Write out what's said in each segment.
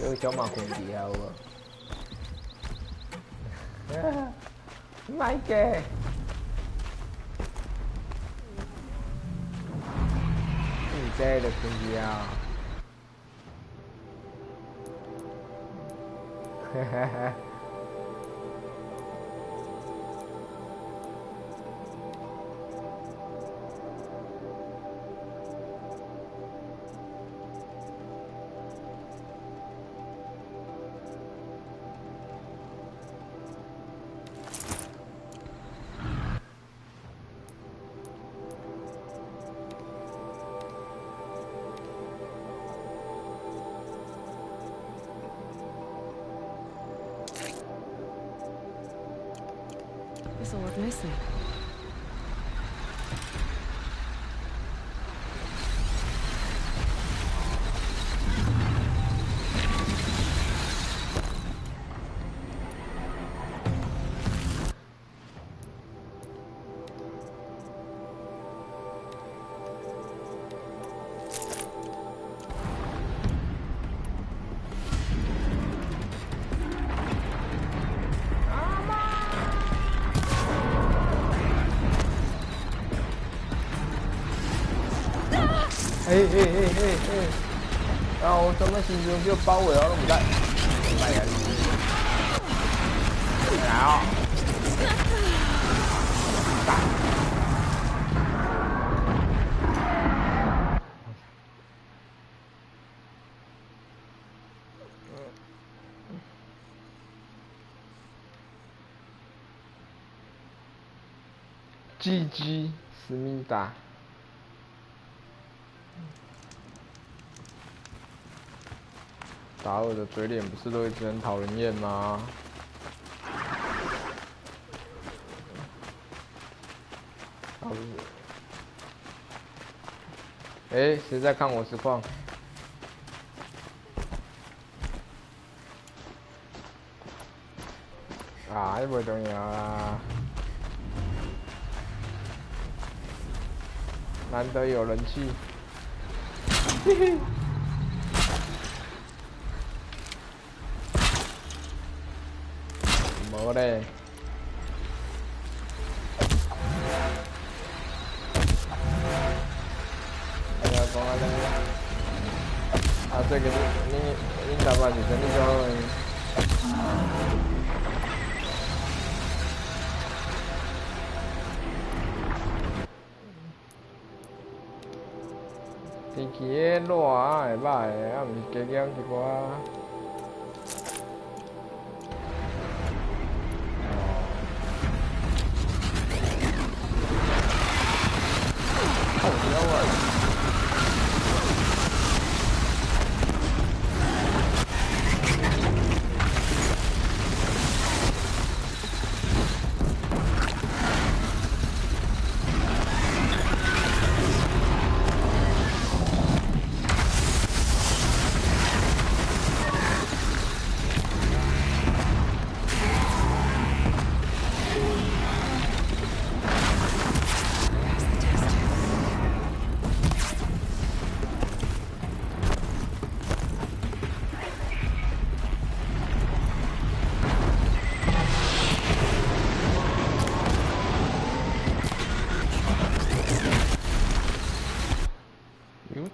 有小马困地下有无？买个。 这就困去啊！嘿嘿嘿。This'll work nicely.然后什么形状叫包围我都唔知。来呀！好。GG， 思密达。 达尔的嘴脸不是都一直很讨人厌吗？哎，谁在看我实况？啊，那不重要啦，难得有人气。嘿嘿。 无嘞，哎呀，讲啊这个，这个你台湾是啥物种？天气热会歹，啊，毋是加减一寡。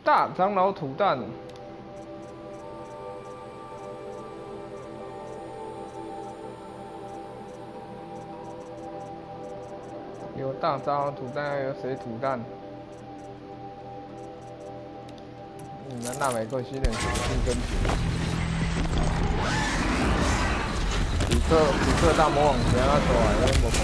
大长老土蛋，有大长老土蛋，有谁土蛋？你们那美国西人是跟比克大魔王谁要走啊？有点不懂。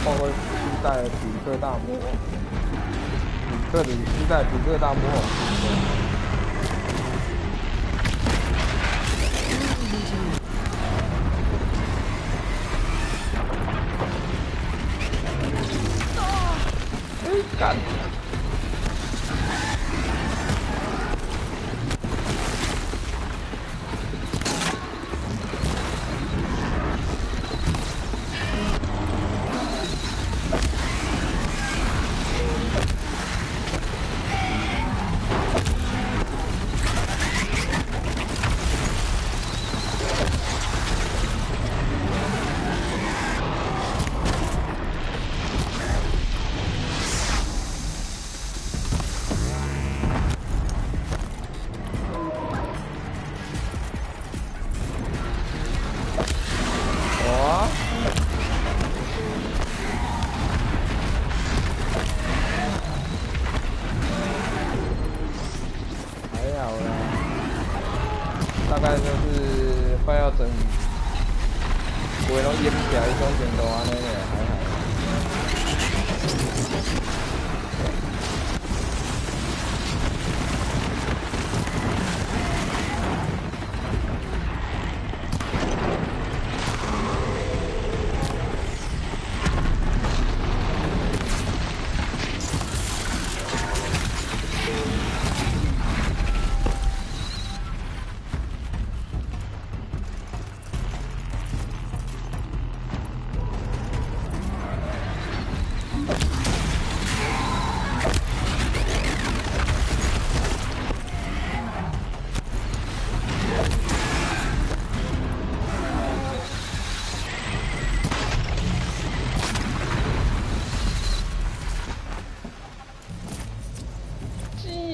放个自带的比克大魔王。克的初代比克大魔偶。干！大概就是快要整规拢淹起来，种程度安尼咧，还好。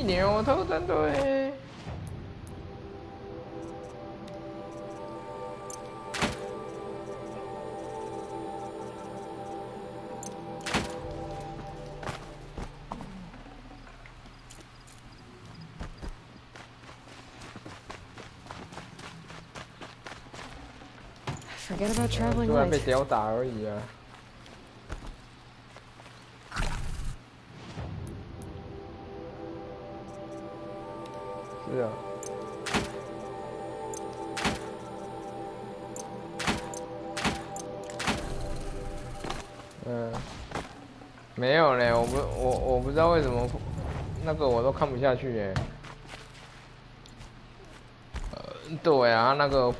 牛头战队。Forget about traveling 突然被 light. 屌打而已啊！是啊。没有嘞，我不知道为什么那个我都看不下去耶。对啊，那个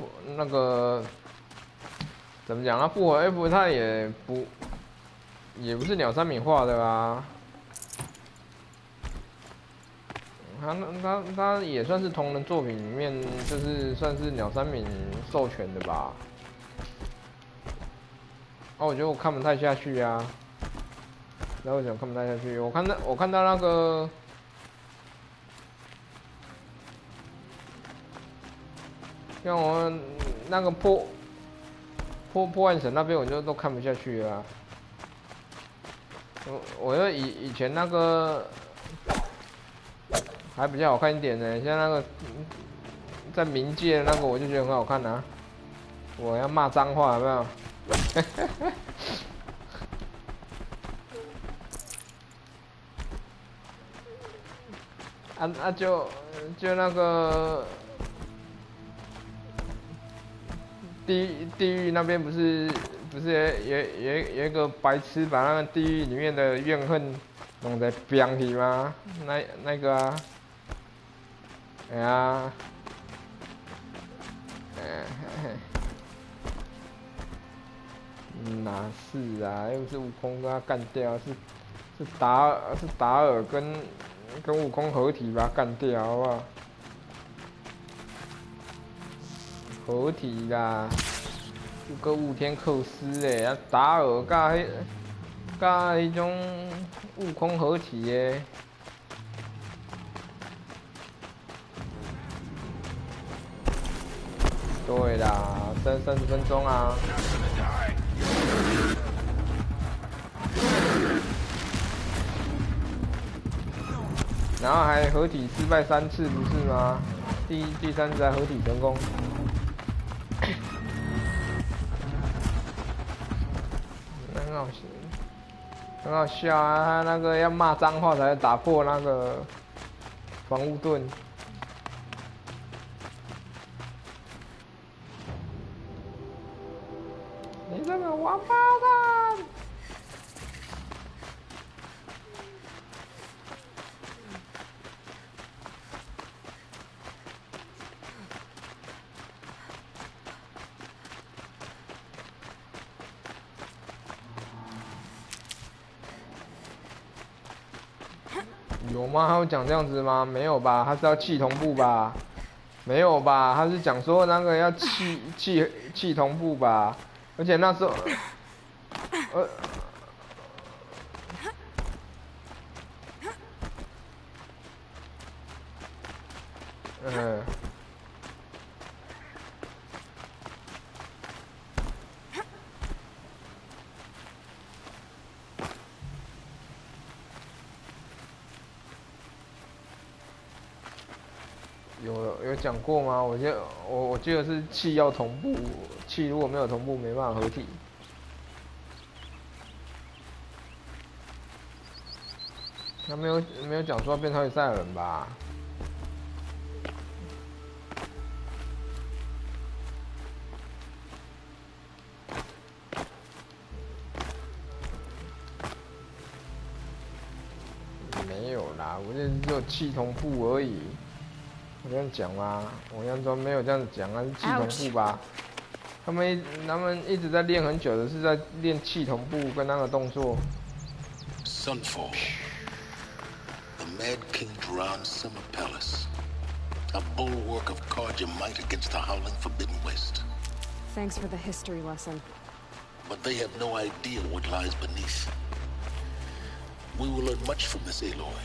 怎么讲啊？复活 F 它也不是鸟山明画的啊。他也算是同人作品里面，就是算是鸟山明授权的吧。啊，我觉得我看不太下去啊。不知道为什么看不太下去？我看到那个，像我那个破案神那边，我就都看不下去啊。我就以前那个。还比较好看一点呢，像那个在冥界的那个，我就觉得很好看啊。我要骂脏话，有没有？就那个地狱那边不是有一个白痴把那个地狱里面的怨恨弄在边去吗？那个啊。哎呀，哪是啊？又不是悟空跟他干掉，是达尔跟悟空合体把他干掉，好不好？合体啦，有个悟天克斯诶，啊达尔甲迄种悟空合体诶。对啦，剩30分钟啊。然后还合体失败3次，不是吗？第3次才合体成功。很好笑。很好笑啊！他那个要骂脏话才打破那个防护盾。你这个王八蛋！有吗？他有讲这样子吗？没有吧？他是要气同步吧？没有吧？他是讲说那个要气同步吧？而且那时候，有讲过吗？我记得是气要同步，气如果没有同步，没办法合体。他没有讲说要变超级赛亚人吧？没有啦，我这只有气同步而已。我这样讲吗？我这样没有这样讲啊，是气同步吧？他们一直在练很久的，是在练气同步跟那个动作。Sunfall, the Mad King Duran's summer palace, a bulwark of Carja might against the howling Forbidden West. Thanks for the history lesson. But they have no idea what lies beneath. We will learn much from this Aloy.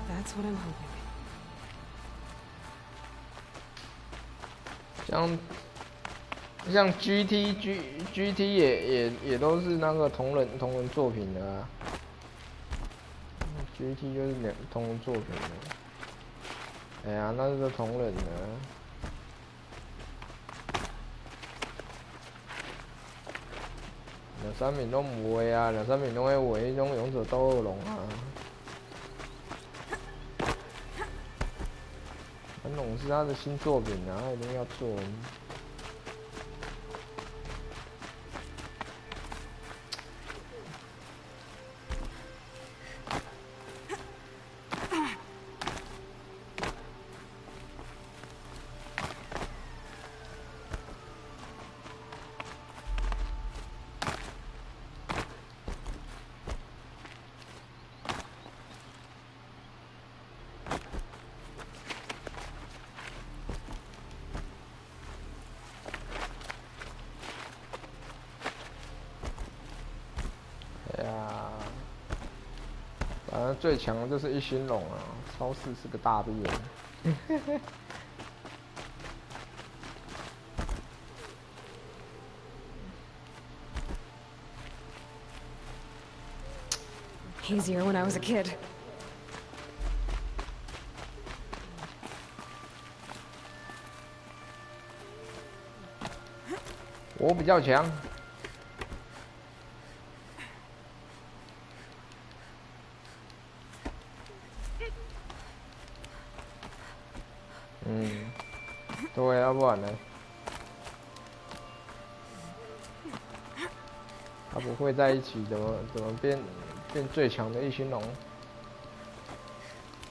That's what I'm hoping. 像 GT 也都是那个同人作品的啊。GT 就是同人作品的。哎呀，那是同人的。两三名都唔会啊，两三名都会为迄种勇者斗恶龙啊。很龙是他的新作品啊，他一定要做。反正最强的就是一星龙啊，超市是个大逼人。Easier when I was a kid. 我比较强。对，要不然呢？他不会在一起，怎么变最强的一星龙？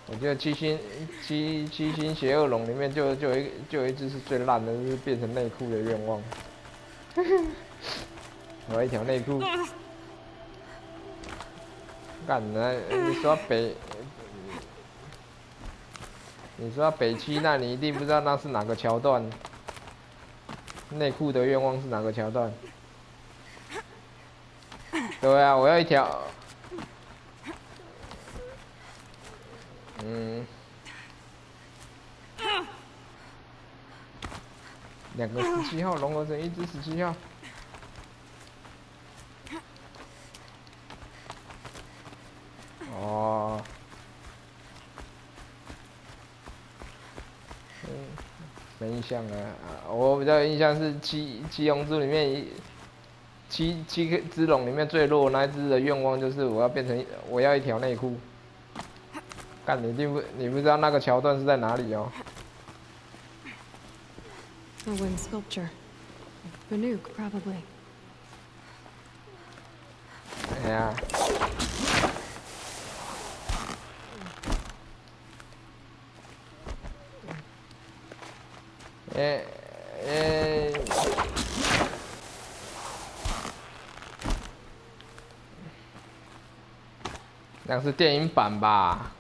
我记得七星邪恶龙里面就有一只是最烂的，就是变成内裤的愿望。我要一条内裤。干你说北七，那你一定不知道那是哪个桥段。内裤的愿望是哪个桥段？对啊，我要一条。两个17号融合成一只17号。哦。没印象了，我比较有印象是七龙珠里面七只龙里面最弱那一只的愿望就是我要一条内裤。干，你不知道那个桥段是在哪里哦？ A wind sculpture. Banuk, probably. 哎呀，那是电影版吧？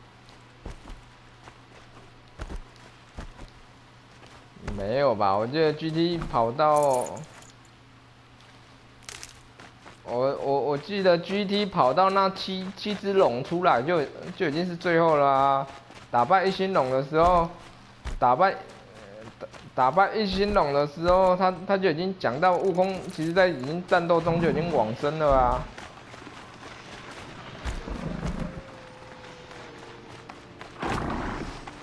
没有吧？我记得 GT 跑到，我记得 GT 跑到那七只龙出来就已经是最后了啊！打败一星龙的时候，打败一星龙的时候，他就已经讲到悟空其实在已经战斗中就已经往生了啊。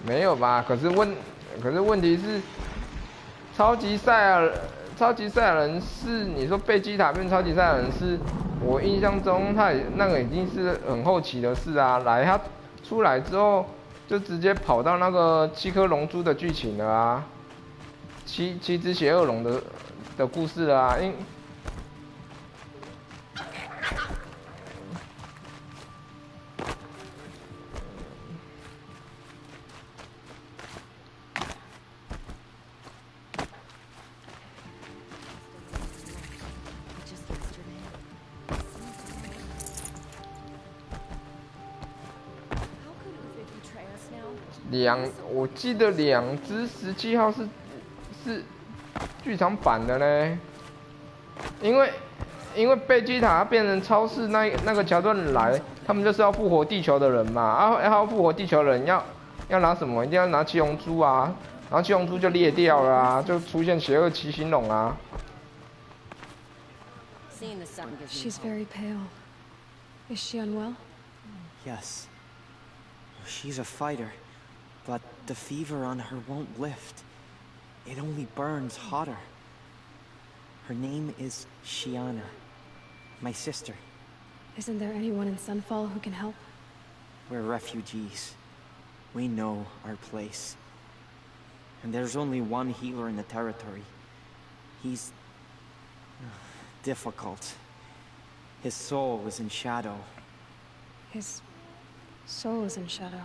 没有吧？可是问题是，超级赛亚人是你说贝基塔变超级赛亚人是，我印象中那个已经是很后期的事啊。他出来之后就直接跑到那个7颗龙珠的剧情了啊，七只邪恶龙的故事了啊。我记得2只17号是剧场版的嘞，因为贝基塔变成超市那个桥段来，他们就是要复活地球的人嘛，要复活地球的人要拿什么？一定要拿七龙珠啊，然后七龙珠就裂掉了啊，就出现邪恶七星龙啊。She's very pale. Is she unwell? Yes. She's a fighter. But the fever on her won't lift. It only burns hotter. Her name is Shiana, my sister. Isn't there anyone in Sunfall who can help? We're refugees. We know our place. And there's only one healer in the territory. He's difficult. His soul is in shadow. His soul is in shadow.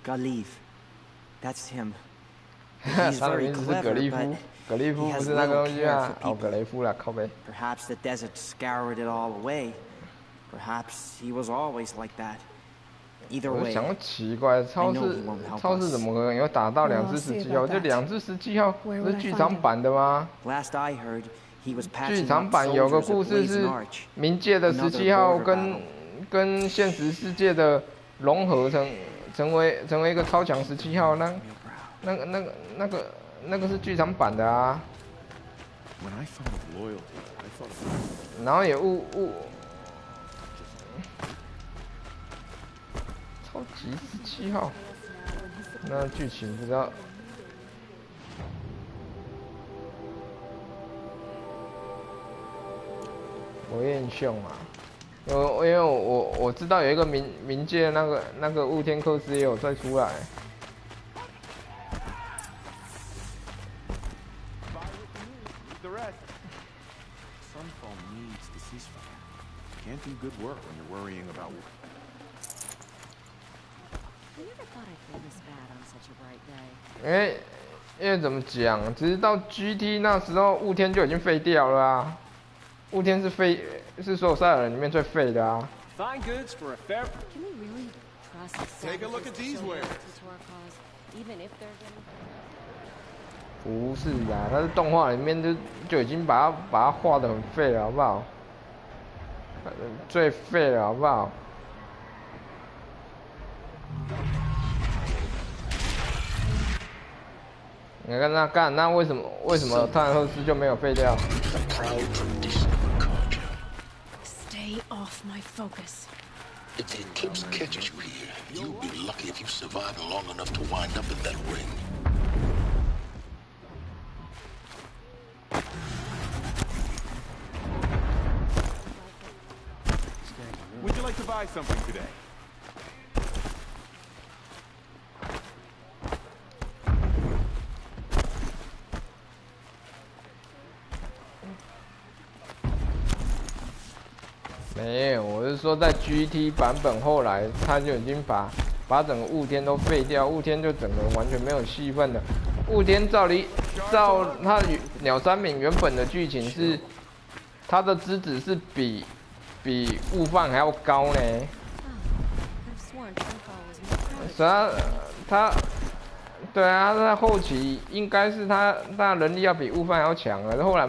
Galiv. That's him. 他的名字是葛利夫，葛利夫不是那个东西啊，哦，葛雷夫啦，靠背。Perhaps the desert scoured it all away. Perhaps he was always like that. Either way. 我想奇怪，超市怎么可能有打到2只17号？就2只17号不是剧场版的吗？ Last I heard, he was 剧场版有个故事是冥界的17号跟现实世界的融合成为一个超强17号，那个是剧场版的啊。然后也超级17号，那剧情不知道。火焰熊嘛。因为我知道有一个冥界那个雾天克斯也有再出来。因为怎么讲，直到 GT 那时候雾天就已经废掉了啊。雾天是所有赛亚人里面最废的啊。不是啊，他是动画里面就已经把它画得很废了，好不好？最废了，好不好？你看那干，那为什么泰赫斯就没有废掉？ Stay off my focus. If the eclipse catches you here, you'll be lucky if you survive long enough to wind up in that ring. to buy something today. 没有，我是说在 GT 版本后来，他就已经把整个雾天都废掉，雾天就整个完全没有戏份了。雾天照他鸟山明原本的剧情是，他的资质是比悟饭还要高呢。所以他对啊，他在后期应该是他能力要比悟饭还要强了。后来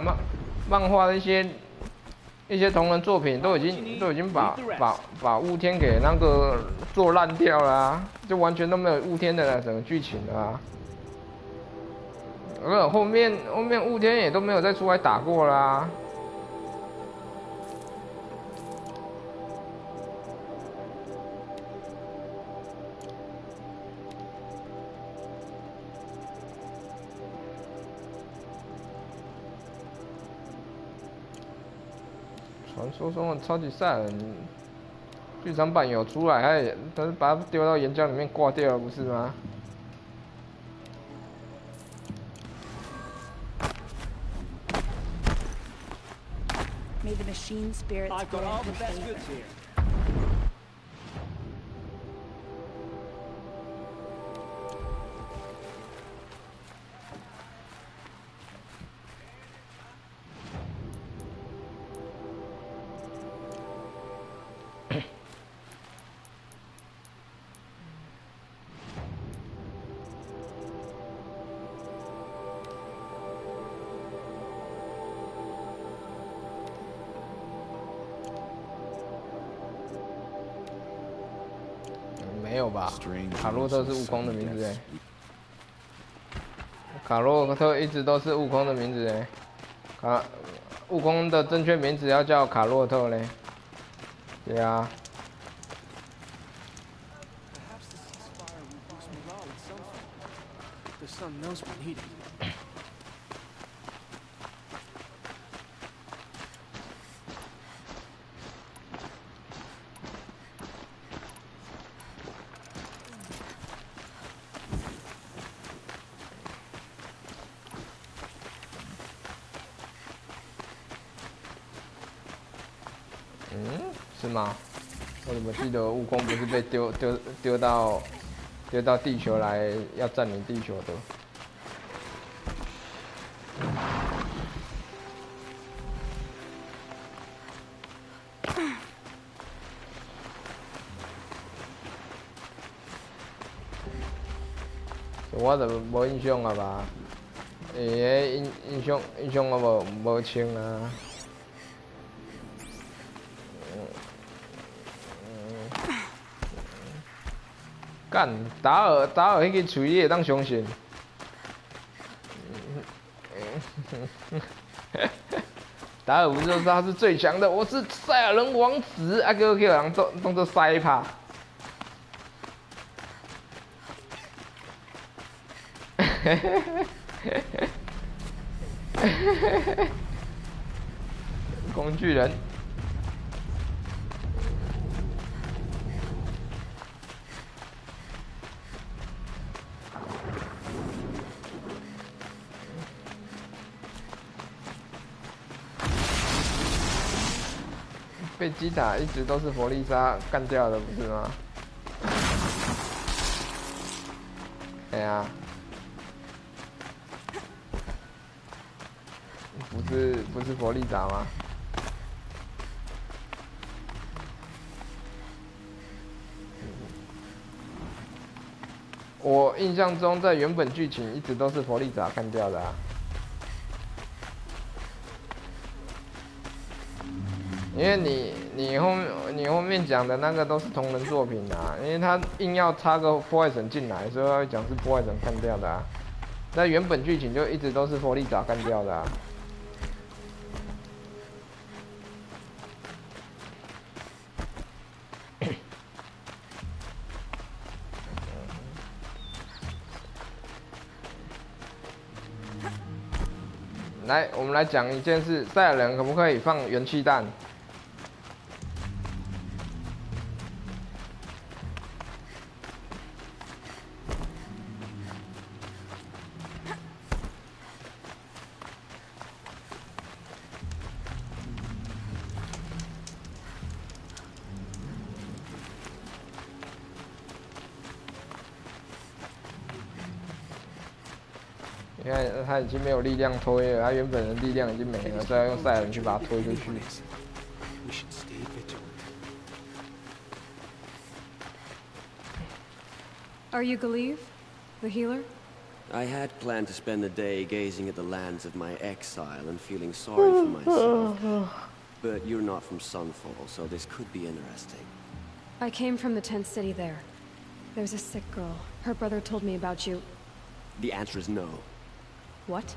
漫画的一些同人作品都已经把雾天给那个做烂掉了啊，就完全都没有雾天的整个剧情了啊。而后面雾天也都没有再出来打过啦、啊。传说中的超级赛亚人剧场版有出来，但是把它丢到岩浆里面挂掉了，不是吗？ May the machine spirits I've got all the best goods here. 没有吧？卡洛特是悟空的名字哎，卡洛特一直都是悟空的名字哎，悟空的正确名字要叫卡洛特嘞，对啊。 The sun knows we need it. 是吗？我怎么记得悟空不是被丢到地球来要占领地球的？我就无印象啊吧？印象我无清啊。 干达尔迄个嘴你会当相信？达尔不是说他是最强的，我是赛亚人王子，啊，给人当做塞帕。工具人。 被基塔一直都是佛利莎干掉的，不是吗？哎呀，不是佛利莎吗？我印象中，在原本剧情一直都是佛利莎干掉的啊。 因为你后面讲的那个都是同人作品啊，因为他硬要插个破坏神进来，所以要讲是破坏神干掉的啊。那原本剧情就一直都是佛利扎干掉的啊。来，我们来讲一件事：赛亚人可不可以放元气弹？你看他已经没有力量推了，他原本的力量已经没了，所以要用赛亚人去把他推出去。We should stay vigilant. Are you Galeev, the healer? I had planned to spend the day gazing at the lands of my exile and feeling sorry for myself. But you're not from Sunfall, so this could be interesting. I came from the tent city there. There's a sick girl. Her brother told me about you. The answer is no. What?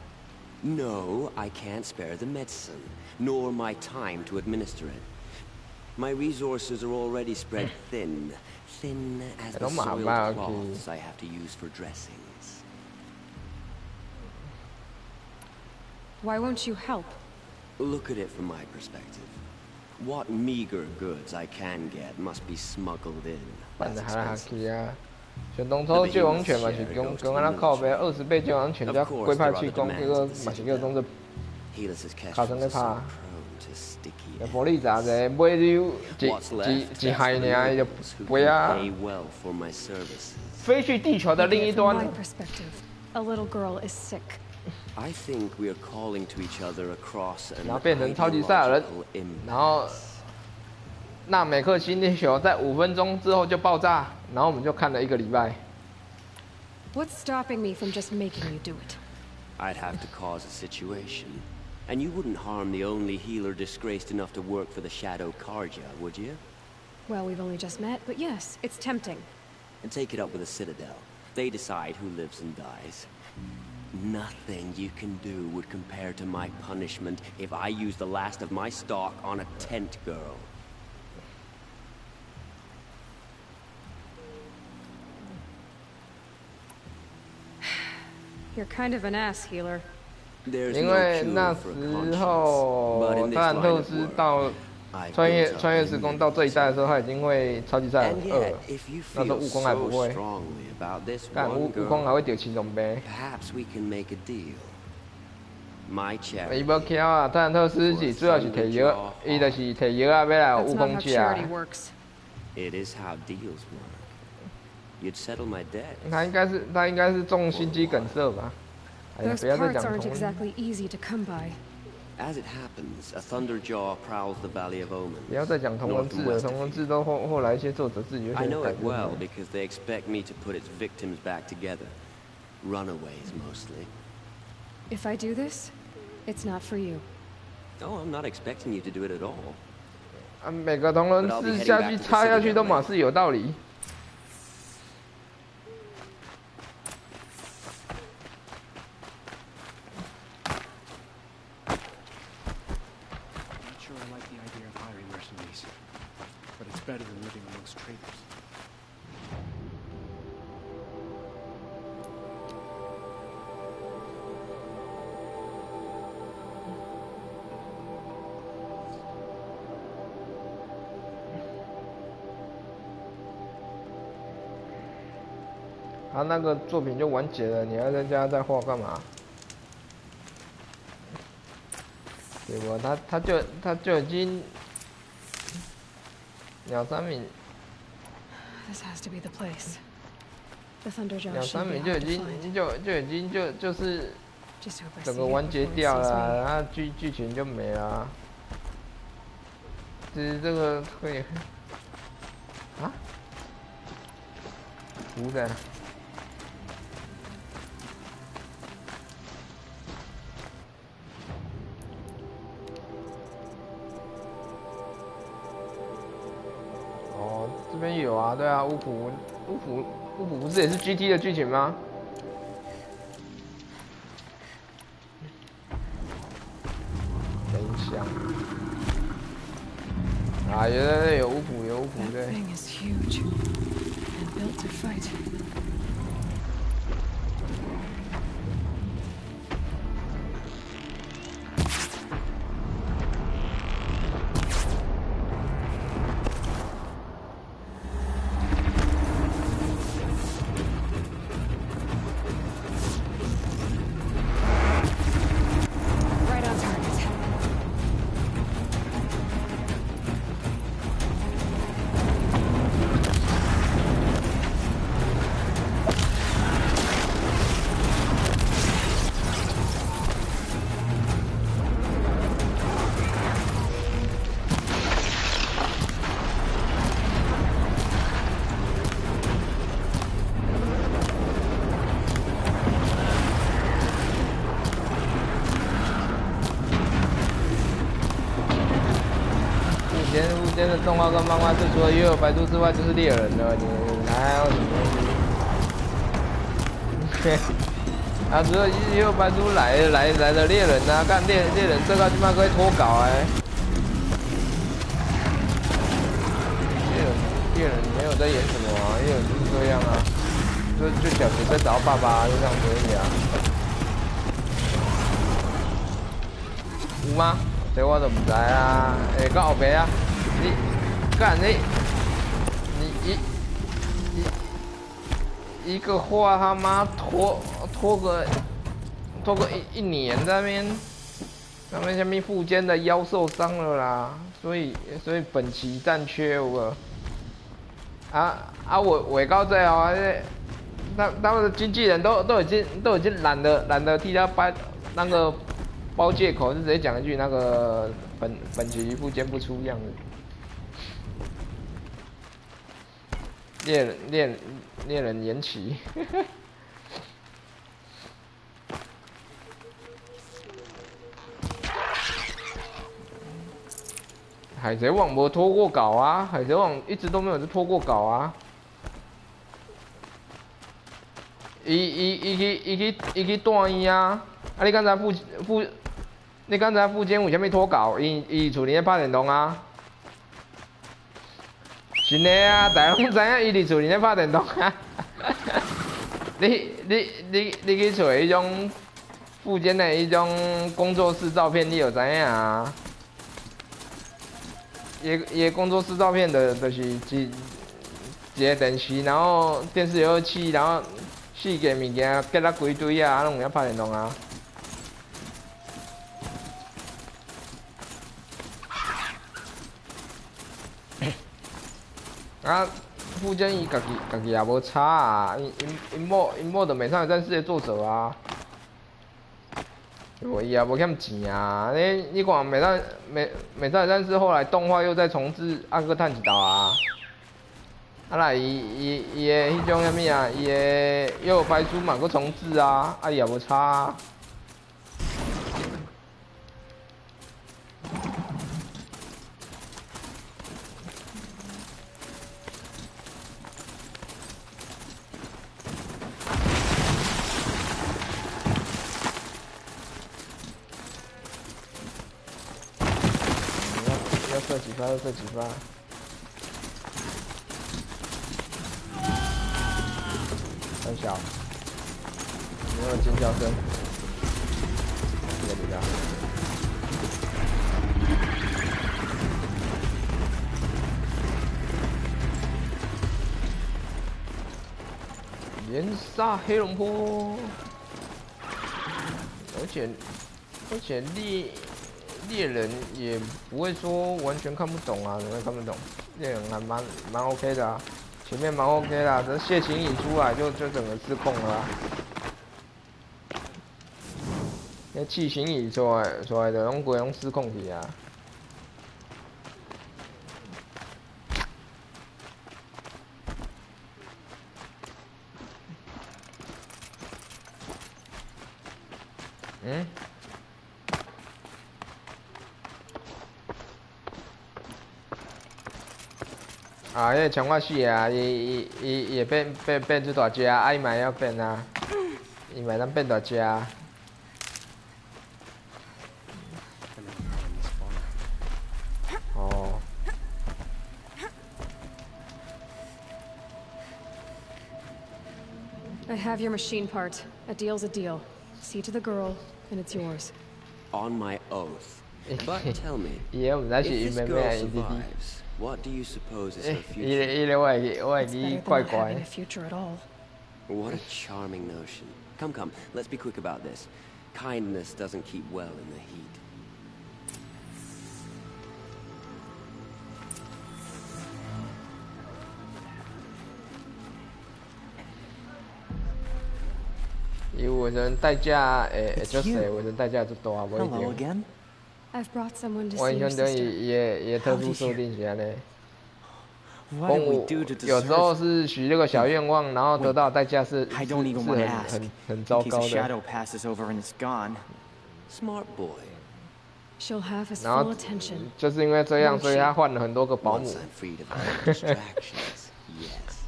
No, I can't spare the medicine, nor my time to administer it. My resources are already spread thin. Thin as the soiled cloths I have to use for dressings. Why won't you help? Look at it from my perspective. What meager goods I can get must be smuggled in. 反正还去啊，选东抽救王权嘛是讲咱靠背20倍救王权，加龟派气功，这个嘛是叫种子，卡成咧拍。玻璃渣子，买溜一害尔，伊就飞啊，飞去地球的另一端。 A little girl is sick. I think we are calling to each other across an 然后变成超级赛亚人，然后纳美克星地球在5分钟之后就爆炸，然后我们就看了1个礼拜。What's stopping me from just making you do it? I'd have to cause a situation. And you wouldn't harm the only healer disgraced enough to work for the Shadow Karja, would you? Well, we've only just met, but yes, it's tempting. And take it up with the Citadel. They decide who lives and dies. Nothing you can do would compare to my punishment if I use the last of my stock on a tent girl. You're kind of an ass, healer. 因为那时候特兰特斯到穿越时空到这一代的时候，他已经会超级赛亚人2了。那时候悟空还不会，但悟空还会丢七种杯。伊要敲啊，特兰特斯是主要是摕药，伊就是摕药啊，要来悟空吃啊。他应该是中心肌梗塞吧？哎呀，不要再讲同。 As it happens, a Thunderjaw prowls the Valley of Omen. 不要再讲同人志了，同人志都后来一些作者自己有些 I know 改 it 编。 well because they expect me to put its victims back together. Runaways, mostly. If I do this, it's not for you. Oh, I'm not expecting you to do it at all. 啊，每个同人志下去插下去都嘛是有道理。 Better than living amongst traitors.他那个作品就完结了，你还在家再画干嘛？对不？他就已经。 鸟山明， This has to be the place. The Thunderjaw 鸟山 should be 明就 hard 已 to 经 find. 就是整 Just hope I 个 see it 完结 before it 掉 sees 了， me. 然后剧情就没了啊。其实这个会啊？湖的。 这边有啊，对啊，巫普不是也是 GT 的剧情吗？等一下，啊，有巫普对。 That thing is huge and built to fight. 动画跟漫画，就除了约有白猪之外，就是猎人了。你还要什么东西？啊，除了约有白猪来的猎人啊，干猎人这个他妈可以脱稿哎。猎人没有在演什么啊，猎人就是这样啊，就小学在找爸爸，就这样子而已啊。有吗？这我都唔知啊。到后边啊，你干一个画他妈拖个一年在那边下面附件的腰受伤了啦，所以本期暂缺有无？我到最后啊，他们的经纪人都已经懒得替他掰那个包借口，就直接讲一句那个本期附件不出样子。猎人延期。海贼王没拖过稿啊，海贼王一直都没有拖过稿啊。伊去断伊啊！啊，你刚才附件为虾米拖稿？伊厝里咧拍电动啊。是的啊，大家拢知影伊伫厝里咧拍电动啊。你去找迄种附件的迄种工作室照片，你有知影啊？伊工作室照片就是一个电视，然后电视游乐器，然后四个物件结啊规堆啊，拢有影拍电动啊。啊，附件伊家己也无差啊，因某就美少女战士的作者啊。伊也无欠钱啊！你看美少女战士后来动画又再重置，搁趁一道啊！来伊的迄种啥物啊？伊的又有白书嘛，搁重置啊！伊也无差啊。射几发就射几发，很小，没有尖叫声，这里的。连杀黑龙坡，而且猎人也不会说完全看不懂啊，怎么会看不懂？猎人还蛮 OK 的啊，前面蛮 OK 的，这谢晴一出来就整个失控了啊。那气晴一出来的，拢规拢失控去啊。嗯？啊，迄个枪我死啊！伊会变出大只，伊嘛要变啊，伊嘛当变大只。哦。I have your machine part. A deal's a deal. See to the girl, and it's yours. On my oath. But tell me, if this girl survives, what do you suppose is her future? It's better than not having a future at all. What a charming notion. Come, let's be quick about this. Kindness doesn't keep well in the heat. Hello again. I've brought someone to see 完 your 全等 sister. 于也特殊设定起来嘞。 What did we do to 有时候 deserve? 是许这个小愿望，然后得到的代价是 I don't even want to ask. 很 In 糟 case 糕 a 的。 shadow passes over and it's gone. Smart boy. She'll have his 然后 full attention. 就是因为这样，所以他换了很多个保姆。 Once I'm freed of all distractions, yes.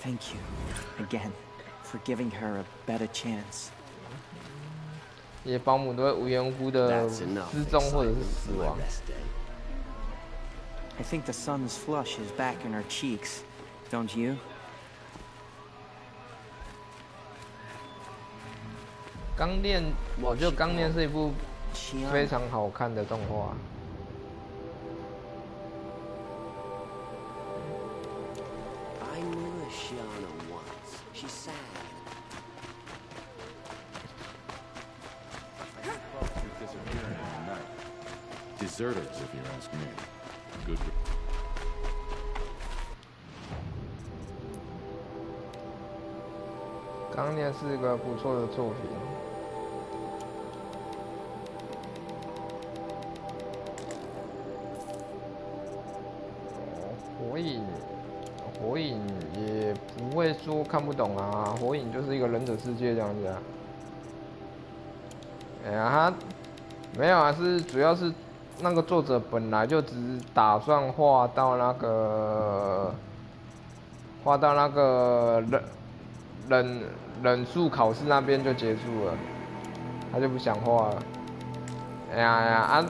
Thank you again for giving her a better chance. 这些保姆都会无缘无故的 That's enough 失踪或者是 excitement 死 for my 亡。 rest day. I think the sun's flush is back in her cheeks, don't you? 钢炼，我觉得钢炼是一部非常好看的动画。 I knew a Shiana once. She sang. Prostitute disappearing in the night. Deserters, if you ask me. Good. 钢炼是个不错的作品。火影，火影也不会说看不懂啊，火影就是一个忍者世界这样子啊。哎呀，他没有啊，是主要是那个作者本来就只打算画到那个忍术考试那边就结束了，他就不想画了。哎呀，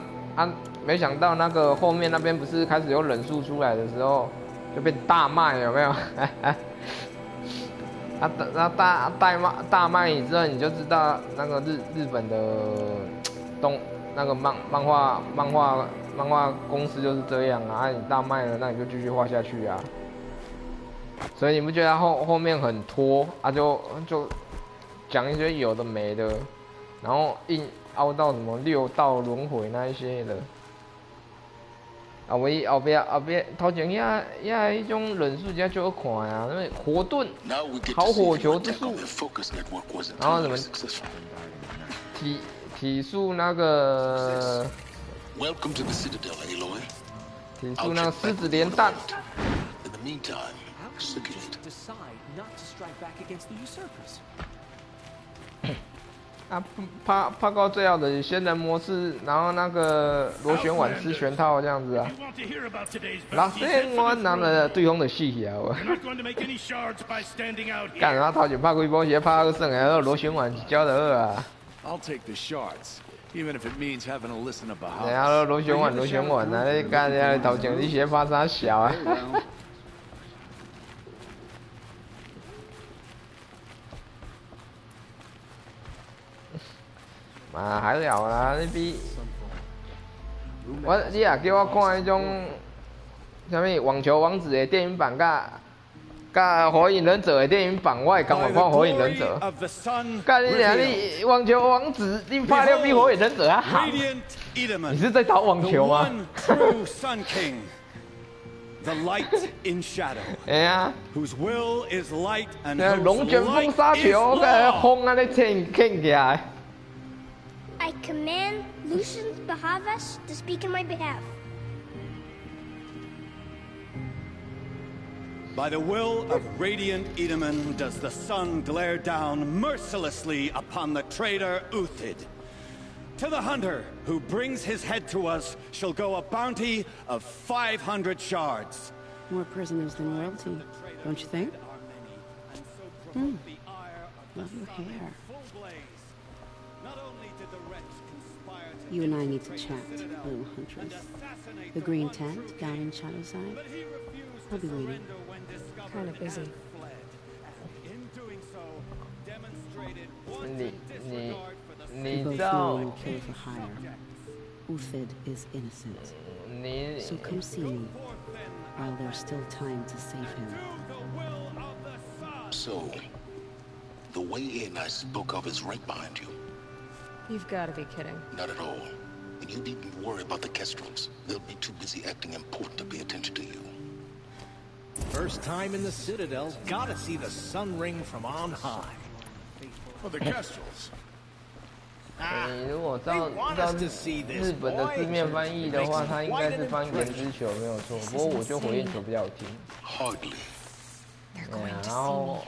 没想到那个后面那边不是开始有忍术出来的时候，就变大卖，有没有？大卖之后，你就知道那个日本的那个漫画公司就是这样啊，你大卖了，那你就继续画下去啊。所以你不觉得后面很拖啊？就讲一些有的没的，然后硬凹到什么6道轮回那一些的。后边头前迄种忍术才最好看啊，因为火遁、好火球之术，然后什么体术那个，体术那个狮子连弹。 Decide not to strike back against the usurpers. 啊，怕到最好的仙人模式，然后那个螺旋丸吃全套这样子啊。6千元，然后对方就死去啊！我干他头前拍几波鞋，拍2胜，然后螺旋丸一交就好啊。I'll take the shards, even if it means having to listen to Bahamas. 然后螺旋丸啊！你干人家头前你鞋拍啥小啊？嘛还了啦，你比你也叫我看迄种啥物网球王子的电影版，甲火影忍者的电影版，我会甘愿看火影忍者。干你娘！你网球王子，你拍了比火影忍者还好。你是在打网球吗？The light in shadow. 哎呀， Whose will is light and 龙卷风杀球，个风安尼牵起来。 I command Lucian Bahavas to speak in my behalf. By the will of radiant Edaman does the sun glare down mercilessly upon the traitor Uthid. To the hunter who brings his head to us shall go a bounty of 500 shards. More prisoners than royalty, don't you think? Love your hair. You and I need to chat, little huntress. The green tent down in Shadowside. I'll be waiting. Kind of busy. 你 both 知道 know kill for hire. Uthid is innocent. So come see me while there's still time to save him. So, the way in I spoke of is right behind you. You've got to be kidding. Not at all. And you needn't worry about the Kestrels. They'll be too busy acting important to pay attention to you. First time in the Citadel, gotta see the sun ring from on high. For the Kestrels. 如果照日本的字面翻译的话，它应该是翻言之球没有错。不过我觉得火焰球比较好听。Hardly. 然后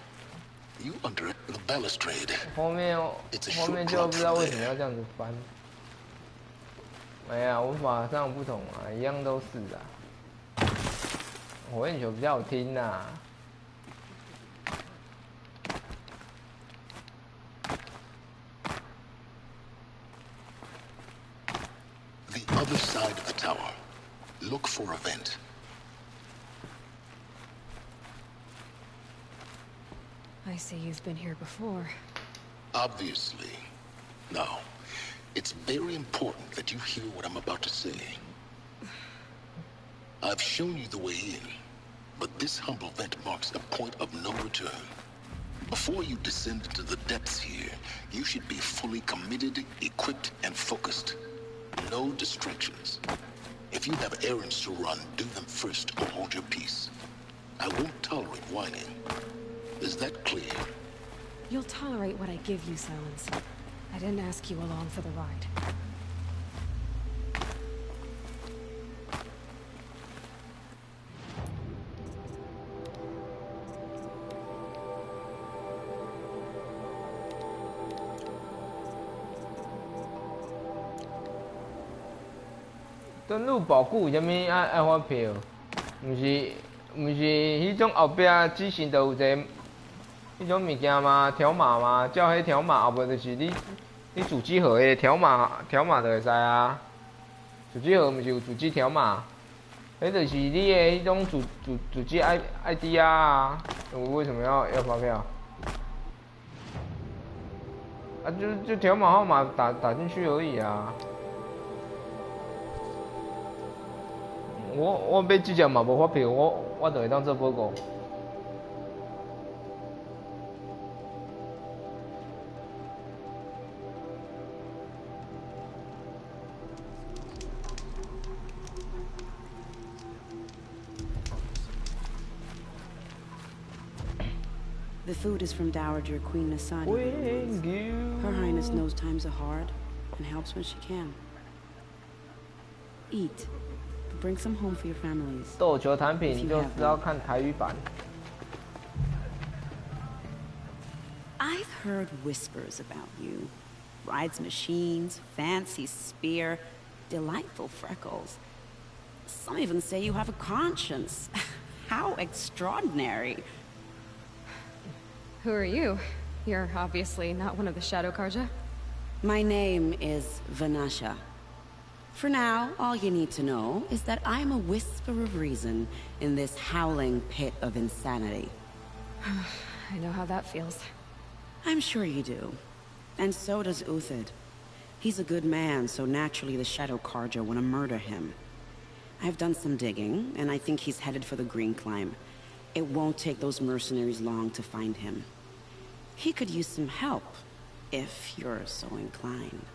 You underestimate The balustrade. 后面就不知道为什么要这样子翻。哎呀，玩法上不同啊，一样都是啊。火焰球比较好听呐。The other side of the tower. Look for a vent. I see you've been here before. Obviously. Now, it's very important that you hear what I'm about to say. I've shown you the way in, but this humble vent marks a point of no return. Before you descend into the depths here, you should be fully committed, equipped, and focused. No distractions. If you have errands to run, do them first or hold your peace. I won't tolerate whining. Is that clear? You'll tolerate what I give you, Silence. I didn't ask you along for the ride.登录保固有啥物爱发票？毋是迄种后壁之前就有一个迄种物件吗？条码吗？叫迄条码，后尾就是你主机号的条码就会使啊。主机号毋是有主机条码？迄就是你的迄种主机 ID 啊。为什么要发票？啊，就条码号码打进去而已啊。我买这只嘛无发票，我就会当做报告。The food is from Dowager Queen Nasani. Her Highness knows times are hard and helps when she can. Eat. Bring some home for your families. 斗球产品就知道看台语版。I've heard whispers about you. Rides machines, fancy spear, delightful freckles. Some even say you have a conscience. How extraordinary. Who are you? You're obviously not one of the Shadow Karja. My name is Vanasha. For now, all you need to know is that I'm a whisper of reason in this howling pit of insanity. I know how that feels. I'm sure you do. And so does Uthid. He's a good man, so naturally the Shadow Karja want to murder him. I've done some digging, and I think he's headed for the Green Climb. It won't take those mercenaries long to find him. He could use some help, if you're so inclined.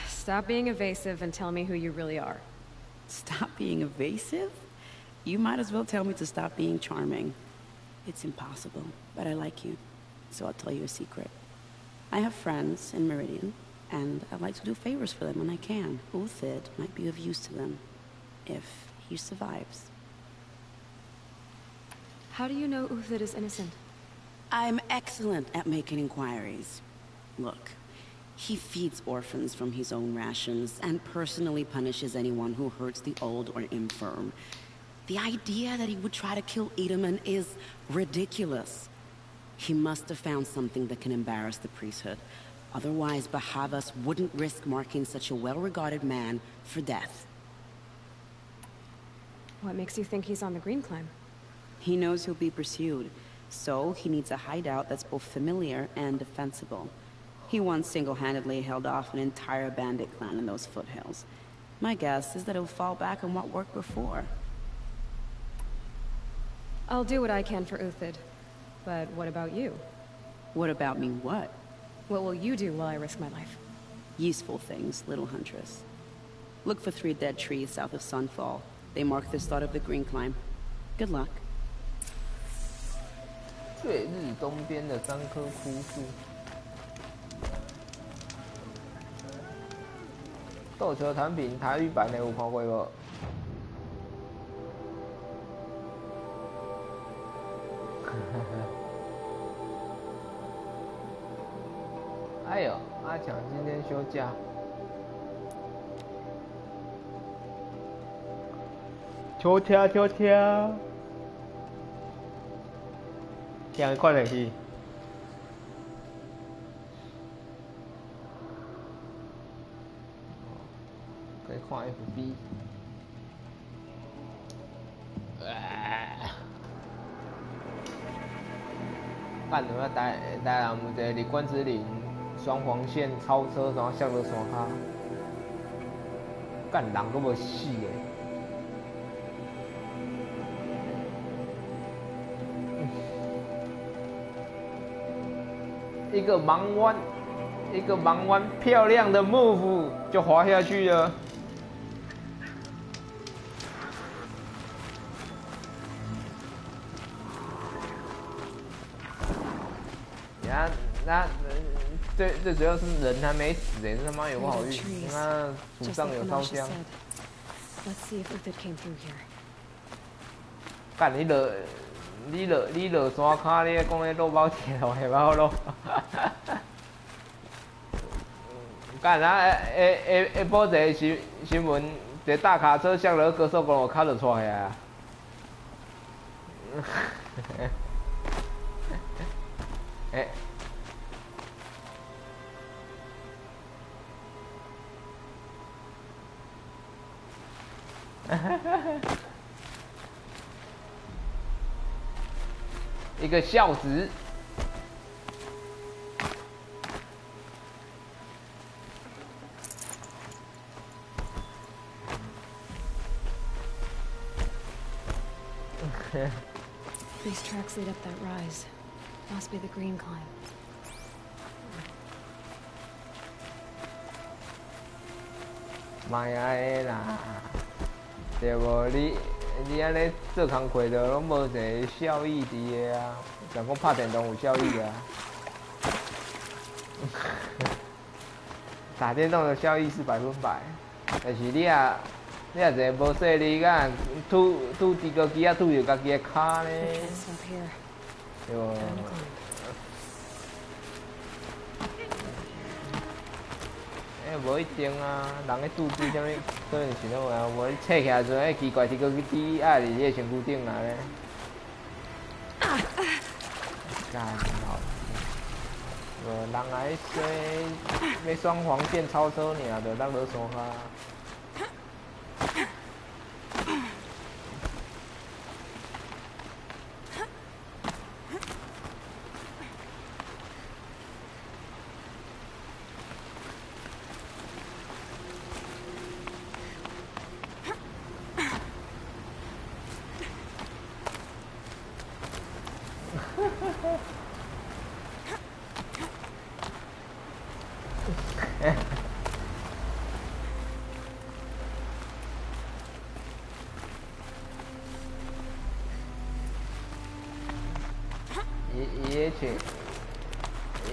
Stop being evasive and tell me who you really are. Stop being evasive? You might as well tell me to stop being charming. It's impossible, but I like you, so I'll tell you a secret. I have friends in Meridian, and I like to do favors for them when I can. Uthid might be of use to them, if he survives. How do you know Uthid is innocent? I'm excellent at making inquiries. Look, he feeds orphans from his own rations and personally punishes anyone who hurts the old or infirm. The idea that he would try to kill Edelman is ridiculous. He must have found something that can embarrass the priesthood. Otherwise, Bahavas wouldn't risk marking such a well-regarded man for death. What makes you think he's on the Green Climb? He knows he'll be pursued, so he needs a hideout that's both familiar and defensible. He once single-handedly held off an entire bandit clan in those foothills. My guess is that he'll fall back on what worked before. I'll do what I can for Uthid. But what about you? What about me what? What will you do while I risk my life? Useful things, little huntress. Look for 3 dead trees south of Sunfall. They mark the start of the Green Climb. Good luck. 最日东边的3棵枯树。斗球产品台语版的有看过无？哎呦，阿强今天休假。抽车，听快点去。可以看 FB。干什么？台南有一个离关子岭双黄线超车，然后向着山骹，干人都无死诶！一个盲弯，漂亮的 move 就滑下去了。那最主要是人还没死这他妈有不好运，那祖上有烧香。干你落山骹，你讲迄落包铁路下包咯？干啊！下晡一个新闻，一个大卡车向了高速公路卡就出来啊！哎。一个孝子。These tracks lead up that rise. Must be the green climb. 妈呀的啦！对无？你安尼做工课就拢无一个效益伫个啊，人讲拍电动有效益啊。打电动的效益是100%，但是你若一个无细力个，拄低高机啊，拄着家己的骹呢，对无？无一定啊，人咧拄拄啥物可能是拢啊，无你扯起来时阵，迄奇怪，这个滴啊伫你的身躯顶啊咧。干好，人来说要双黄线超车尔，就当落山骹。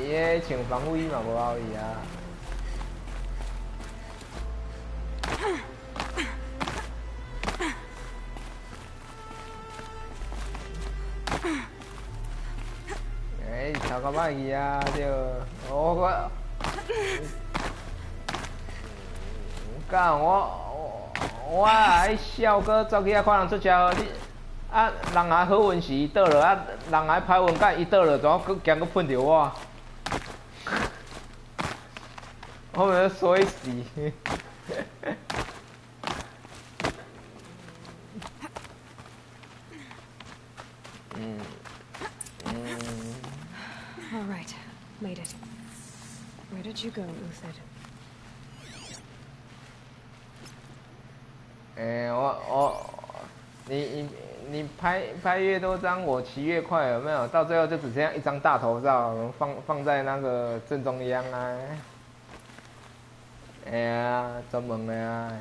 伊个穿防护衣嘛无效伊啊。头壳歹去啊，对。干我还笑哥走去遐看人出车，你啊人还好运是伊倒落，啊人还歹运，干伊倒落，怎啊佫惊佫碰着我？我们衰死。All right, made it. Where did you go, Uthid? 你拍越多张，我骑越快，有没有？到最后就只剩下一张大头照，放在那个正中央啊。哎呀，专门的啊。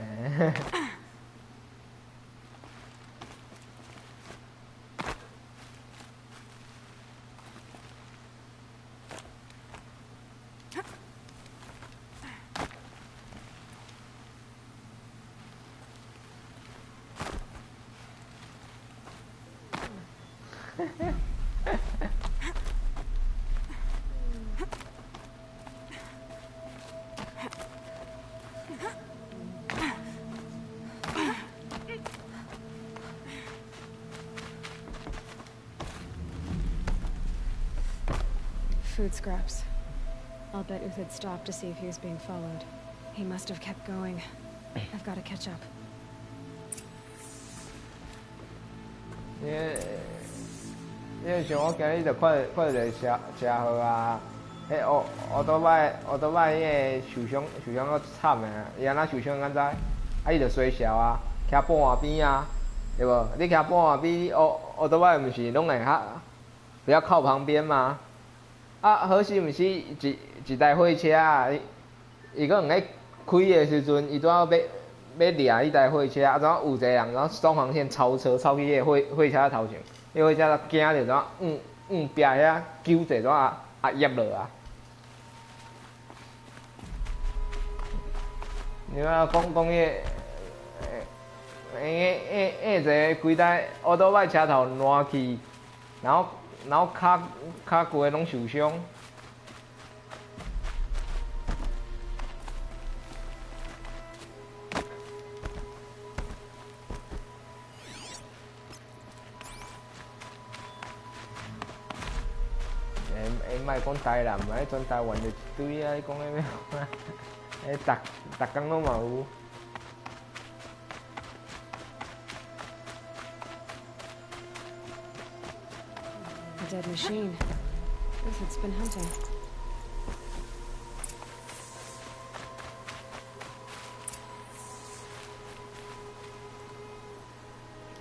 food scraps. I'll bet Uthid stopped to see if he was being followed. He must have kept going. I've got to catch up. 因为像我今日就看到一个车祸啊，迄乌多摆迄个受伤够惨的啊，伊安怎受伤敢知？啊，伊就衰小啊，徛半换边啊，对无？你徛半换边，乌多摆毋是拢会比较靠旁边吗？啊，好死毋是一台货车啊，伊搁用咧开的时阵，伊拄好要掠迄台货车，啊，怎有一个人，然后双黄线超车超去迄个货车头前，迄货车惊着怎壁遐揪者怎压落啊！你看讲迄一个规台乌多摆车头烂去，然后骹骨拢受伤。莫讲台南，全台湾就一堆啊！你讲迄咩？逐工拢嘛有。A dead machine. Uthid's been hunting.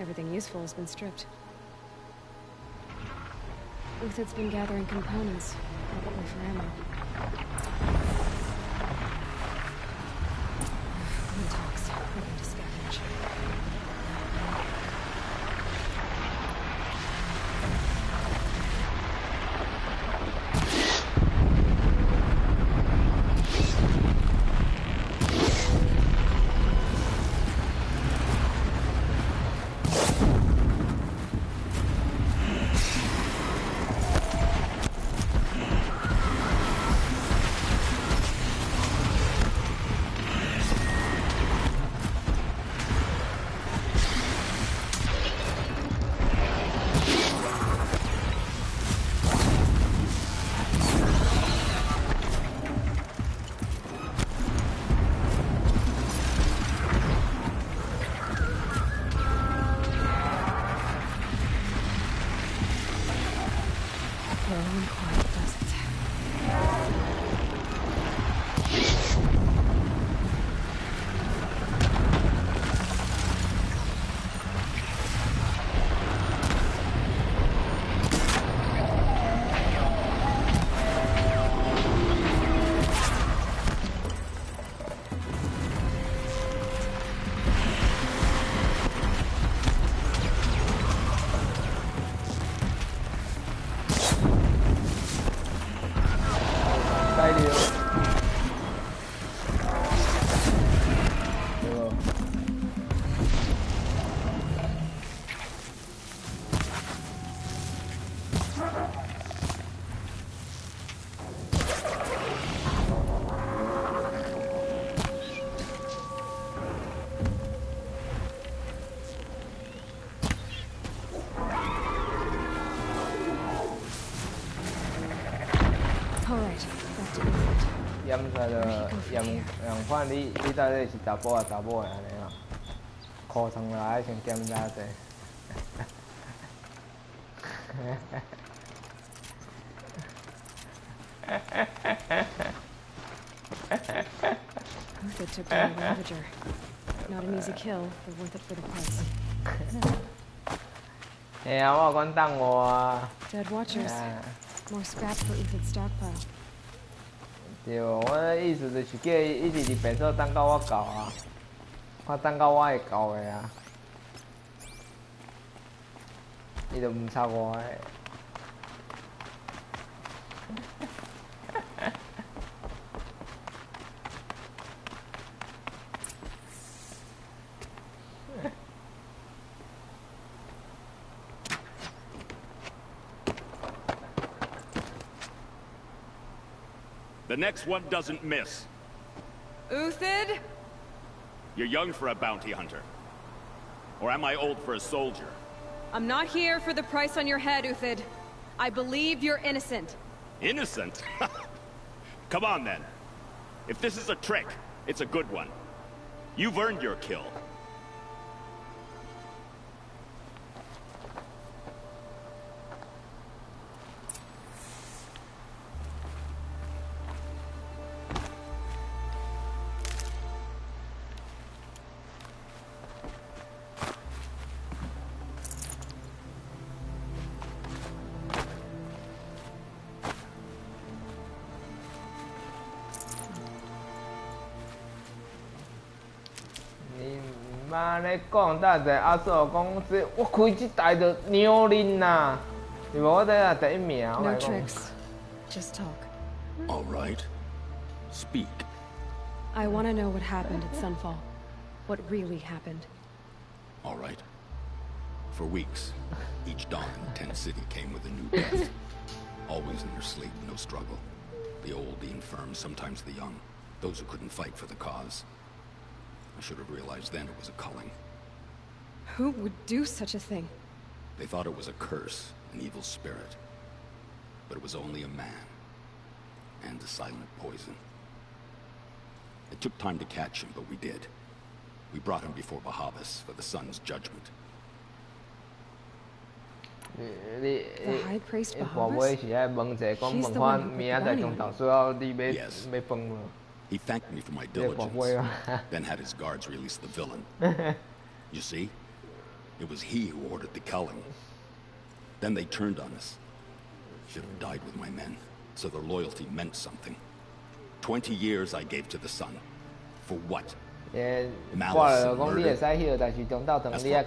Everything useful has been stripped. Uthid's been gathering components, probably for ammo. Talks. We're going to scavenge.验出来就验看你到底是查甫啊查某的安尼啦，裤穿落来先检查者。Uthid took down a Ravager. Not an easy kill, but worth it for the price. 哎呀，我有讲等我啊。Dead Watchers. More scrap for Uthid's stockpile. 对，我的意思就是叫伊一直伫白所等到我到啊，看等到我会到的啊，伊就唔插我的。The next one doesn't miss. Uthid? You're young for a bounty hunter. Or am I old for a soldier? I'm not here for the price on your head, Uthid. I believe you're innocent. Innocent? Come on, then. If this is a trick, it's a good one. You've earned your kill.妈咧讲，大者阿叔讲这我开这台就牛人呐，对无？我在第一名。No tricks, just talk. All right, speak. I want to know what happened at Sunfall. What really happened. All right. For weeks, each dawn in Tent City came with a new death. Always in their sleep, no struggle. The old, the infirm, sometimes the young. Those who couldn't fight for the cause. I should have realized then it was a culling. Who would do such a thing? They thought it was a curse, an evil spirit. But it was only a man. And a silent poison. It took time to catch him, but we did. We brought him before Bahavas for the sun's judgment. The High Priest Bahavas? He's the one with the money. He thanked me for my diligence, then had his guards release the villain. You see? It was he who ordered the culling. Then they turned on us. Should have died with my men, so their loyalty meant something. 20 years I gave to the sun. For what? Malice and murder? As for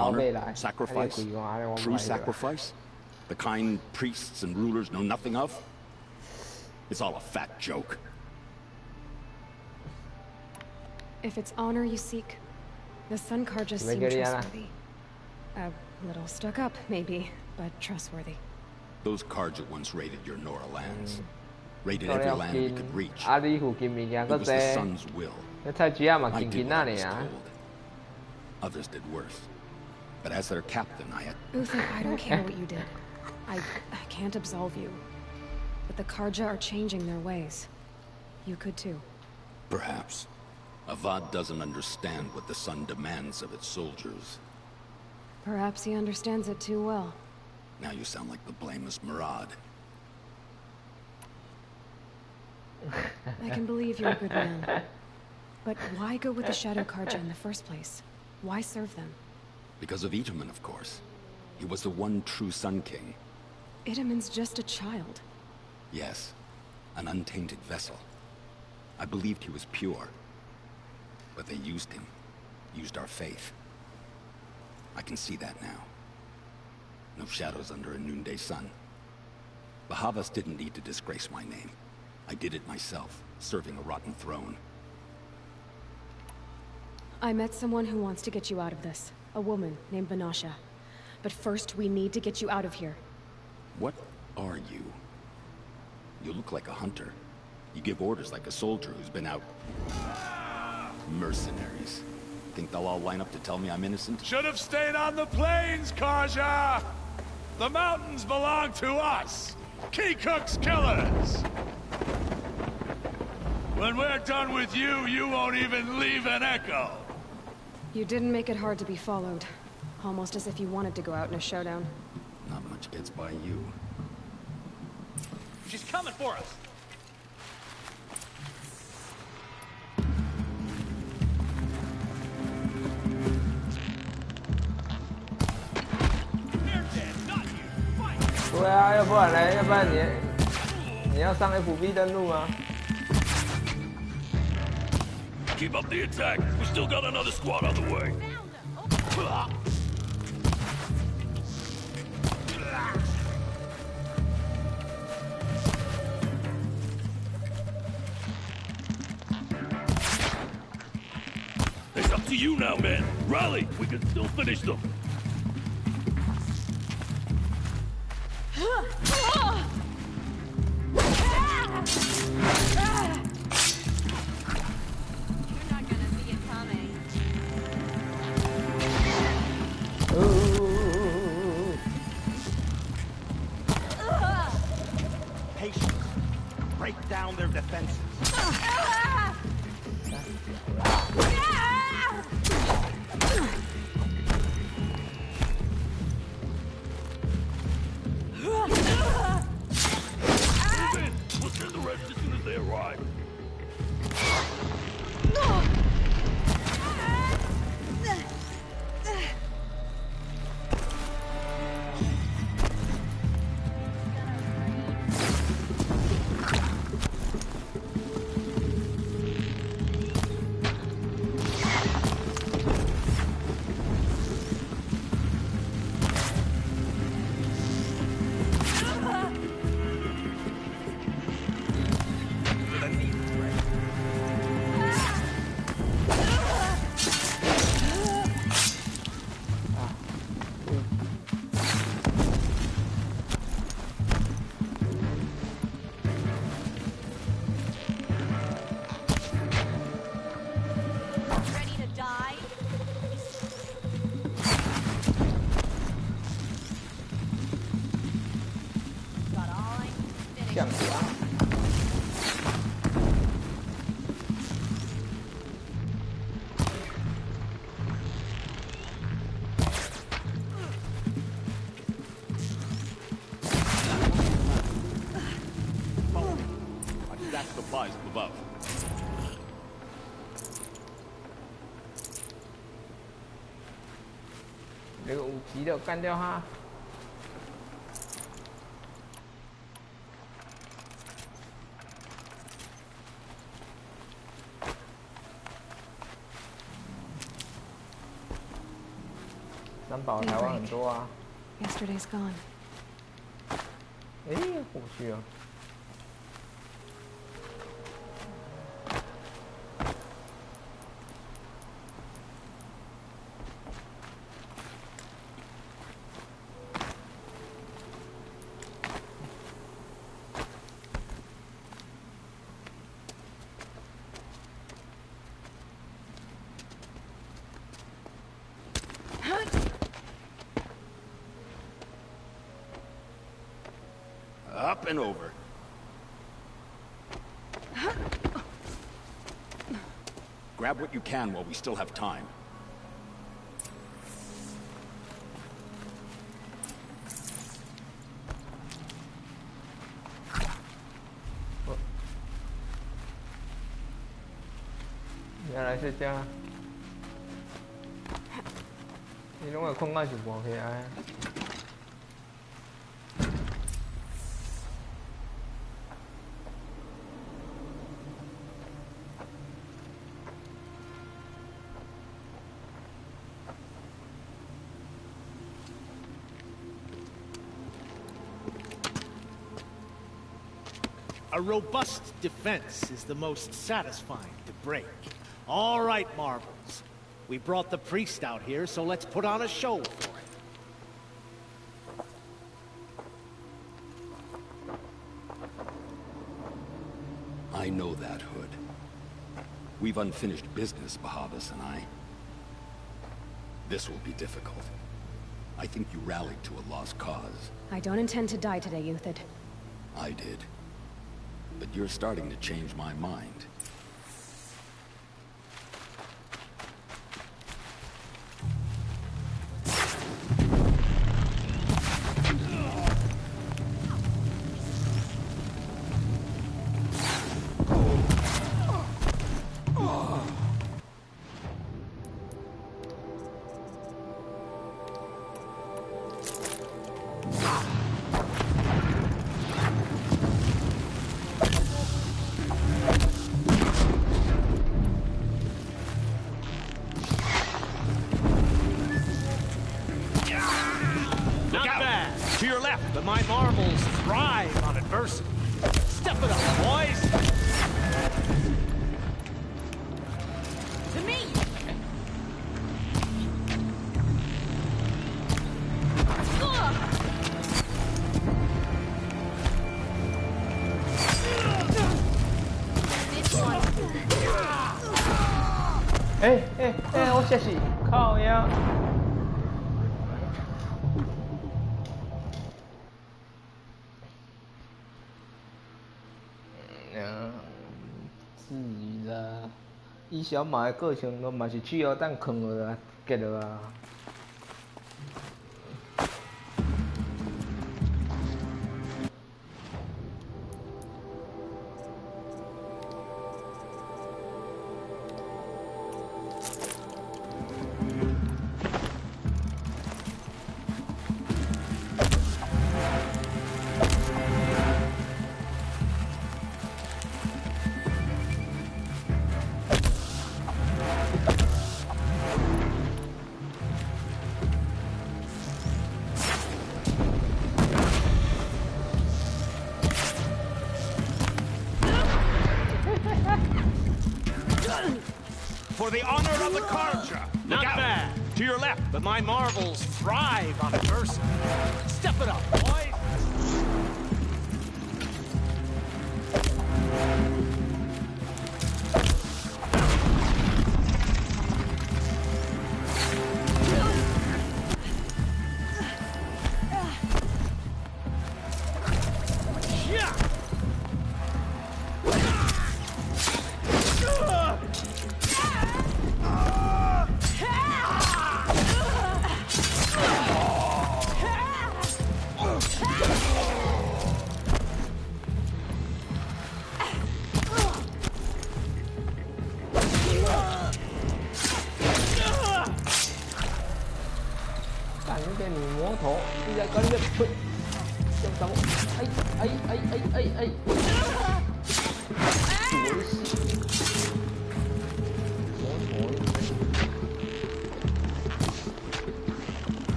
honor, sacrifice, true sacrifice, the kind priests and rulers know nothing of? It's all a fat joke. If it's honor you seek, the Sun Karjas seem trustworthy. A little stuck up, maybe, but trustworthy. Those Karja once raided your Nora lands. Raided every land we could reach. It was the Sun's will. I did what I was told. Others did worse. But as their captain, I had... Uthid, I don't care what you did. I can't absolve you. But the Karja are changing their ways. You could too. Perhaps. Avad doesn't understand what the Sun demands of its soldiers. Perhaps he understands it too well. Now you sound like the blameless Murad. I can believe you're a good man. But why go with the Shadow Karja in the first place? Why serve them? Because of Itaman, of course. He was the one true Sun King. Itaman's just a child. Yes. An untainted vessel. I believed he was pure. But they used him. Used our faith. I can see that now. No shadows under a noonday sun. Bahavas didn't need to disgrace my name. I did it myself, serving a rotten throne. I met someone who wants to get you out of this. A woman named Vanasha. But first, we need to get you out of here. What are you? You look like a hunter. You give orders like a soldier who's been out... Mercenaries. Think they'll all line up to tell me I'm innocent? Should have stayed on the plains, Karja! The mountains belong to us! Keekook's killers! When we're done with you, you won't even leave an echo! You didn't make it hard to be followed. Almost as if you wanted to go out in a showdown. Not much gets by you. She's coming for us!对啊，要不然呢？要不然你要上 FB 登录吗？ Keep up the attack. We still got another squad on the way. It's up to you now, man. Rally. We can still finish them. Patience. down their defenses. We'll send the rest as soon as they arrive. Supplies up above. 这个5级的干掉他。三宝台湾很多啊。Yesterday's gone. 哎，过不去啊。 Up and over. Grab what you can while we still have time.原来是这样。你拢个空间是无起来。 A robust defense is the most satisfying to break. All right, Marvels. We brought the priest out here, so let's put on a show for it. I know that, Hood. We've unfinished business, Bahavas and I. This will be difficult. I think you rallied to a lost cause. I don't intend to die today, Uthid. I did. But you're starting to change my mind. But my marbles thrive on adversity. Step it up, boys! To me!哎，我下去，靠呀！ Yeah. 以小马的个性，都嘛是去后等坑落啊，结落啊。For the honor of the Karja! Not bad. To your left, but my marvels thrive on adversity. Step it up, boy!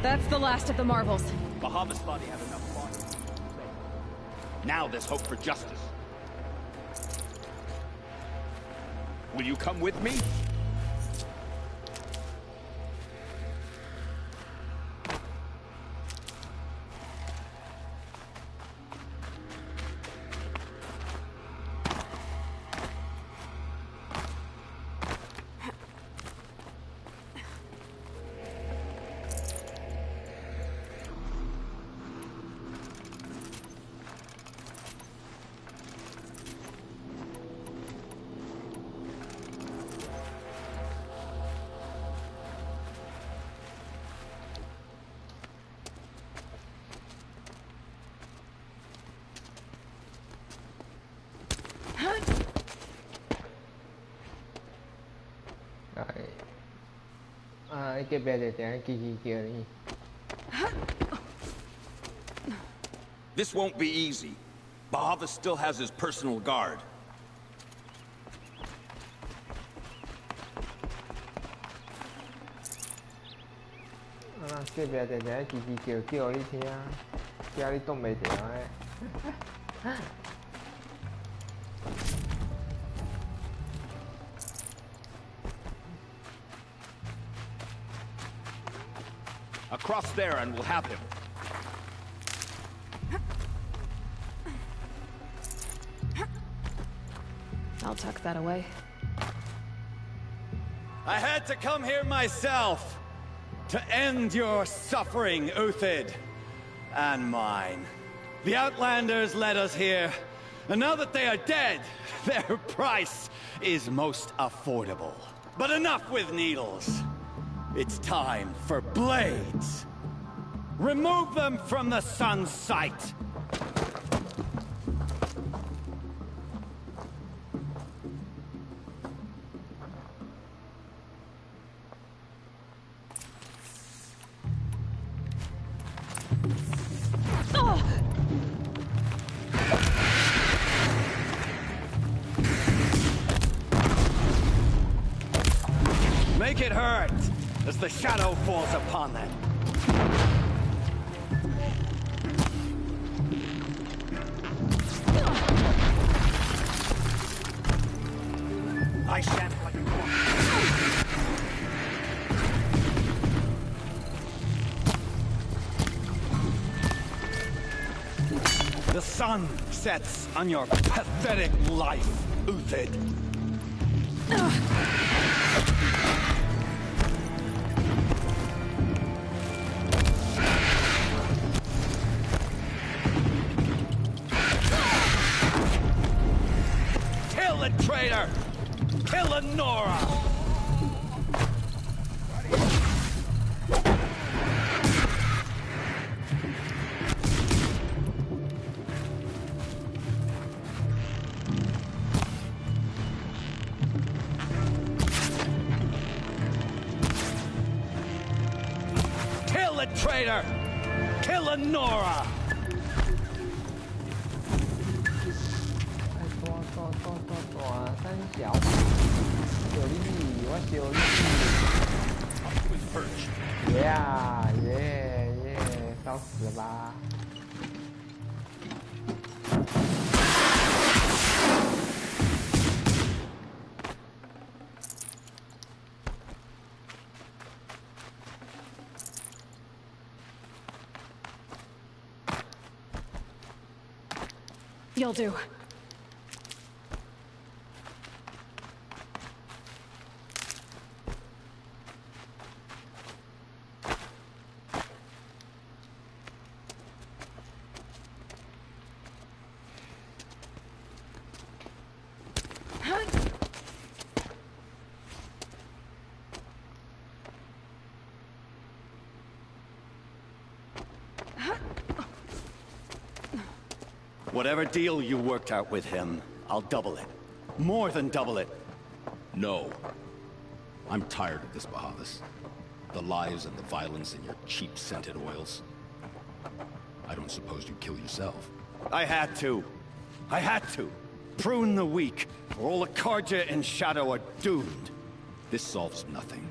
That's the last of the marvels. Bahamut's body had enough fun. Now there's hope for justice. Will you come with me? 你隔壁就定叽叽叫你。This won't be easy. Bahavas still has his personal guard.隔壁就定叽叽叫你听，叫你挡袂住诶。Across there and we'll have him. I'll tuck that away. I had to come here myself to end your suffering, Uthid, and mine. The Outlanders led us here, and now that they are dead, their price is most affordable. But enough with needles. It's time for blades. Remove them from the sun's sight. Make it hurt as the shadow falls upon them. I shan't like a corpse. The sun sets on your pathetic life, Uthid. Kill the traitor! Kill Lenora! Kill the traitor! Kill Lenora! 三小，小丽，我小丽。耶，烧死吧！You'll do. Whatever deal you worked out with him, I'll double it. More than double it. No. I'm tired of this, Bahavas. The lies and the violence and your cheap scented oils. I don't suppose you kill yourself. I had to. Prune the weak, or all the Karja and Shadow are doomed. This solves nothing.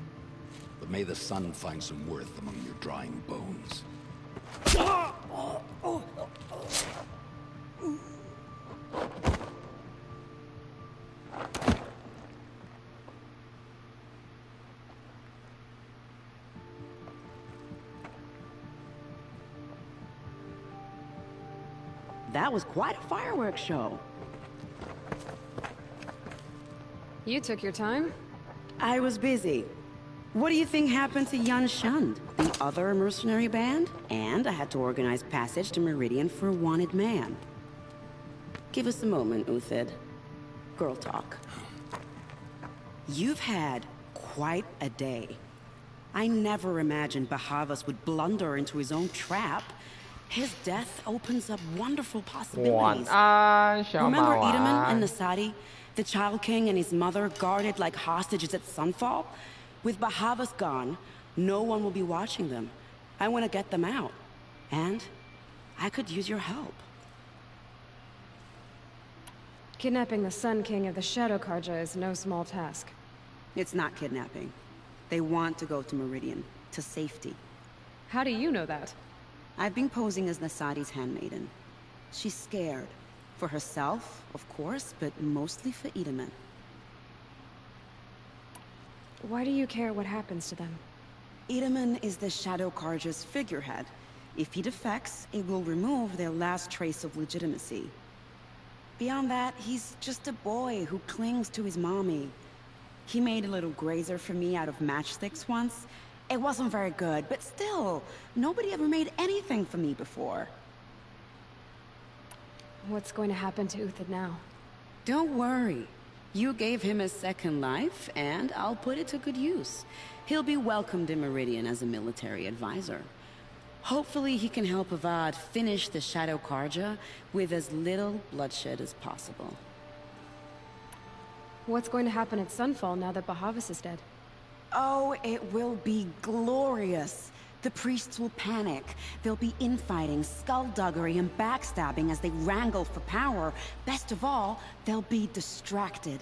But may the sun find some worth among your drying bones. That was quite a fireworks show. You took your time? I was busy. What do you think happened to Yan Shund, the other mercenary band? And I had to organize passage to Meridian for a wanted man. Give us a moment, Uthid. Girl talk. You've had quite a day. I never imagined Bahavas would blunder into his own trap. His death opens up wonderful possibilities. Remember Itaman and Nasadi? The Child King and his mother guarded like hostages at Sunfall? With Bahavas gone, No one will be watching them. I want to get them out. And I could use your help. Kidnapping the Sun King of the Shadow Karja is no small task. It's not kidnapping. They want to go to Meridian, to safety. How do you know that? I've been posing as Nasadi's handmaiden. She's scared. For herself, of course, but mostly for Itamen. Why do you care what happens to them? Itamen is the Shadow Karja's figurehead. If he defects, it will remove their last trace of legitimacy. Beyond that, he's just a boy who clings to his mommy. He made a little grazer for me out of matchsticks once. It wasn't very good, but still, nobody ever made anything for me before. What's going to happen to Uthid now? Don't worry. You gave him a second life, and I'll put it to good use. He'll be welcomed in Meridian as a military advisor. Hopefully he can help Avad finish the Shadow Karja with as little bloodshed as possible. What's going to happen at Sunfall now that Bahavas is dead? Oh, it will be glorious. The priests will panic. There'll be infighting, skullduggery, and backstabbing as they wrangle for power. Best of all, they'll be distracted.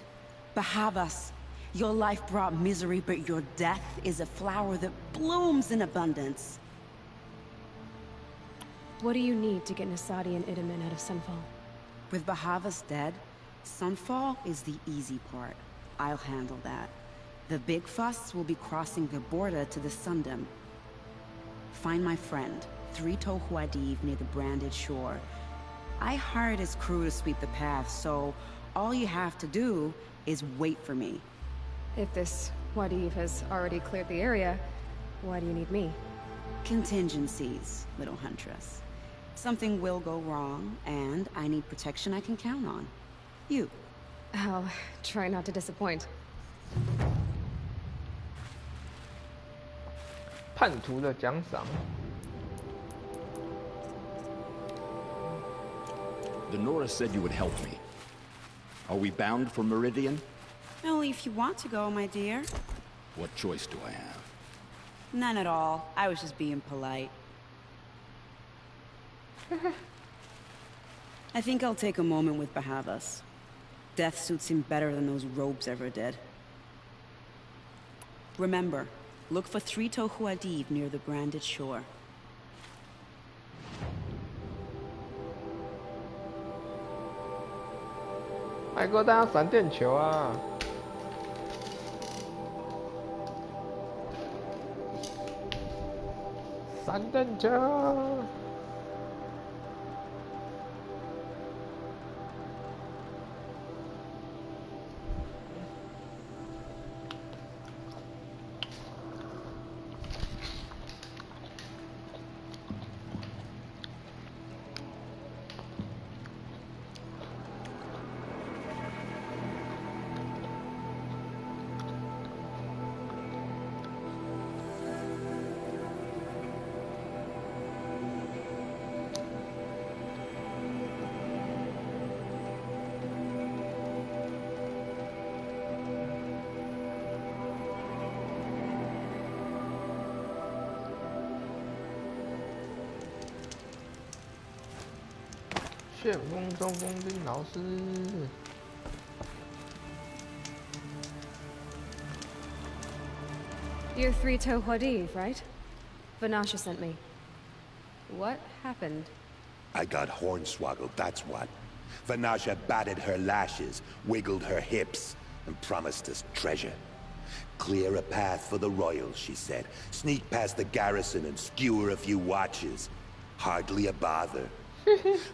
Bahavas, your life brought misery, but your death is a flower that blooms in abundance. What do you need to get Nasadi and Itamen out of Sunfall? With Bahavas dead, Sunfall is the easy part. I'll handle that. The big fuss will be crossing the border to the Sundom. Find my friend, Three-Toe Huadiv, near the Branded Shore. I hired his crew to sweep the path, so all you have to do is wait for me. If this Huadiv has already cleared the area, why do you need me? Contingencies, little huntress. Something will go wrong, and I need protection I can count on. You. I'll try not to disappoint. 叛徒的奖赏。The Nora said you would help me. Are we bound for Meridian? Only if you want to go, my dear. What choice do I have? None at all. I was just being polite. I think I'll take a moment with Bahavas. Death suits him better than those robes ever did. Remember, look for Three-Toe Huadiv near the Branded Shore.还给我带闪电球啊！闪电球！旋风中锋丁老师。You're Three-Toe Huadiv, right? Vanasha sent me. What happened? I got hornswoggled, that's what. Vanasha batted her lashes, wiggled her hips, and promised us treasure. Clear a path for the royals, she said. Sneak past the garrison and skewer a few watches. Hardly a bother.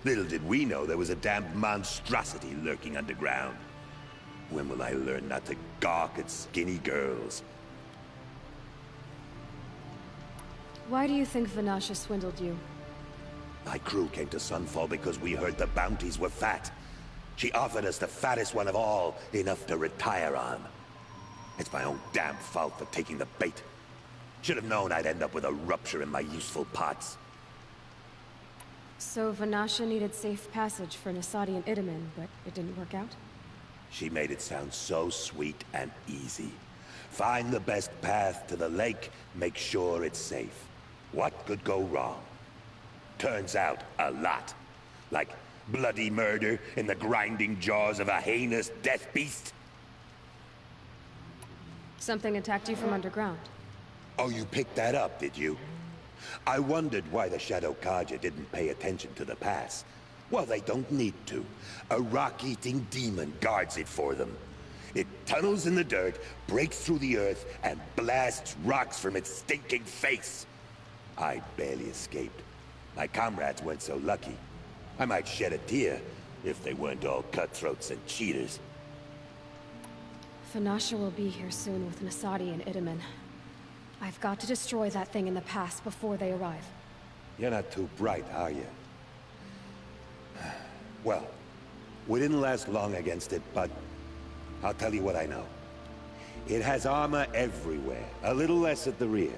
Little did we know there was a damned monstrosity lurking underground. When will I learn not to gawk at skinny girls? Why do you think Vanasha swindled you? My crew came to Sunfall because we heard the bounties were fat. She offered us the fattest one of all, enough to retire on. It's my own damn fault for taking the bait. Should have known I'd end up with a rupture in my useful parts. So Vanasha needed safe passage for Nasadi and Itamen, but it didn't work out? She made it sound so sweet and easy. Find the best path to the lake, make sure it's safe. What could go wrong? Turns out, a lot. Like bloody murder in the grinding jaws of a heinous death beast. Something attacked you from underground. Oh, you picked that up, did you? I wondered why the Shadow Kaja didn't pay attention to the pass. Well, they don't need to. A rock-eating demon guards it for them. It tunnels in the dirt, breaks through the earth, and blasts rocks from its stinking face. I barely escaped. My comrades weren't so lucky. I might shed a tear if they weren't all cutthroats and cheaters. Fanasha will be here soon with Nasadi and Itamen. I've got to destroy that thing in the pass before they arrive. You're not too bright, are you? Well, we didn't last long against it, but I'll tell you what I know. It has armor everywhere, a little less at the rear.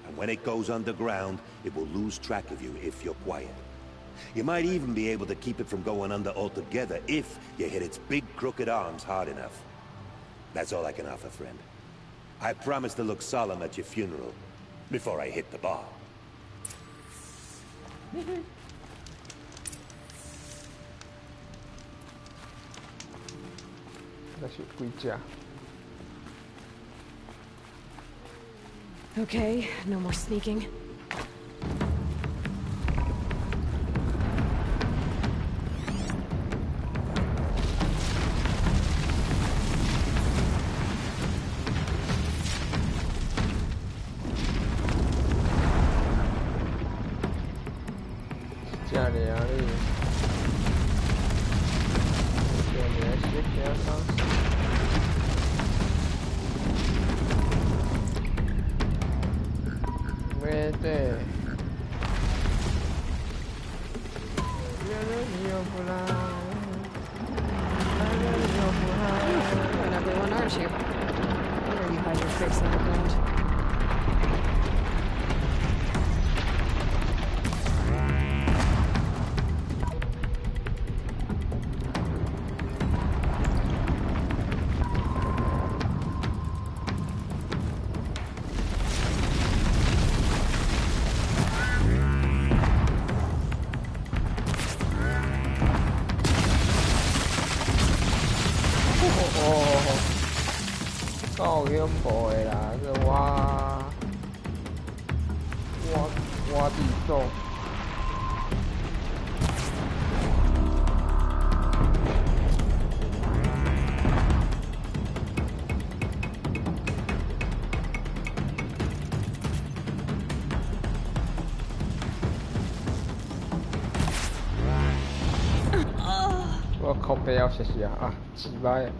And when it goes underground, it will lose track of you if you're quiet. You might even be able to keep it from going under altogether if you hit its big crooked arms hard enough. That's all I can offer, friend. I promise to look solemn at your funeral before I hit the bar. Okay, no more sneaking. And everyone arms you. Where you hide your face on the ground.够恐怖的啦！这挖地洞。我靠背要谢谢啊！几百。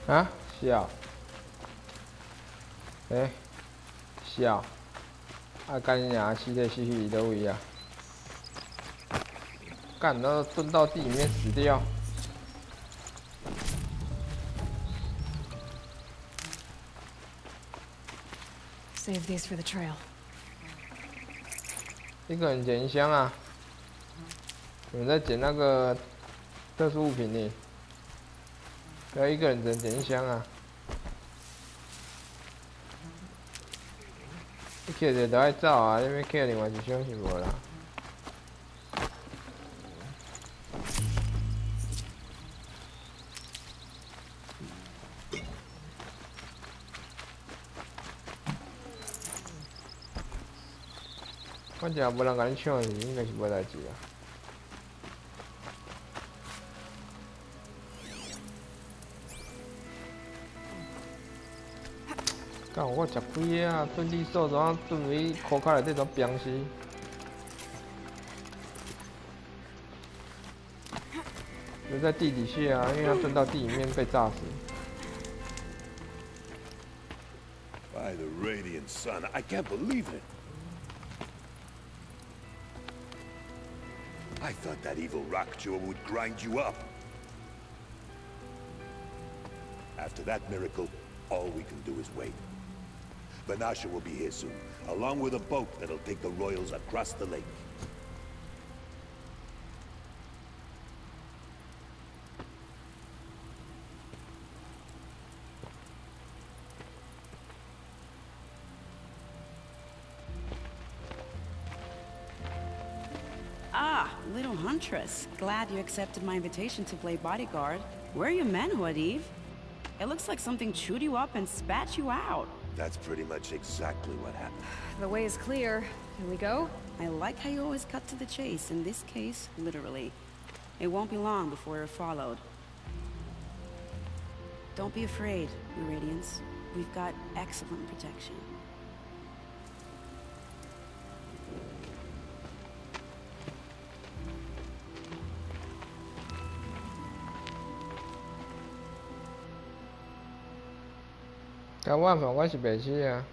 啊，笑。笑。啊，干你娘！死去伊倒位啊！干，然后蹲到地里面死掉。Save these for the trail. 一个人捡一箱啊！我们在捡那个特殊物品呢。要一个人只能捡一箱啊！你捡着就爱走啊！你要捡另外一箱是无啦。反正无人甲你抢，应该是无代志啊。干，我食几个啊？蹲地手怎啊蹲为裤脚内底都冰死？留在地底下啊，因为他蹲到地里面被炸死。By the radiant sun, I can't believe it. I thought that evil rock jewel would grind you up. After that miracle, all we can do is wait. Vanasha will be here soon, along with a boat that'll take the royals across the lake. Little Huntress. Glad you accepted my invitation to play bodyguard. Where are your men, Wadif? It looks like something chewed you up and spat you out. That's pretty much exactly what happened. The way is clear. Can we go? I like how you always cut to the chase. In this case, literally. It won't be long before we're followed. Don't be afraid, Radiance. We've got excellent protection.台湾反我是白痴啊，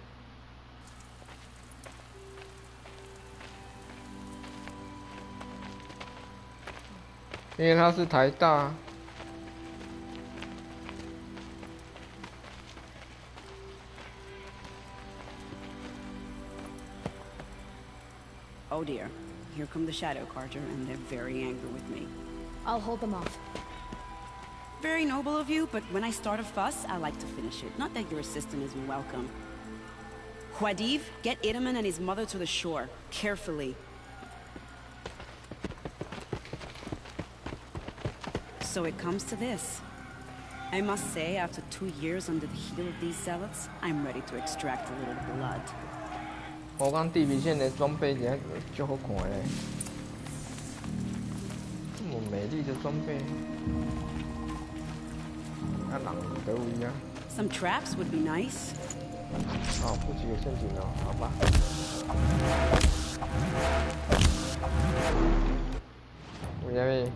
因为他是台大。Oh dear. Here come the Shadow Carter, and they're very angry with me. I'll hold them off. Very noble of you, but when I start a fuss, I like to finish it. Not that your assistant isn't welcome. Huadiv, get Idaman and his mother to the shore. Carefully. So it comes to this. I must say, after 2 years under the heel of these zealots, I'm ready to extract a little blood. 我讲地平线的装备也就好看嘞，这么美丽的装备。 Some traps would be nice. 哦，不几个陷阱哦，好吧。为什么？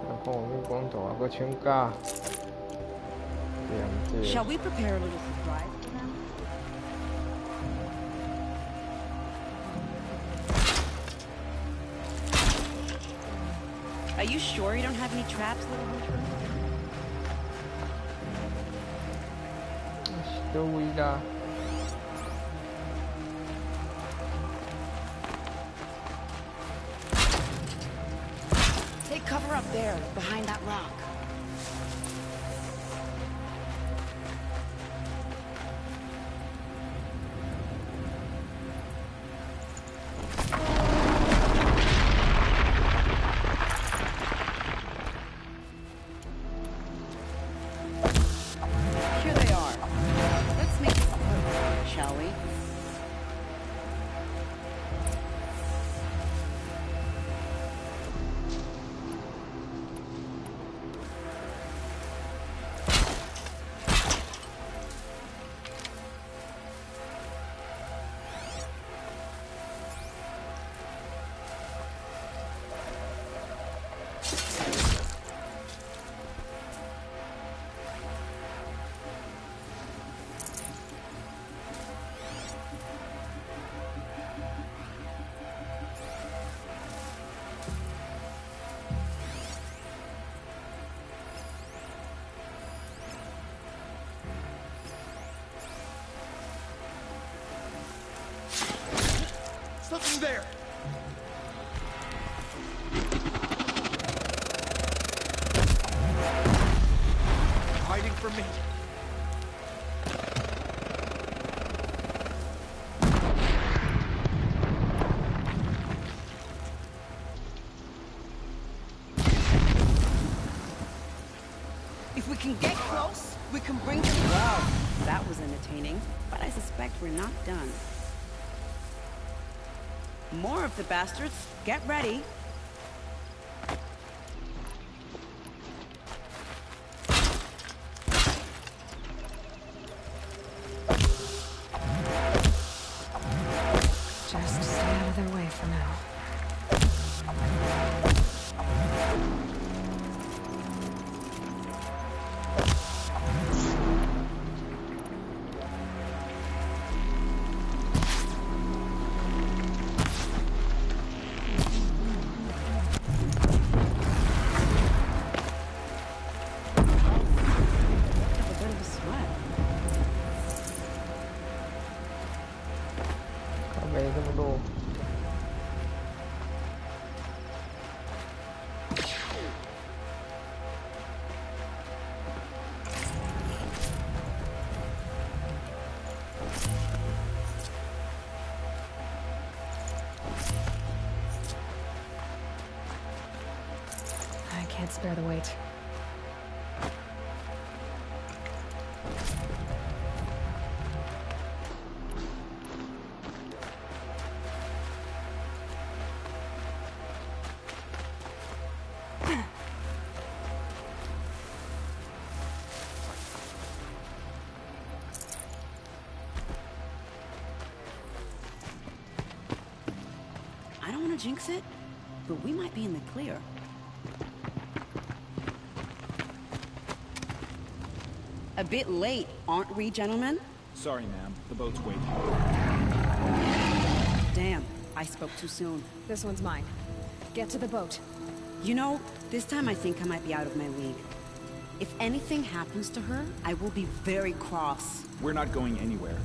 啊，看我们光头啊，个请假。Shall we prepare a little surprise for them? Are you sure you don't have any traps, little hunter? 都位啦。 Take cover up there, behind that rock. Here they are. Let's make this quick, shall we? Something there! Hiding from me. If we can get close, we can bring them. Wow, that was entertaining. But I suspect we're not done. More of the bastards. Get ready. Just stay out of their way for now. Can't spare the weight. I don't want to jinx it, but we might be in the clear. A bit late, aren't we, gentlemen? Sorry, ma'am. The boat's waiting. Damn, I spoke too soon. This one's mine. Get to the boat. You know, this time I think I might be out of my league. If anything happens to her, I will be very cross. We're not going anywhere.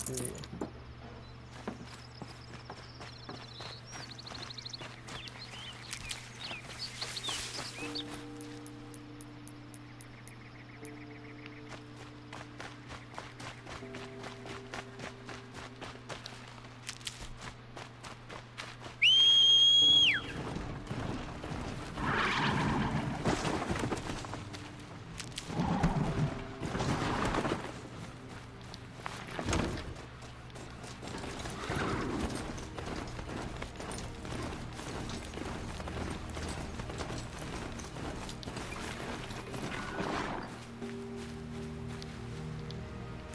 去。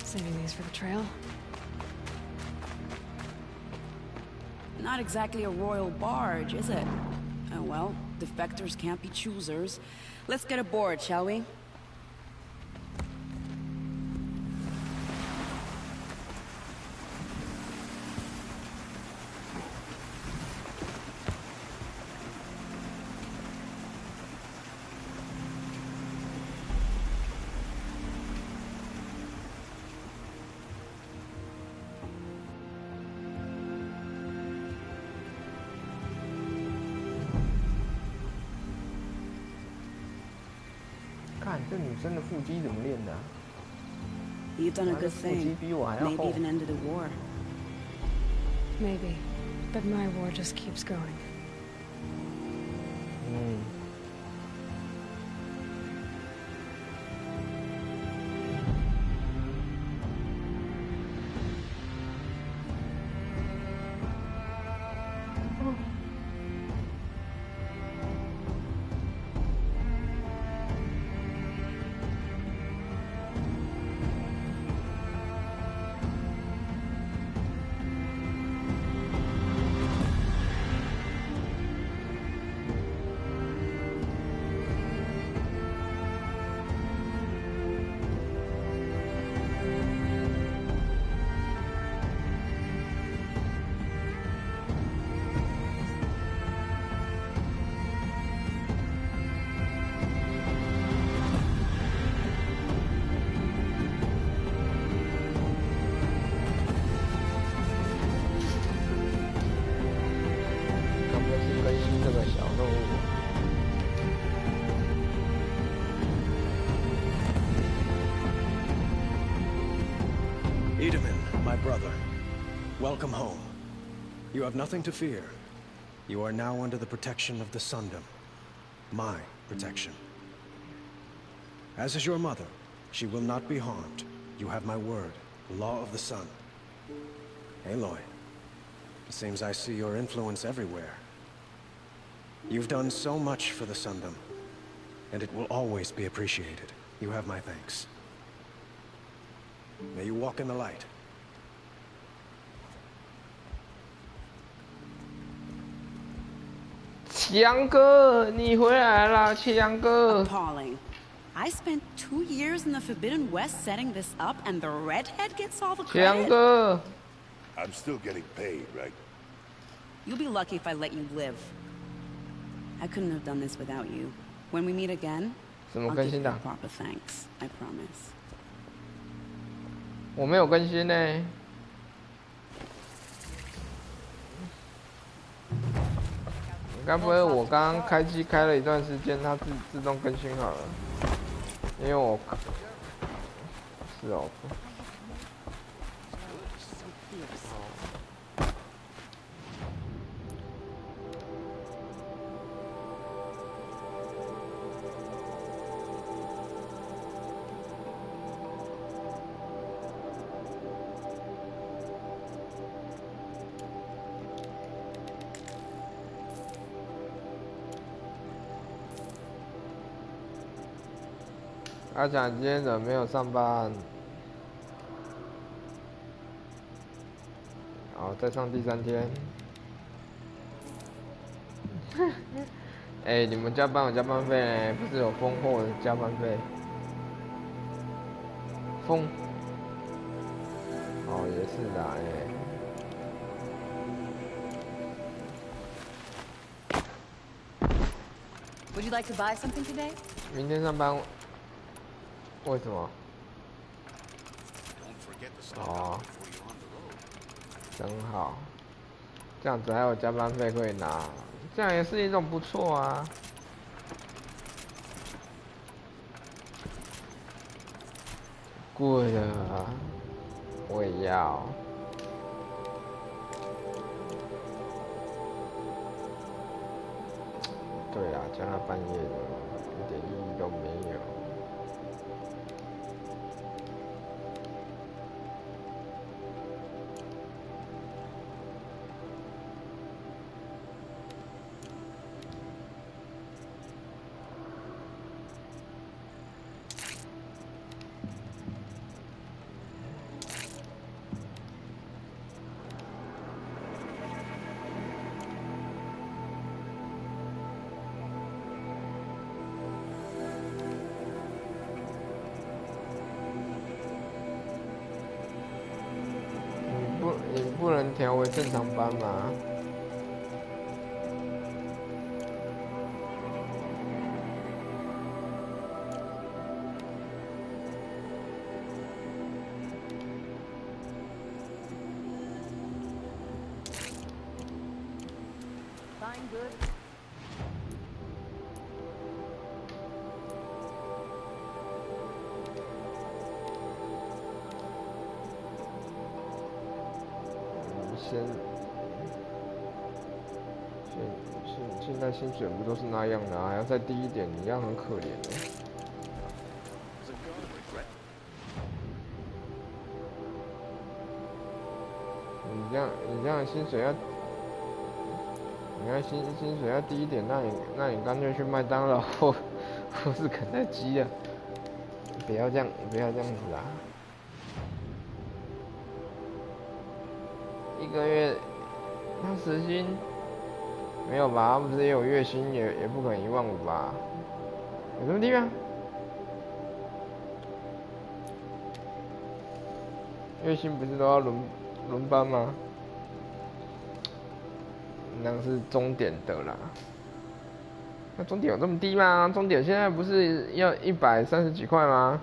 Saving these for the trail? Not exactly a royal barge, is it? Oh well, defectors can't be choosers. Let's get aboard, shall we?看这女生的腹肌怎么练的、啊？ You've done a good thing. Maybe even ended the war. Maybe, but my war just keeps going. My brother, welcome home. You have nothing to fear. You are now under the protection of the Sundom. My protection. As is your mother, she will not be harmed. You have my word, the law of the sun. Aloy, it seems I see your influence everywhere. You've done so much for the Sundom, and it will always be appreciated. You have my thanks. May you walk in the light. 强哥，你回来啦，强哥。 Appalling. I spent 2 years in the Forbidden West setting this up, and the redhead gets all the credit. 强哥。 I'm still getting paid, right? You'll be lucky if I let you live. I couldn't have done this without you. When we meet again, I'll give you proper thanks. I promise. 我没有更新呢。 该不会我刚刚开机开了一段时间，它自动更新好了？因为我是哦。阿强今天怎么没有上班？好，再上第3天。哎、你们加班有加班费呢，不是有丰厚的加班费？丰？哦，也是的，哎。Would you like to buy something today? 明天上班。 为什么？哦。真好，这样子还有加班费可以拿，这样也是一种不错啊。贵的，我也要。对啊，加到半夜的，一点意义都没有。你不能调为正常班吗？现在薪水不都是那样的啊？还要再低一点，一样很可怜的。你这样薪水要，你看薪水要低一点，那你干脆去麦当劳或是肯德基了。不要这样子啊！一个月他时薪没有吧？他不是也有月薪，也不可能15000吧？有这么低吗？月薪不是都要轮班吗？那是钟点的啦。那钟点有这么低吗？钟点现在不是要130几块吗？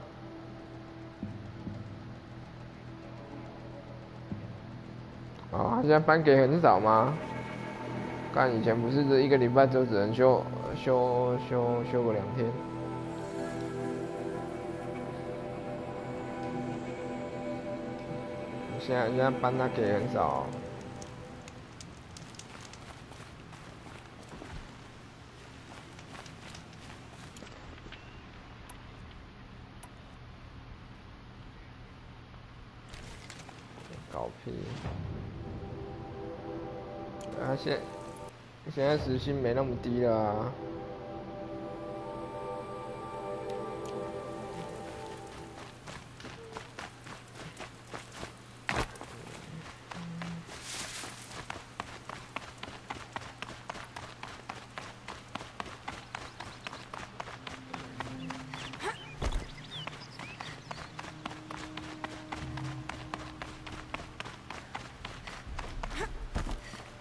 哦，他现在班给很少吗？干以前不是这一个礼拜就只能休个2天。现在班他给很少。搞屁！啊，现在时薪没那么低了啊。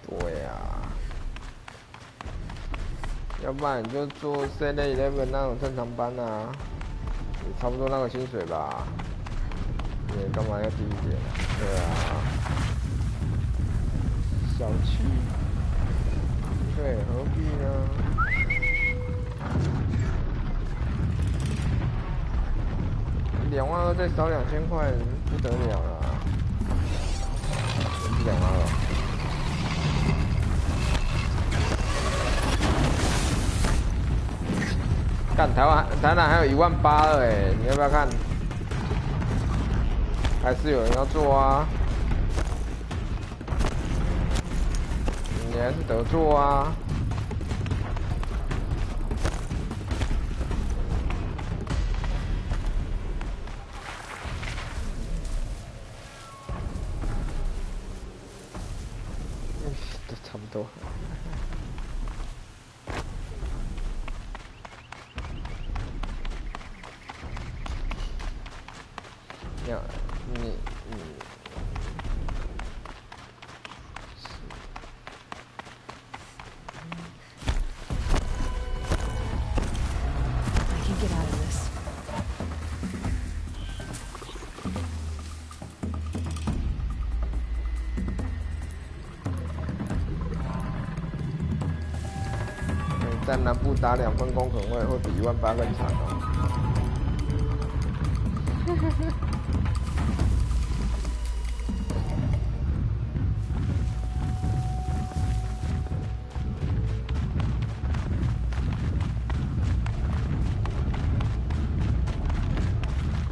对啊，要不然你就做 7-11那种正常班啊，也差不多那个薪水吧。你干嘛要低一点？对啊，小气，对，何必呢？22000再少2000块，不得了了，真是22000。干台南还有18000了哎，你要不要看？还是有人要做啊？你还是得做啊？都差不多。在南部打2分工可能会比18000更长哦。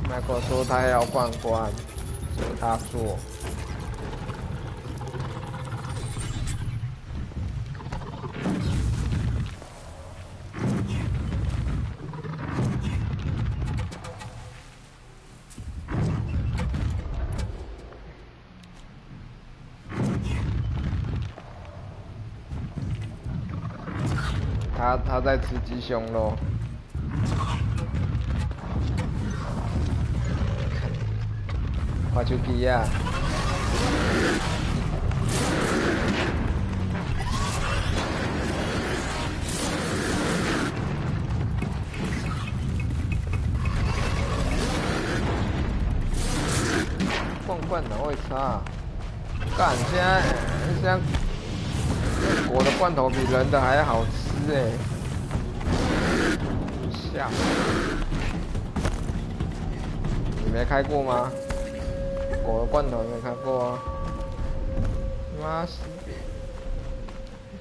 麦克说他要灌关，由他做。他在吃鸡胸肉。花手机啊！罐哪会差？干，现在果的罐头比人的还好吃哎！吓！你没开过吗？果的罐头你没开过啊？妈死！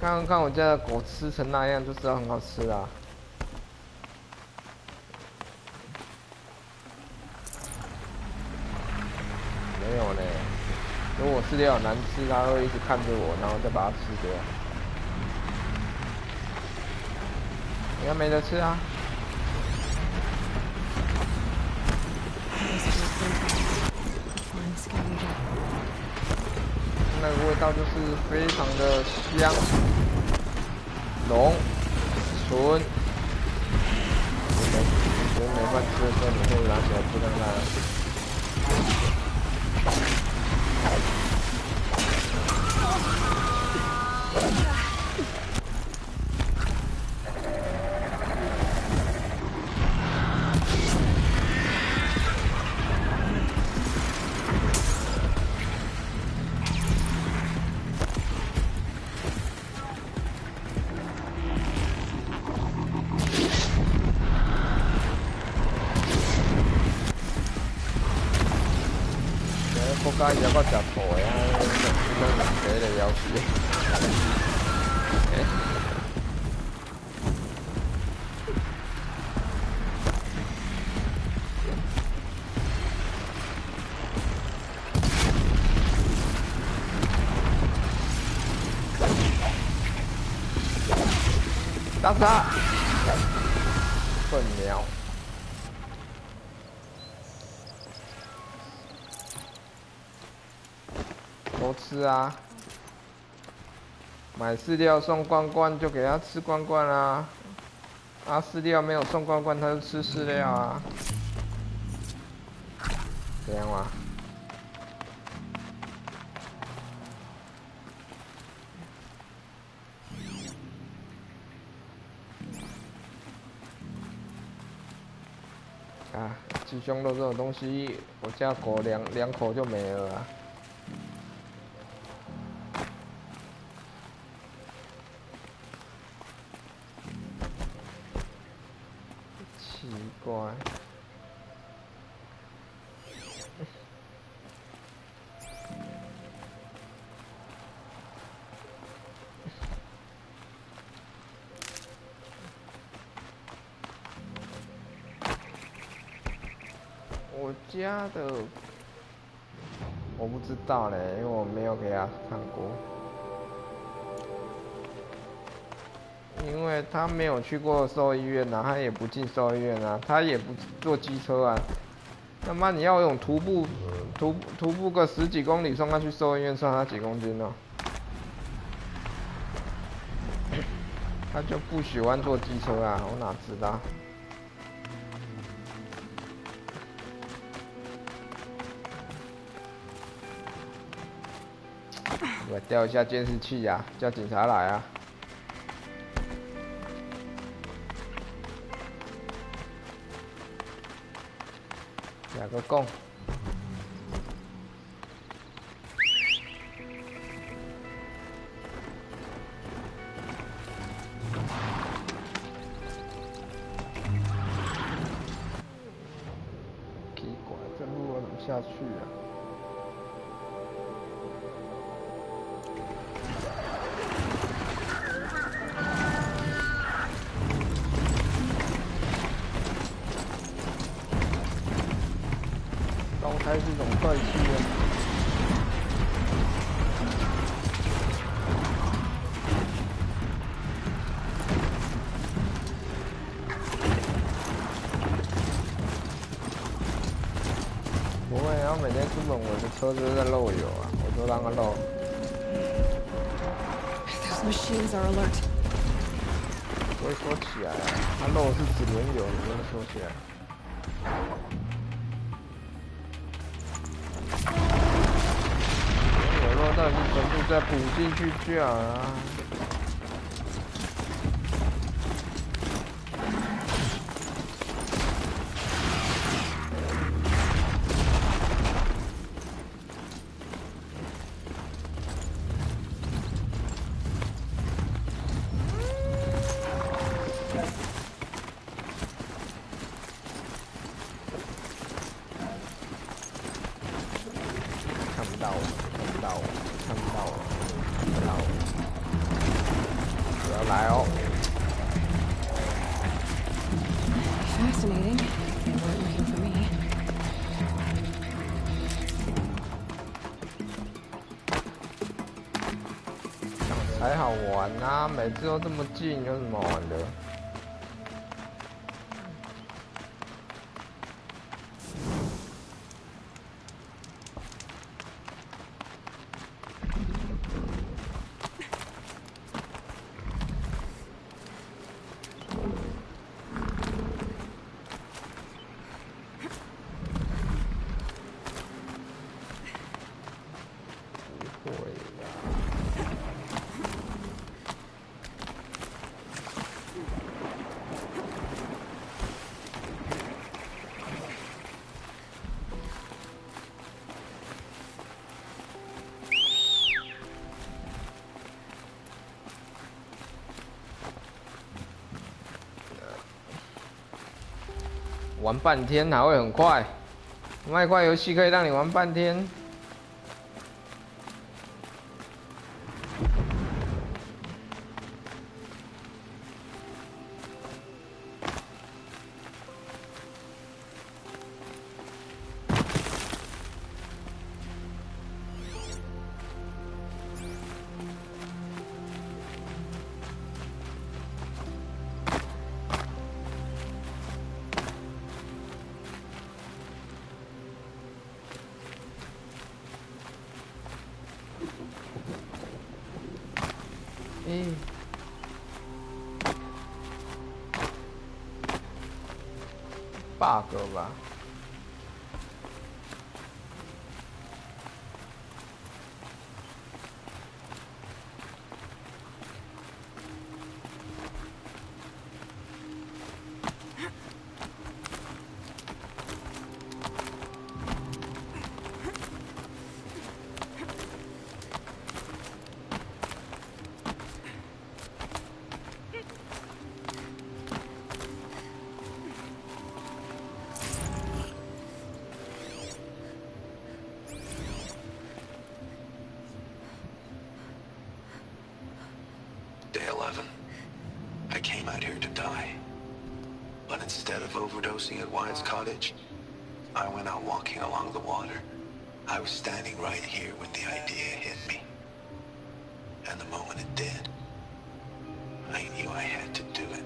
看我家的果吃成那样，就知道很好吃啦。没有呢，如果饲料难吃，它会一直看着我，然后再把它吃掉。应该没得吃啊。那个味道就是非常的香、浓、纯。没饭吃的时候，你可以拿起来吃看看。国家有個食兔的啊，那誰的要死？打死他！笨鸟。多吃啊！买饲料送罐罐就给他吃罐罐啊！啊，饲料没有送罐罐，他就吃饲料啊！这样吗？啊，鸡胸肉这种东西，我家狗两口就没了啊。奇怪，我家的我不知道嘞，因为我没有给他看过。因为他没有去过兽医院啊，他也不进兽医院啊，他也不坐机车啊。他妈你要用徒步个10几公里送他去兽医院，算他几公斤呢？他就不喜欢坐机车啊，我哪知道？我调一下监视器啊，叫警察来啊！加个供。下去啊。招财是种帅气啊。不会，然后每天出门我的车就是在漏油啊，我就让它漏。Those machines are alert. 不会说起来啊，它漏是指轮油，你不能说起来。有漏到一定程度再补进去就好了。Fascinating. They weren't looking for me. 才好玩啊！每次都这么近，有什么好玩的？玩半天还会很快，卖块游戏可以让你玩半天。bug 吧。Day 11. I came out here to die. But instead of overdosing at Wyatt's cottage, I went out walking along the water. I was standing right here when the idea hit me. And the moment it did, I knew I had to do it.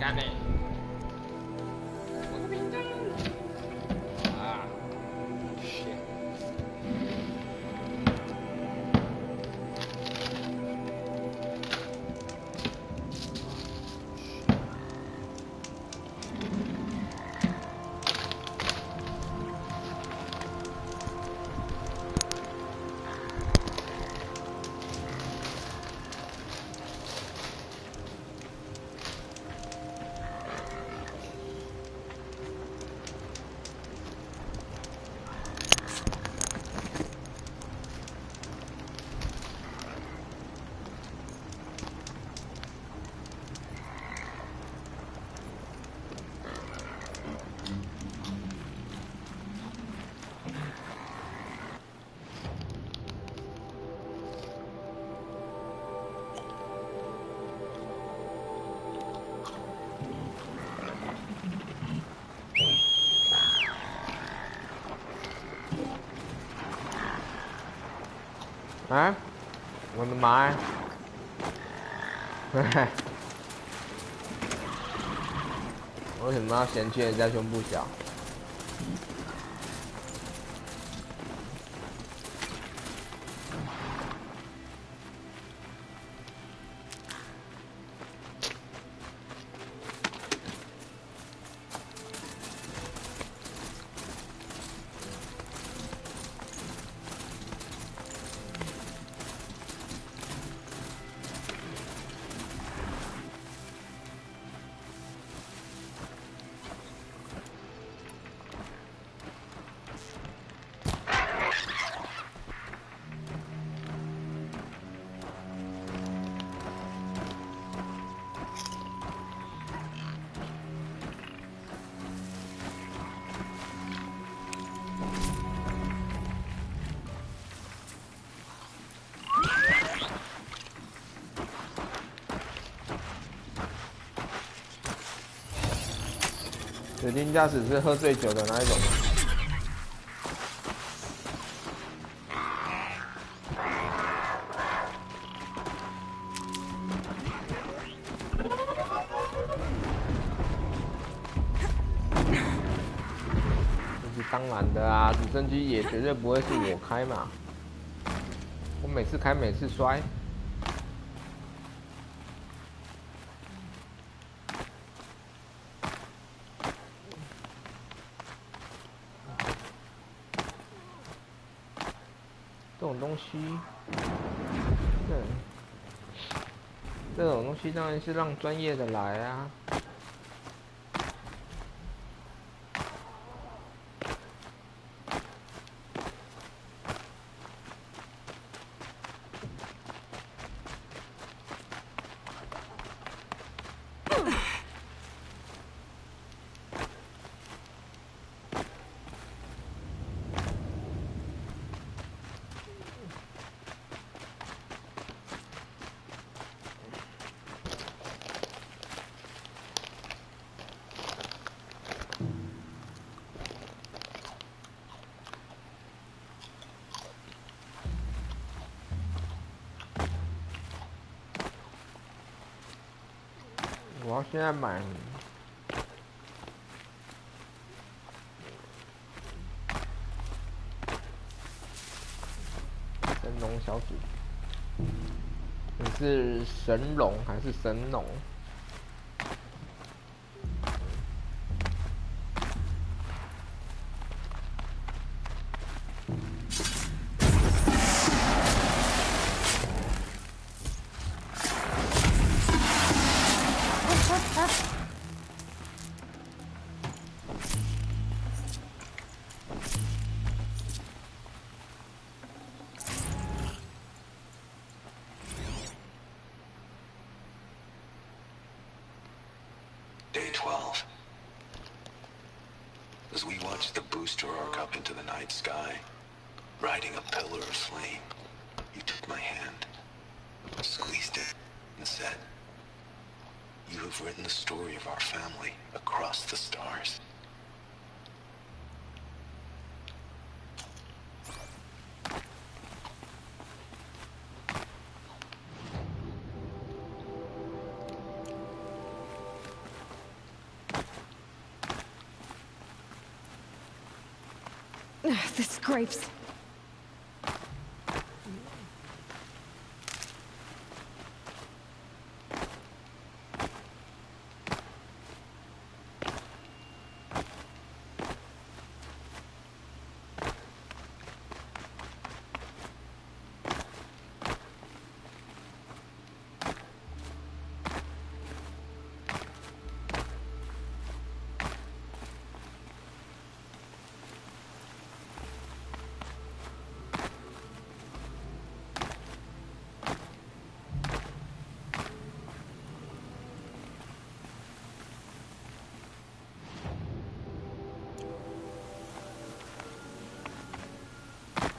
干呢？我个冰灯。啊 ，shit。啊！我的妈呀！为什么要嫌弃人家胸部小？指定驾驶是喝醉酒的那一种吗？这是当然的啊，直升机也绝对不会是我开嘛，我每次开每次摔。这种东西，这种东西当然是让专业的来啊。我要现在买神龙小组，你是神龙还是神龙？Day 12. As we watched the booster arc up into the night sky, riding a pillar of flame, you took my hand, squeezed it, and said, "You have written the story of our family across the stars." The scrapes.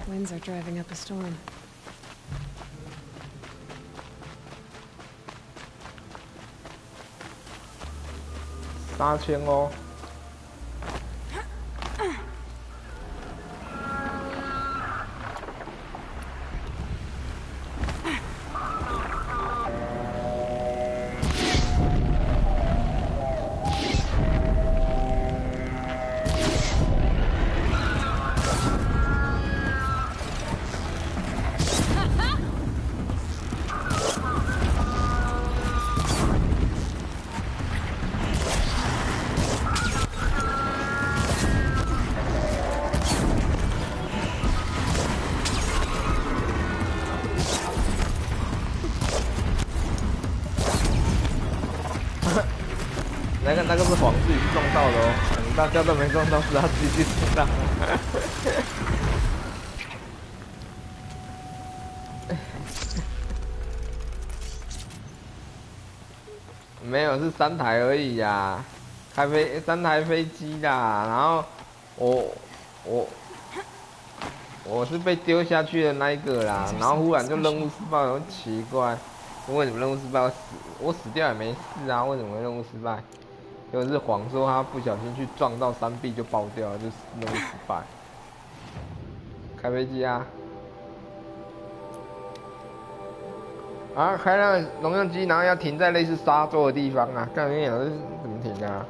Winds are driving up a storm. 3000哦。那个是黄自己撞到的哦，大家都没撞到，是他自己撞到。没有，是3台而已呀，3台飞机啦。然后我是被丢下去的那一个啦，然后忽然就任务失败，很奇怪，为什么任务失败？我死掉也没事啊，为什么会任务失败？就是谎说他不小心去撞到山壁就爆掉了，就是任务失败。开飞机啊！啊，开那个农用机，然后要停在类似沙洲的地方啊，看你有是怎么停啊？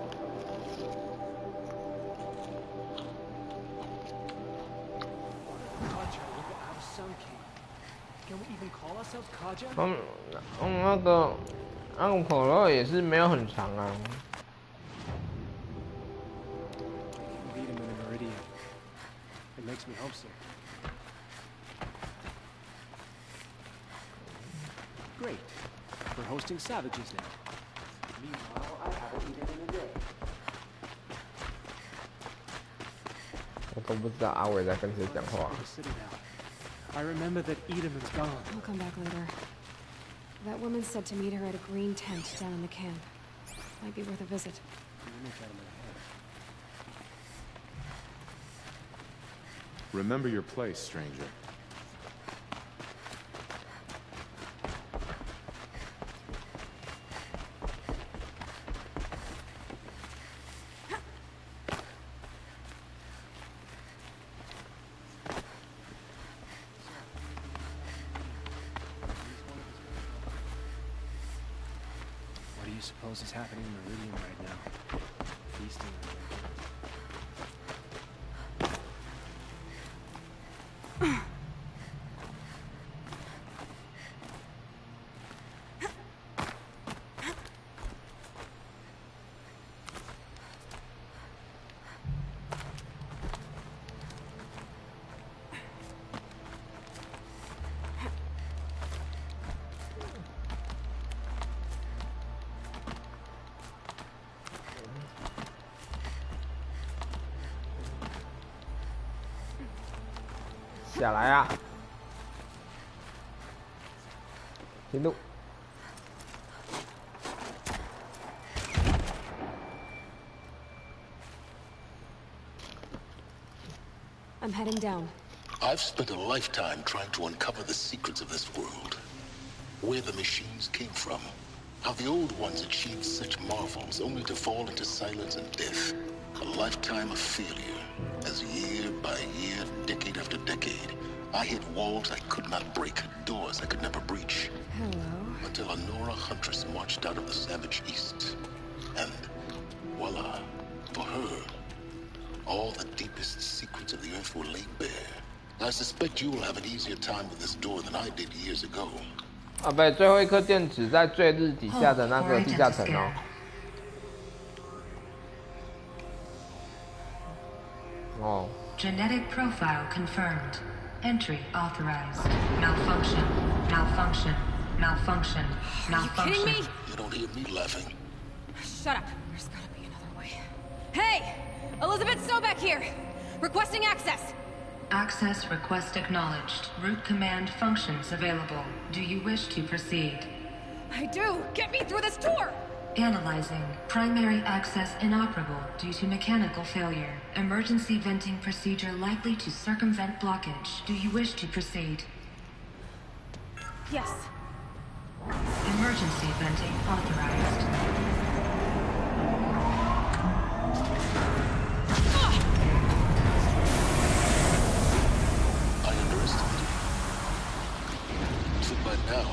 那个口乐也是没有很长啊。Makes me homesick. Great. We're hosting savages now. Meanwhile, I haven't eaten in a day. 我都不知道阿伟在跟谁讲话。I remember that Edelman's gone. I'll come back later. That woman said to meet her at a green tent down in the camp. Might be worth a visit. Remember your place, stranger. What do you suppose is happening in Meridian right now? Feasting. 下来啊！停住！ I'm heading down. I've spent a lifetime trying to uncover the secrets of this world. Where the machines came from. How the old ones achieved such marvels only to fall into silence and death. A lifetime of failure. As year by year, decade after decade, I hit walls I could not break, doors I could never breach. Hello. Until a Nora huntress marched out of the savage east. And voila, for her, all the deepest secrets of the Earth were laid bare. I suspect you will have an easier time with this door than I did years ago. 啊，不，最后一颗电池在坠日底下的那个地下层哦。哦。Genetic profile confirmed. Entry authorized. Malfunction. Malfunction. Malfunction. Malfunction. Are you kidding me? You don't hear me laughing. Shut up. There's gotta be another way. Hey! Elizabeth Sobeck here! Requesting access! Access request acknowledged. Root command functions available. Do you wish to proceed? I do! Get me through this door! Analyzing. Primary access inoperable due to mechanical failure. Emergency venting procedure likely to circumvent blockage. Do you wish to proceed? Yes. Emergency venting authorized. I underestimated. So by now,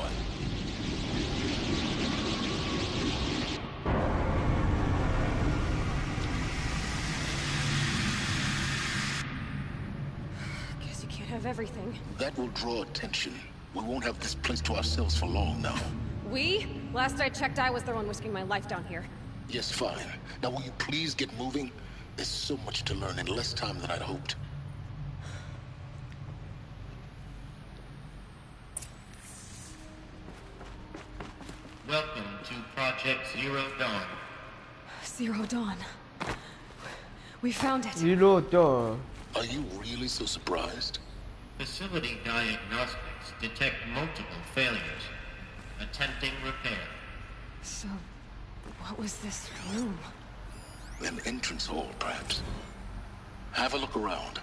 Guess you can't have everything. That will draw attention. We won't have this place to ourselves for long now. We? Last I checked, I was the one risking my life down here. Yes, fine. Now will you please get moving? There's so much to learn in less time than I'd hoped. Welcome to Project Zero Dawn. Zero Dawn. We found it. Zero Dawn. Are you really so surprised? Facility diagnostics detect multiple failures. Attempting repair. So, what was this room? An entrance hall, perhaps. Have a look around.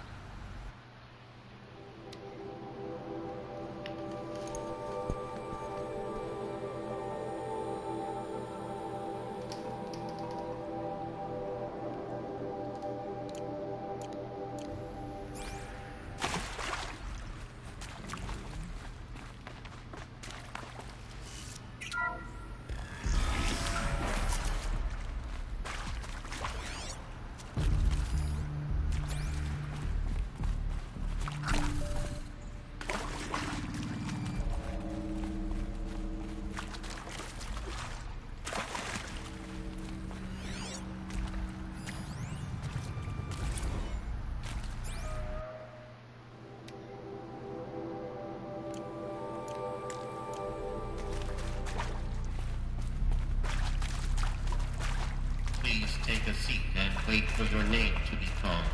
Please take a seat and wait for your name to be called.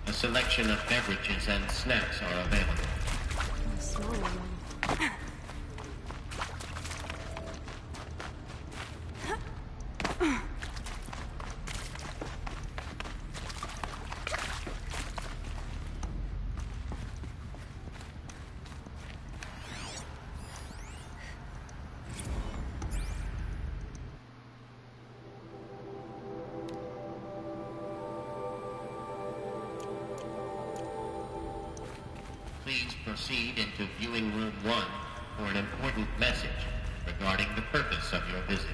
A selection of beverages and snacks are available. Please proceed into viewing room 1 for an important message regarding the purpose of your visit.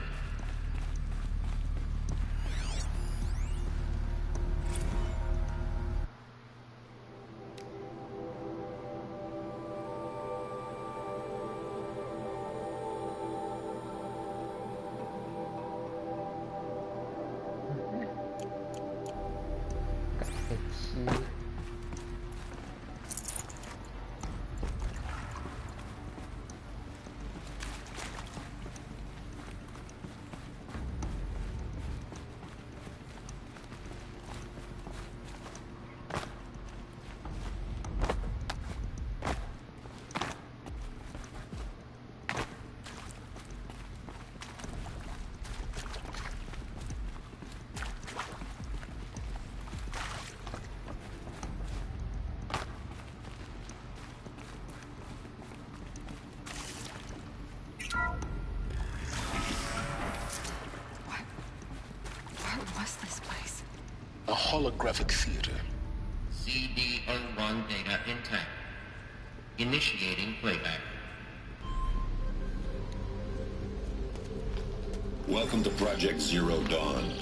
A holographic theater. CD01 data intact. Initiating playback. Welcome to Project Zero Dawn.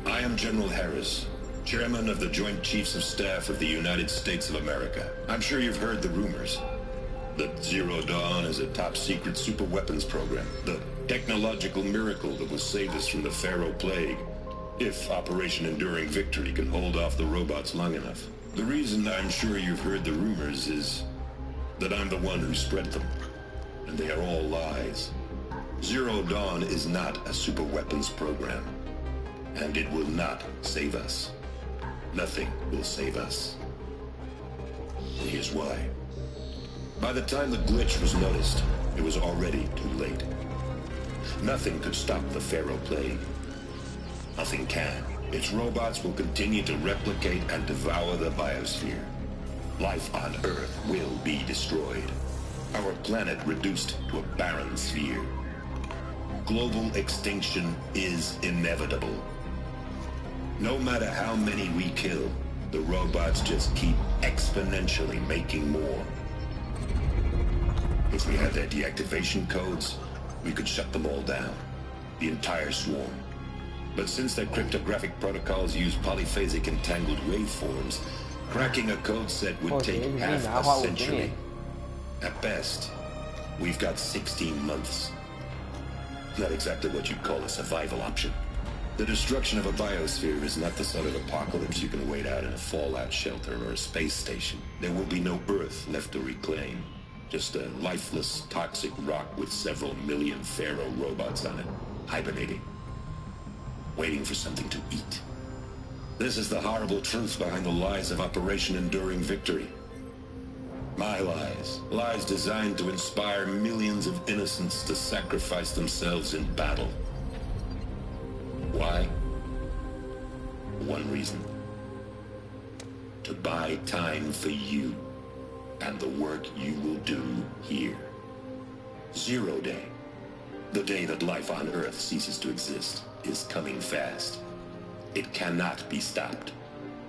I am General Harris. Chairman of the Joint Chiefs of Staff of the United States of America. I'm sure you've heard the rumors that Zero Dawn is a top-secret super-weapons program, the technological miracle that will save us from the Pharaoh Plague, if Operation Enduring Victory can hold off the robots long enough. The reason I'm sure you've heard the rumors is that I'm the one who spread them, and they are all lies. Zero Dawn is not a super-weapons program, and it will not save us. Nothing will save us. And here's why. By the time the glitch was noticed, it was already too late. Nothing could stop the Pharaoh Plague. Nothing can. Its robots will continue to replicate and devour the biosphere. Life on Earth will be destroyed. Our planet reduced to a barren sphere. Global extinction is inevitable. No matter how many we kill, the robots just keep exponentially making more. If we had their deactivation codes, we could shut them all down. The entire swarm. But since their cryptographic protocols use polyphasic entangled waveforms, cracking a code set would take half a century. At best, we've got 16 months. Not exactly what you'd call a survival option. The destruction of a biosphere is not the sort of apocalypse you can wait out in a fallout shelter or a space station. There will be no Earth left to reclaim. Just a lifeless, toxic rock with several million Pharaoh robots on it, hibernating, waiting for something to eat. This is the horrible truth behind the lies of Operation Enduring Victory. My lies. Lies designed to inspire millions of innocents to sacrifice themselves in battle. Why? One reason. To buy time for you and the work you will do here. Zero Day, the day that life on Earth ceases to exist, is coming fast. It cannot be stopped.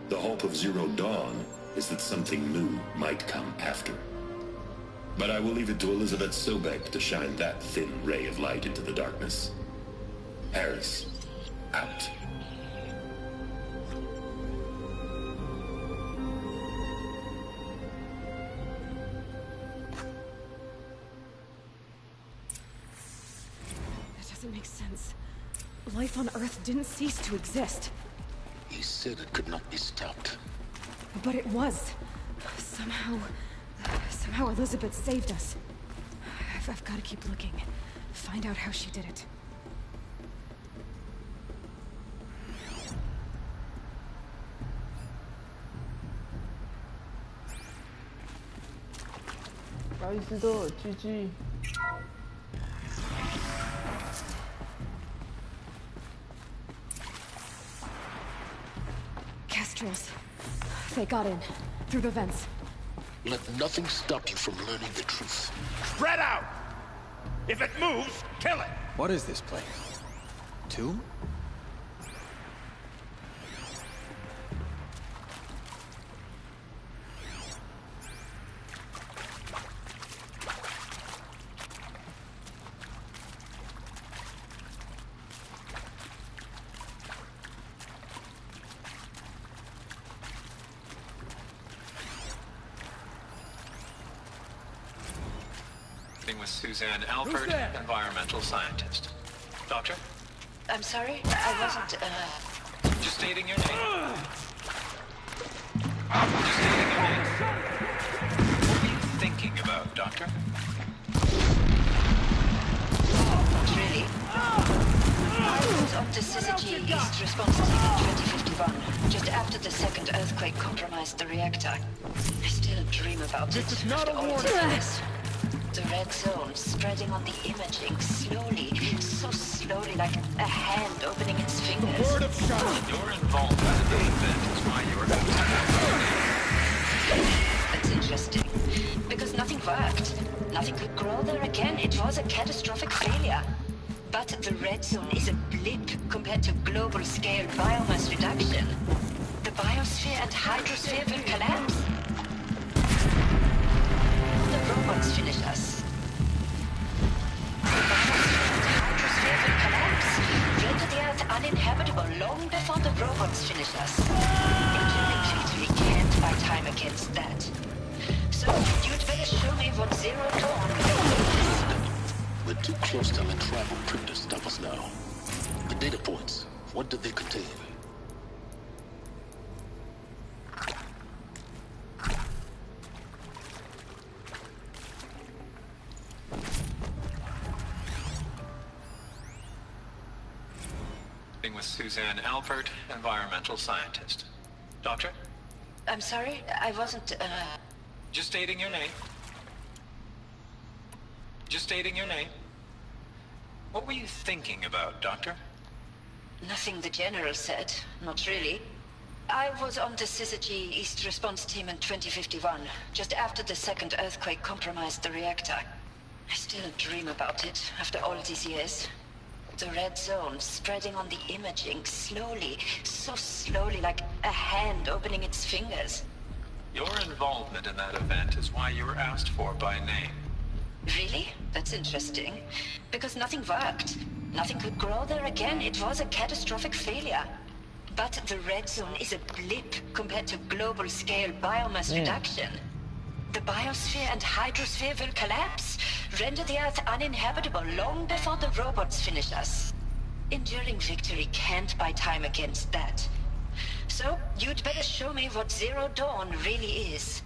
The hope of Zero Dawn is that something new might come after. But I will leave it to Elizabeth Sobek to shine that thin ray of light into the darkness. Harris, out. That doesn't make sense. Life on Earth didn't cease to exist. He said it could not be stopped. But it was. Somehow Elizabeth saved us. I've got to keep looking. Find out how she did it. GG. Kestrels. They got in. Through the vents. Let nothing stop you from learning the truth. Spread out! If it moves, kill it! What is this place? Tomb? With Suzanne Alpert, environmental scientist. Doctor? I'm sorry? I wasn't, Just stating your name. Just stating your name. What were you thinking about, Doctor? Not really. I was on the Syzygy East response team in 2051, just after the second earthquake compromised the reactor. I still dream about it. This is not a warning. The red zone spreading on the imaging, slowly, so slowly, like a hand opening its fingers. The word of Shadow. Your involvement in the event is why you were That's interesting, because nothing worked. Nothing could grow there again. It was a catastrophic failure. But the red zone is a blip compared to global-scale biomass reduction. The biosphere and hydrosphere will collapse. The robots finish us. The biosphere and hydrosphere will collapse. Render the Earth uninhabitable long before the robots finish us. buy time against that. So, you'd better show me what Zero Dawn is. We're too close to the tribal crypt to stop us now. The data points, what do they contain? With Suzanne Alpert, environmental scientist. Doctor? I'm sorry, I wasn't, Just stating your name. Just stating your name. What were you thinking about, Doctor? Nothing the General said, not really. I was on the Syzygy East Response Team in 2051, just after the second earthquake compromised the reactor. I still dream about it, after all these years. The red zone spreading on the imaging, slowly, so slowly, like a hand opening its fingers. Your involvement in that event is why you were asked for by name. Really? That's interesting. Because nothing worked. Nothing could grow there again. It was a catastrophic failure. But the red zone is a blip compared to global-scale biomass reduction. The biosphere and hydrosphere will collapse, render the Earth uninhabitable long before the robots finish us. Enduring victory can't buy time against that. So, you'd better show me what Zero Dawn really is.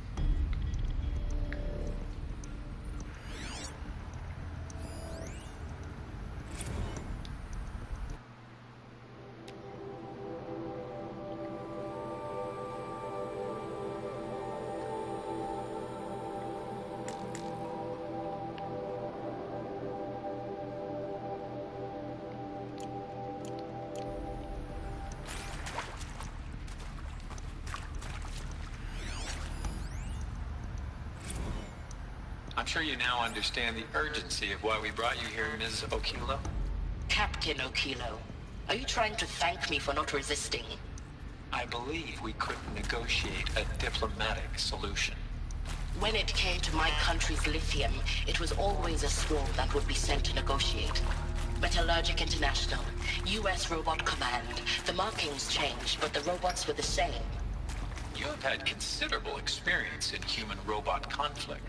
I'm sure you now understand the urgency of why we brought you here, Ms. Okilo. Captain Okilo, are you trying to thank me for not resisting? I believe we couldn't negotiate a diplomatic solution. When it came to my country's lithium, it was always a swarm that would be sent to negotiate. Metallurgic International, US Robot Command. The markings changed, but the robots were the same. You have had considerable experience in human-robot conflict.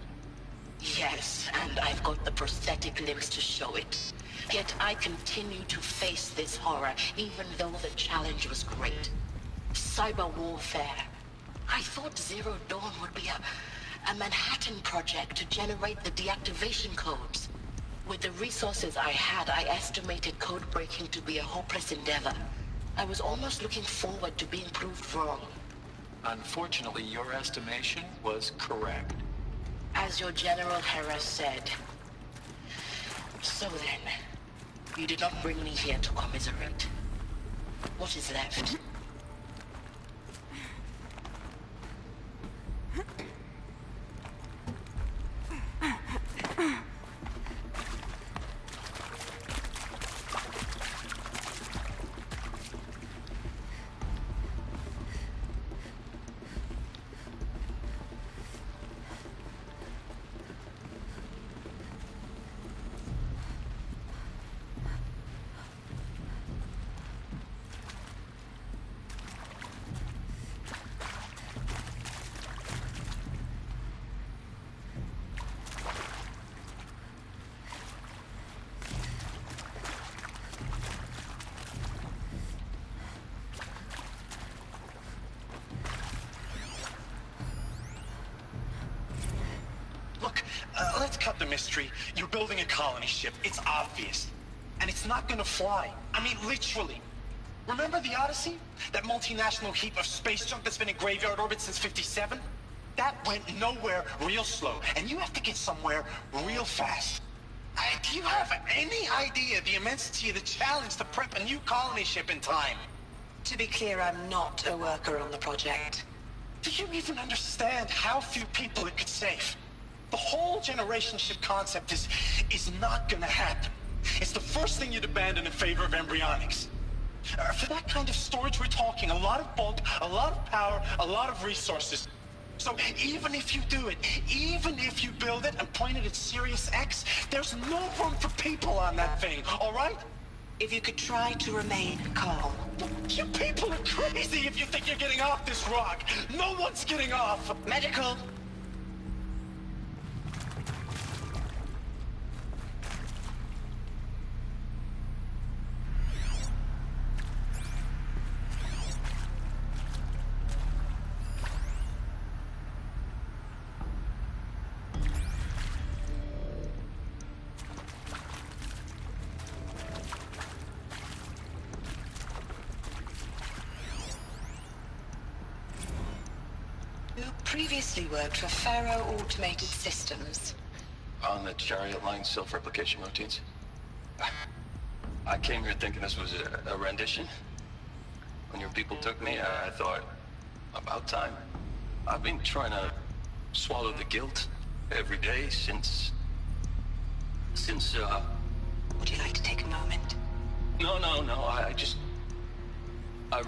Yes, and I've got the prosthetic limbs to show it. Yet I continue to face this horror, even though the challenge was great. Cyber warfare. I thought Zero Dawn would be a Manhattan project to generate the deactivation codes. With the resources I had, I estimated code breaking to be a hopeless endeavor. I was almost looking forward to being proved wrong. Unfortunately, your estimation was correct. As your General Hera said. So then, you did not bring me here to commiserate. What is left? Let's cut the mystery. You're building a colony ship. It's obvious. And it's not gonna fly. I mean, literally. Remember the Odyssey? That multinational heap of space junk that's been in graveyard orbit since '57? That went nowhere real slow. And you have to get somewhere real fast. Do you have any idea the immensity of the challenge to prep a new colony ship in time? To be clear, I'm not a worker on the project. Do you even understand how few people it could save? The whole generation ship concept is not gonna happen. It's the first thing you'd abandon in favor of embryonics. For that kind of storage, we're talking a lot of bulk, a lot of power, a lot of resources. So even if you do it, even if you build it and point it at Sirius X, there's no room for people on that thing, all right? If you could try to remain calm. You people are crazy if you think you're getting off this rock. No one's getting off. Medical. Previously worked for Faro Automated Systems. On the Chariot Line self-replication routines? I came here thinking this was a rendition. When your people took me, I thought, about time. I've been trying to swallow the guilt every day since... Would you like to take a moment? No, I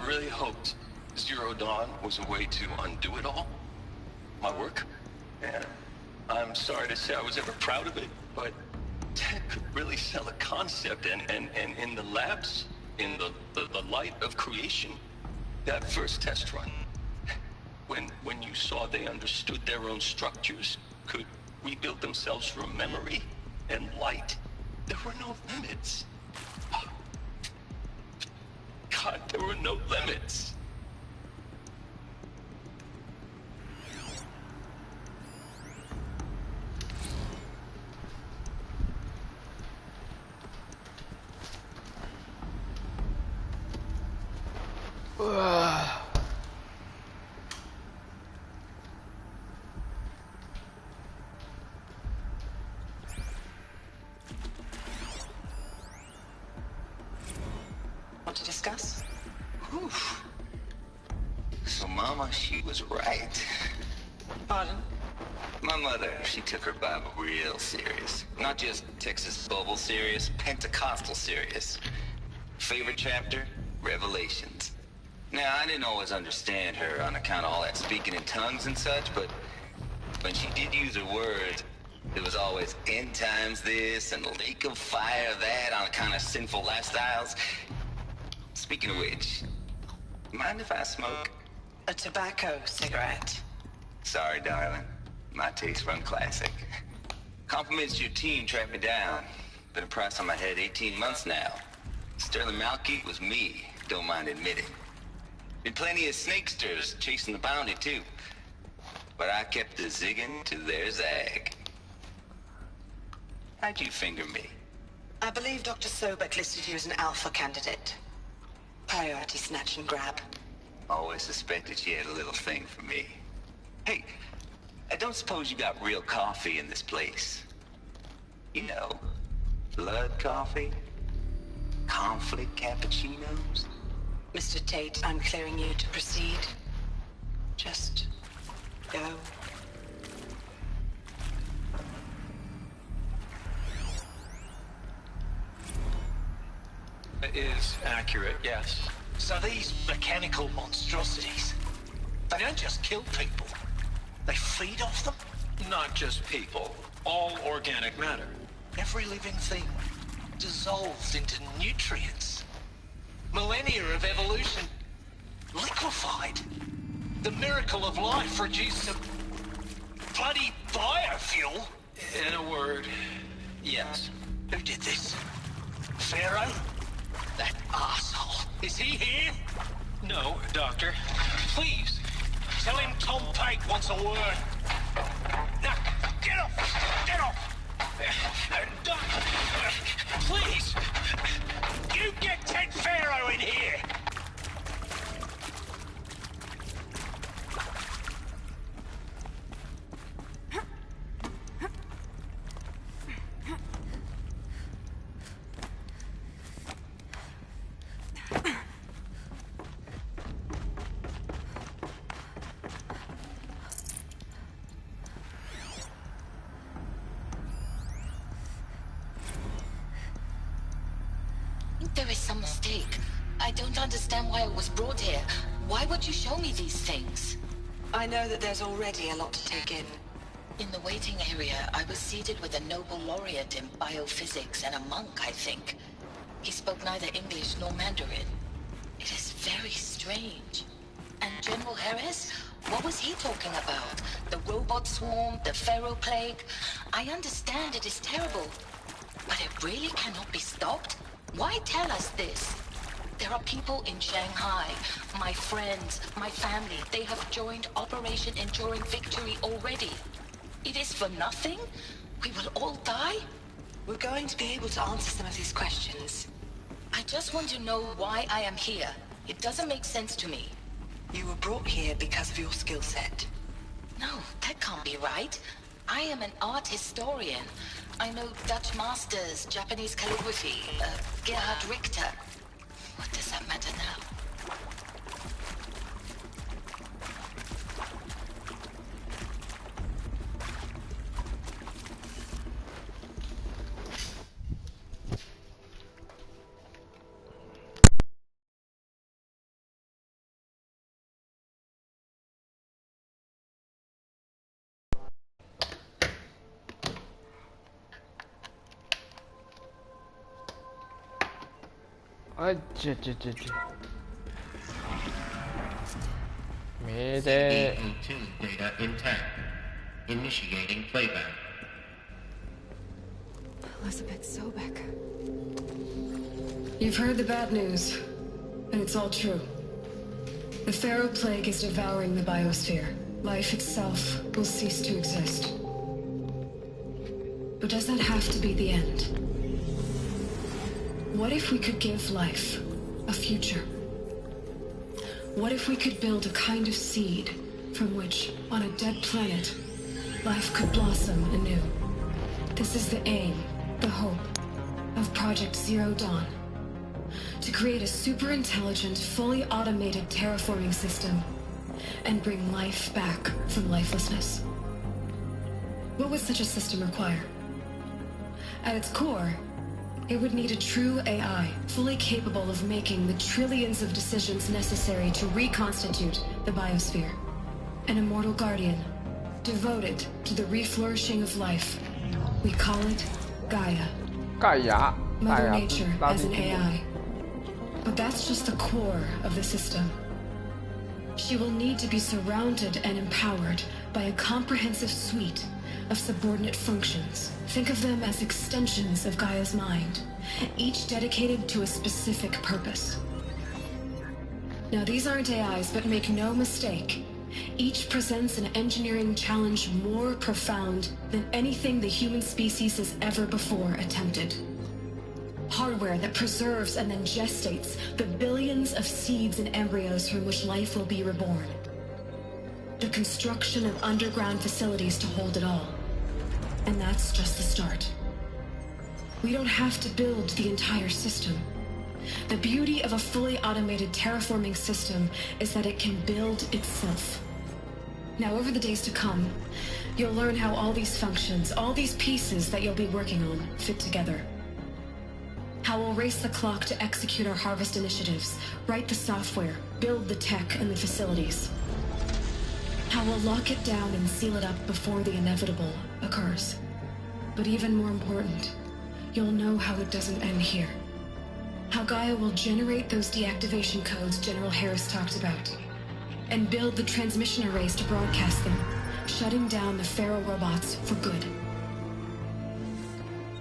really hoped Zero Dawn was a way to undo it all. My work. And I'm sorry to say I was ever proud of it, but Ted could really sell a concept, and in the labs, in the light of creation, that first test run, when you saw they understood their own structures, could rebuild themselves from memory and light, there were no limits. God, there were no limits. Want to discuss? Oof. So Mama, she was right. Pardon? My mother, she took her Bible real serious. Not just Texas Bible serious, Pentecostal serious. Favorite chapter? Revelations. Now, I didn't always understand her on account of all that speaking in tongues and such, but when she did use her words, it was always end times this and lake of fire that on account of sinful lifestyles. Speaking of which, mind if I smoke? A tobacco cigarette. Sorry, darling. My taste run classic. Compliments to your team tracked me down. Been a price on my head 18 months now. Sterling Malky was me, don't mind admitting. Been plenty of snakesters chasing the bounty, too. But I kept the zigging to their zag. How'd you finger me? I believe Dr. Sobek listed you as an alpha candidate. Priority snatch and grab. Always suspected she had a little thing for me. Hey, I don't suppose you got real coffee in this place? You know, blood coffee? Conflict cappuccinos? Mr. Tate, I'm clearing you to proceed. Just go. It is accurate, yes. So these mechanical monstrosities, they don't just kill people. They feed off them? Not just people. All organic matter. Every living thing dissolves into nutrients. Millennia of evolution liquefied. The miracle of life reduced to bloody biofuel. In a word, yes. Who did this? Pharaoh? That asshole. Is he here? No, Doctor. Please, tell him Tom Pate wants a word. Now, get off! Get off! Please! You get Ted Pharaoh in here! There is some mistake. I don't understand why I was brought here. Why would you show me these things? I know that there's already a lot to take in. In the waiting area, I was seated with a Nobel laureate in biophysics and a monk, I think. He spoke neither English nor Mandarin. It is very strange. And General Harris? What was he talking about? The robot swarm, the Pharaoh plague? I understand it is terrible, but it really cannot be stopped? Why tell us this? There are people in Shanghai, my friends, my family. They have joined Operation Enduring Victory already. It is for nothing? We will all die? We're going to be able to answer some of these questions. I just want to know why I am here. It doesn't make sense to me. You were brought here because of your skill set. No, that can't be right. I am an art historian. I know Dutch masters, Japanese calligraphy, Gerhard Richter. What does that matter now?这，没得。CO2 data intact. Initiating playback. Elizabeth Sobek. You've heard the bad news, and it's all true. The Pharaoh plague is devouring the biosphere. Life itself will cease to exist. But does that have to be the end? What if we could give life a future? What if we could build a kind of seed from which, on a dead planet, life could blossom anew? This is the aim, the hope, of Project Zero Dawn. To create a super-intelligent, fully automated terraforming system and bring life back from lifelessness. What would such a system require? At its core, it would need a true AI, fully capable of making the trillions of decisions necessary to reconstitute the biosphere. An immortal guardian, devoted to the reflourishing of life. We call it Gaia. Mother Nature as an AI. But that's just the core of the system. She will need to be surrounded and empowered by a comprehensive suite of subordinate functions. Think of them as extensions of Gaia's mind, each dedicated to a specific purpose. Now, these aren't AIs, but make no mistake, each presents an engineering challenge more profound than anything the human species has ever before attempted. Hardware that preserves and then gestates the billions of seeds and embryos from which life will be reborn. The construction of underground facilities to hold it all. And that's just the start. We don't have to build the entire system. The beauty of a fully automated terraforming system is that it can build itself. Now, over the days to come, you'll learn how all these functions, all these pieces that you'll be working on, fit together. How we'll race the clock to execute our harvest initiatives, write the software, build the tech and the facilities. How we'll lock it down and seal it up before the inevitable occurs. But even more important, you'll know how it doesn't end here. How Gaia will generate those deactivation codes General Harris talked about, and build the transmission arrays to broadcast them, shutting down the Pharaoh robots for good.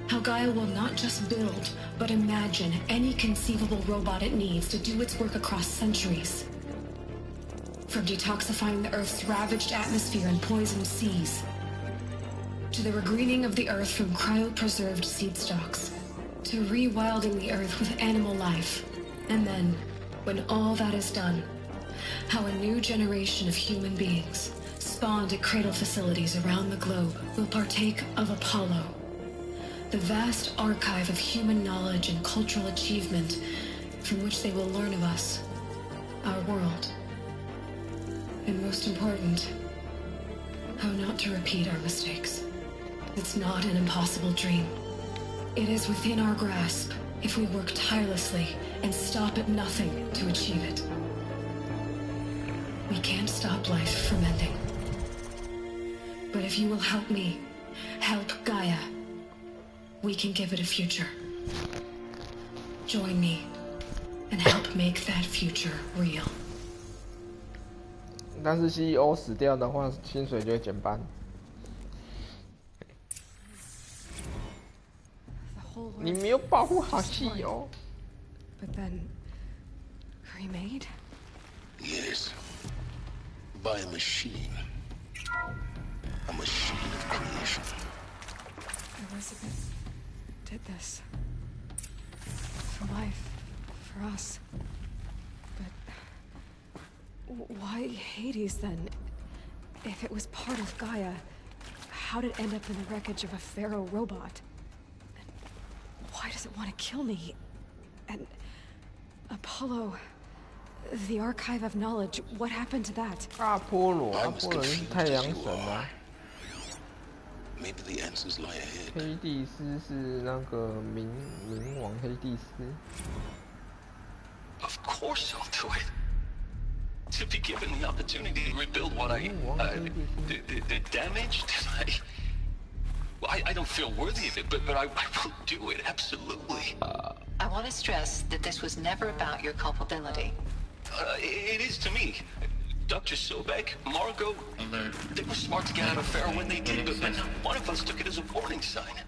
How Gaia will not just build, but imagine any conceivable robot it needs to do its work across centuries. From detoxifying the Earth's ravaged atmosphere and poisoned seas, to the regreening of the Earth from cryopreserved seed stalks, to rewilding the Earth with animal life. And then, when all that is done, how a new generation of human beings, spawned at cradle facilities around the globe, will partake of Apollo, the vast archive of human knowledge and cultural achievement from which they will learn of us, our world. And most important, how not to repeat our mistakes. It's not an impossible dream. It is within our grasp if we work tirelessly and stop at nothing to achieve it. We can't stop life from ending. But if you will help me, help Gaia, we can give it a future. Join me and help make that future real. 但是 CEO 死掉的话，薪水就会减半。你没有保护好 CEO。But then, remade? Yes. By a machine. A machine of creation. Elizabeth did this. For life. For us. But why Hades then? If it was part of Gaia, how did it end up in the wreckage of a pharaoh robot? And why does it want to kill me? And Apollo, the archive of knowledge, what happened to that? 阿波罗是太阳神啊。Maybe the answers lie ahead. 黑帝斯是那个冥王黑帝斯。Of course I'll do it. To be given the opportunity to rebuild what I the damage that I don't feel worthy of it, but I will do it absolutely. I want to stress that this was never about your culpability. It is to me. Dr. Sobek, Margot, they were smart to get out of Pharaoh when they did, but not one of us took it as a warning sign.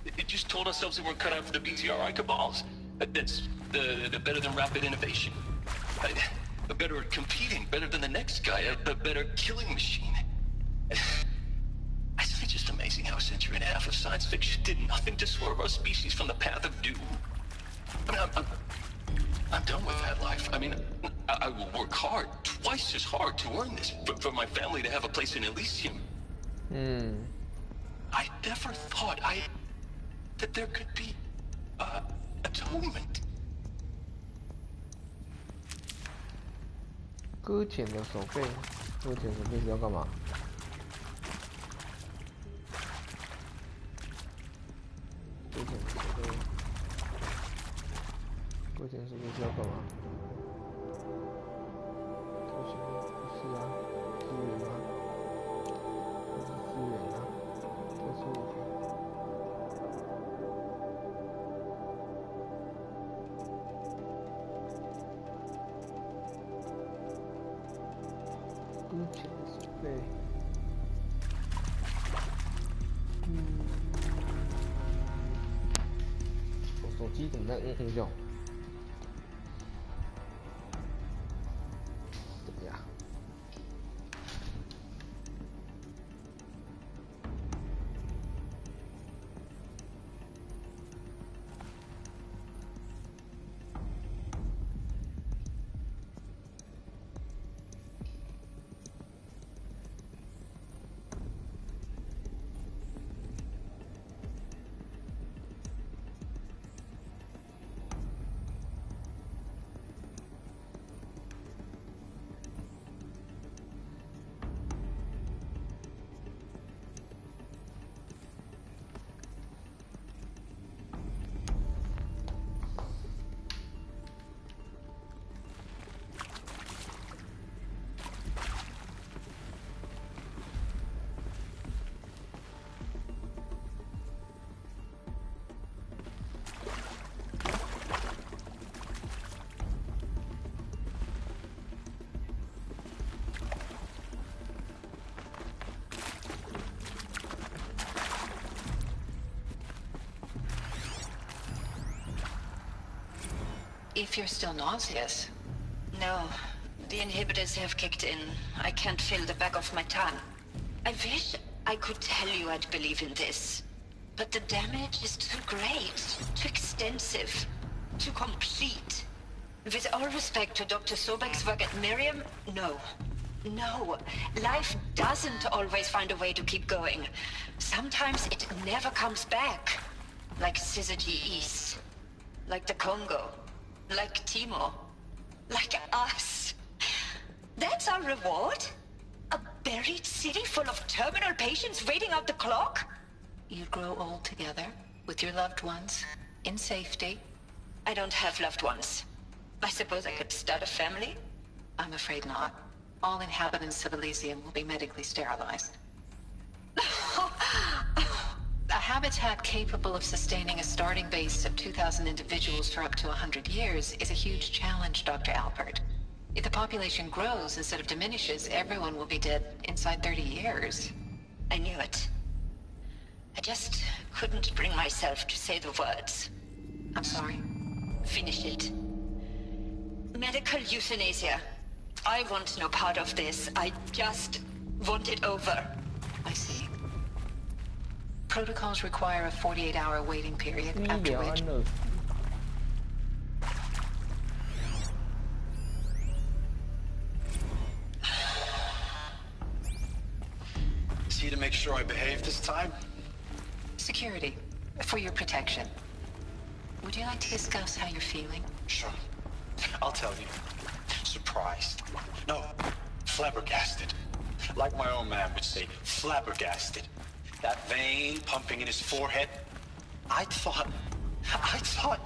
It just told ourselves that we're cut out for the BTRI cabals. That's the better than rapid innovation. Better at competing, better than the next guy, a better killing machine. It's just amazing how a century and a half of science fiction did nothing to swerve our species from the path of doom. I mean, I'm done with that life. I mean, I will work hard, twice as hard to earn this, for my family to have a place in Elysium. I never thought that there could be, atonement. 搁浅的手背，搁浅手背是要干嘛？搁浅手背，搁浅手背是要干嘛？不是啊，资源啊，资源啊，特殊物品。搁浅的手背，我手机怎么在叫？怎么样？If you're still nauseous. No, the inhibitors have kicked in. I can't feel the back of my tongue. I wish I could tell you I'd believe in this. But the damage is too great, too extensive, too complete. With all respect to Dr. Sobek's work at Miriam, no. No, life doesn't always find a way to keep going. Sometimes it never comes back. Like Syzygy East. Like the Congo. Like Timo. Like us. That's our reward? A buried city full of terminal patients waiting out the clock? You grow old together, with your loved ones, in safety. I don't have loved ones. I suppose I could start a family? I'm afraid not. All inhabitants of Elysium will be medically sterilized. A habitat capable of sustaining a starting base of 2,000 individuals for up to 100 years is a huge challenge, Dr. Alpert. If the population grows instead of diminishes, everyone will be dead inside 30 years. I knew it. I just couldn't bring myself to say the words. I'm sorry. Finish it. Medical euthanasia. I want no part of this. I just want it over. I see. Protocols require a 48-hour waiting period, after which... See to make sure I behave this time? Security. For your protection. Would you like to discuss how you're feeling? Sure. I'll tell you. Surprised. No, flabbergasted. Like my own man would say, flabbergasted. That vein pumping in his forehead. I thought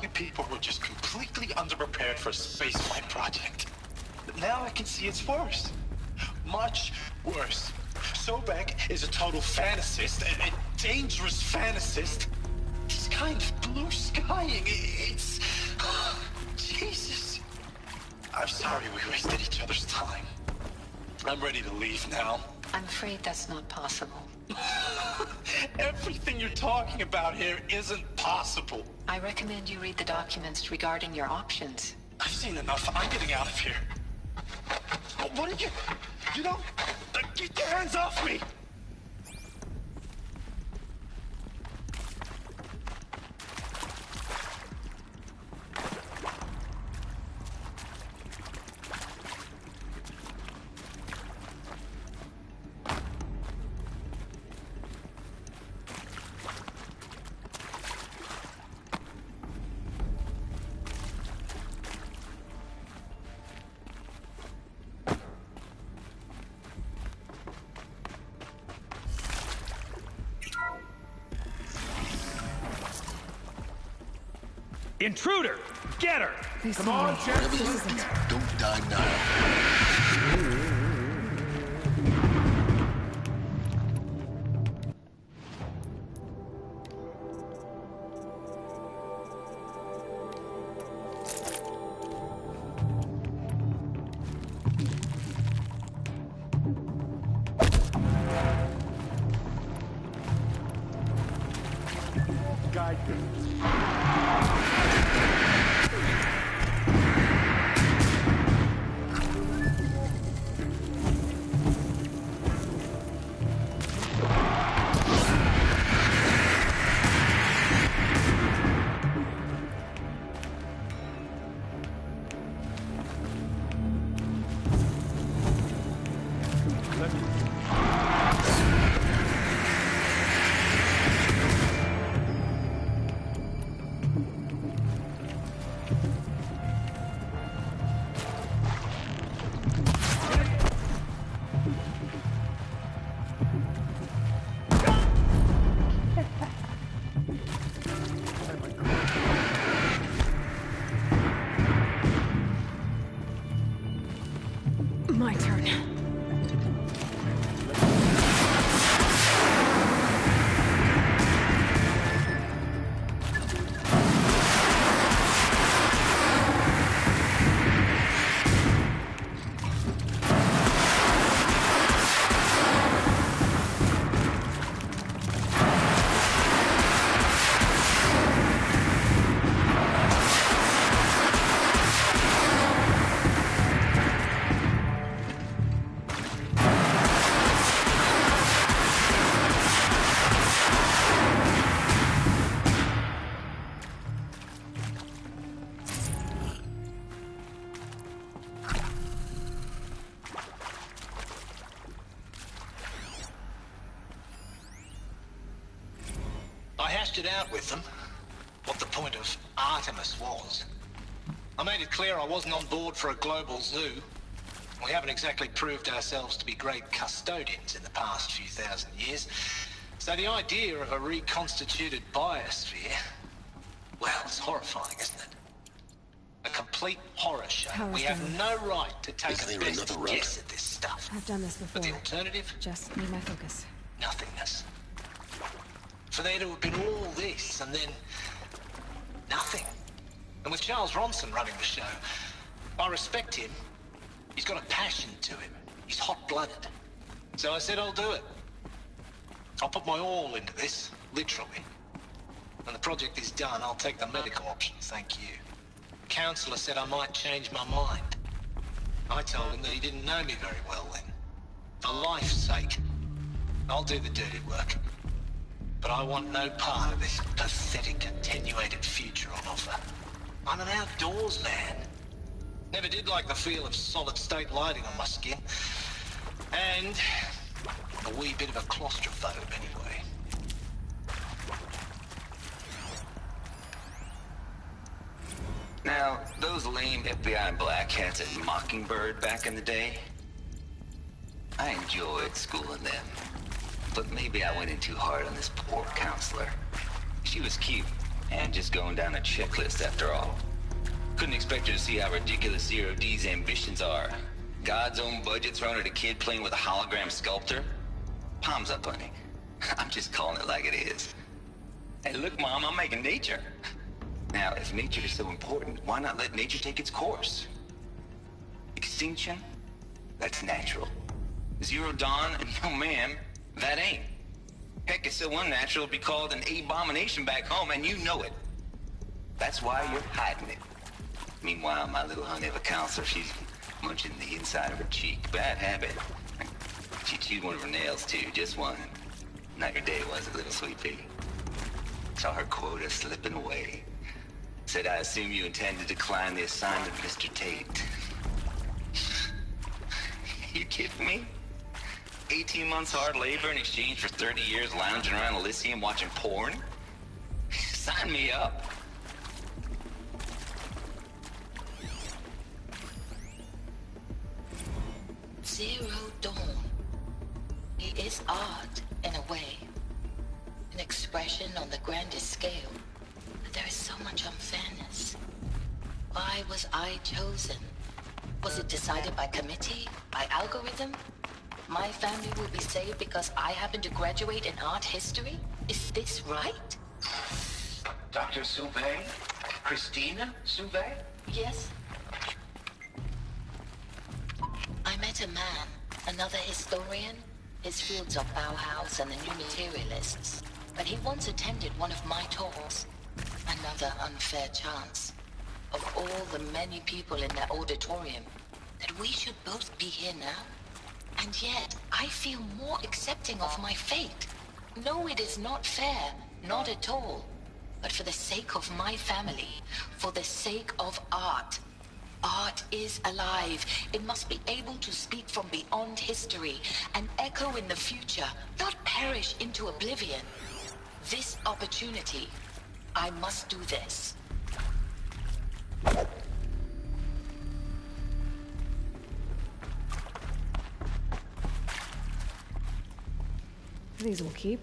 you people were just completely underprepared for a spaceflight project. But now I can see it's worse. Much worse. Sobek is a total fantasist, a dangerous fantasist. He's kind of blue skying. It's... Jesus. I'm sorry we wasted each other's time. I'm ready to leave now. I'm afraid that's not possible. Everything you're talking about here isn't possible. I recommend you read the documents regarding your options. I've seen enough. I'm getting out of here. What are you... You don't... Get your hands off me! Intruder! Get her! Come on, Jensen! Don't die now. My turn. It out with them what the point of Artemis was. I made it clear I wasn't on board for a global zoo. We haven't exactly proved ourselves to be great custodians in the past few thousand years. So the idea of a reconstituted biosphere, well, it's horrifying, isn't it? A complete horror show. We have no right to take a best guess at this stuff. I've done this before. But the alternative? Just need my focus. Nothingness. For there to have been all this, and then nothing. And with Charles Ronson running the show, I respect him. He's got a passion to him. He's hot-blooded. So I said I'll do it. I'll put my all into this, literally. When the project is done, I'll take the medical option, thank you. The counselor said I might change my mind. I told him that he didn't know me very well then. For life's sake, I'll do the dirty work. But I want no part of this pathetic, attenuated future on offer. I'm an outdoors man. Never did like the feel of solid-state lighting on my skin. And a wee bit of a claustrophobe, anyway. Now, those lame FBI black hats at Mockingbird back in the day, I enjoyed schooling them. But maybe I went in too hard on this poor counselor. She was cute, and just going down a checklist after all. Couldn't expect her to see how ridiculous Zero D's ambitions are. God's own budget thrown at a kid playing with a hologram sculptor? Palms up, honey. I'm just calling it like it is. Hey, look, Mom, I'm making nature. Now, if nature is so important, why not let nature take its course? Extinction? That's natural. Zero Dawn? No, ma'am, that ain't. Heck, it's so unnatural to be called an abomination back home, and you know it. That's why you're hiding it. Meanwhile, my little honey of a counselor, she's munching the inside of her cheek. Bad habit. She chewed one of her nails, too, just one. Not your day, was it, little sweet pea? Saw her quota slipping away. Said, I assume you intend to decline the assignment, Mr. Tate. You kidding me? 18 months hard labor in exchange for 30 years lounging around Elysium watching porn? Sign me up. Zero Dawn. He is art, in a way. An expression on the grandest scale. But there is so much unfairness. Why was I chosen? Was it decided by committee? By algorithm? My family will be saved because I happen to graduate in art history? Is this right? Dr. Sauvé? Christina Sauvé? Yes. I met a man, another historian. His fields are Bauhaus and the New Materialists. But he once attended one of my talks. Another unfair chance. Of all the many people in that auditorium, that we should both be here now. And yet, I feel more accepting of my fate. No, it is not fair. Not at all. But for the sake of my family, for the sake of art. Art is alive. It must be able to speak from beyond history and echo in the future, not perish into oblivion. This opportunity, I must do this. These will keep.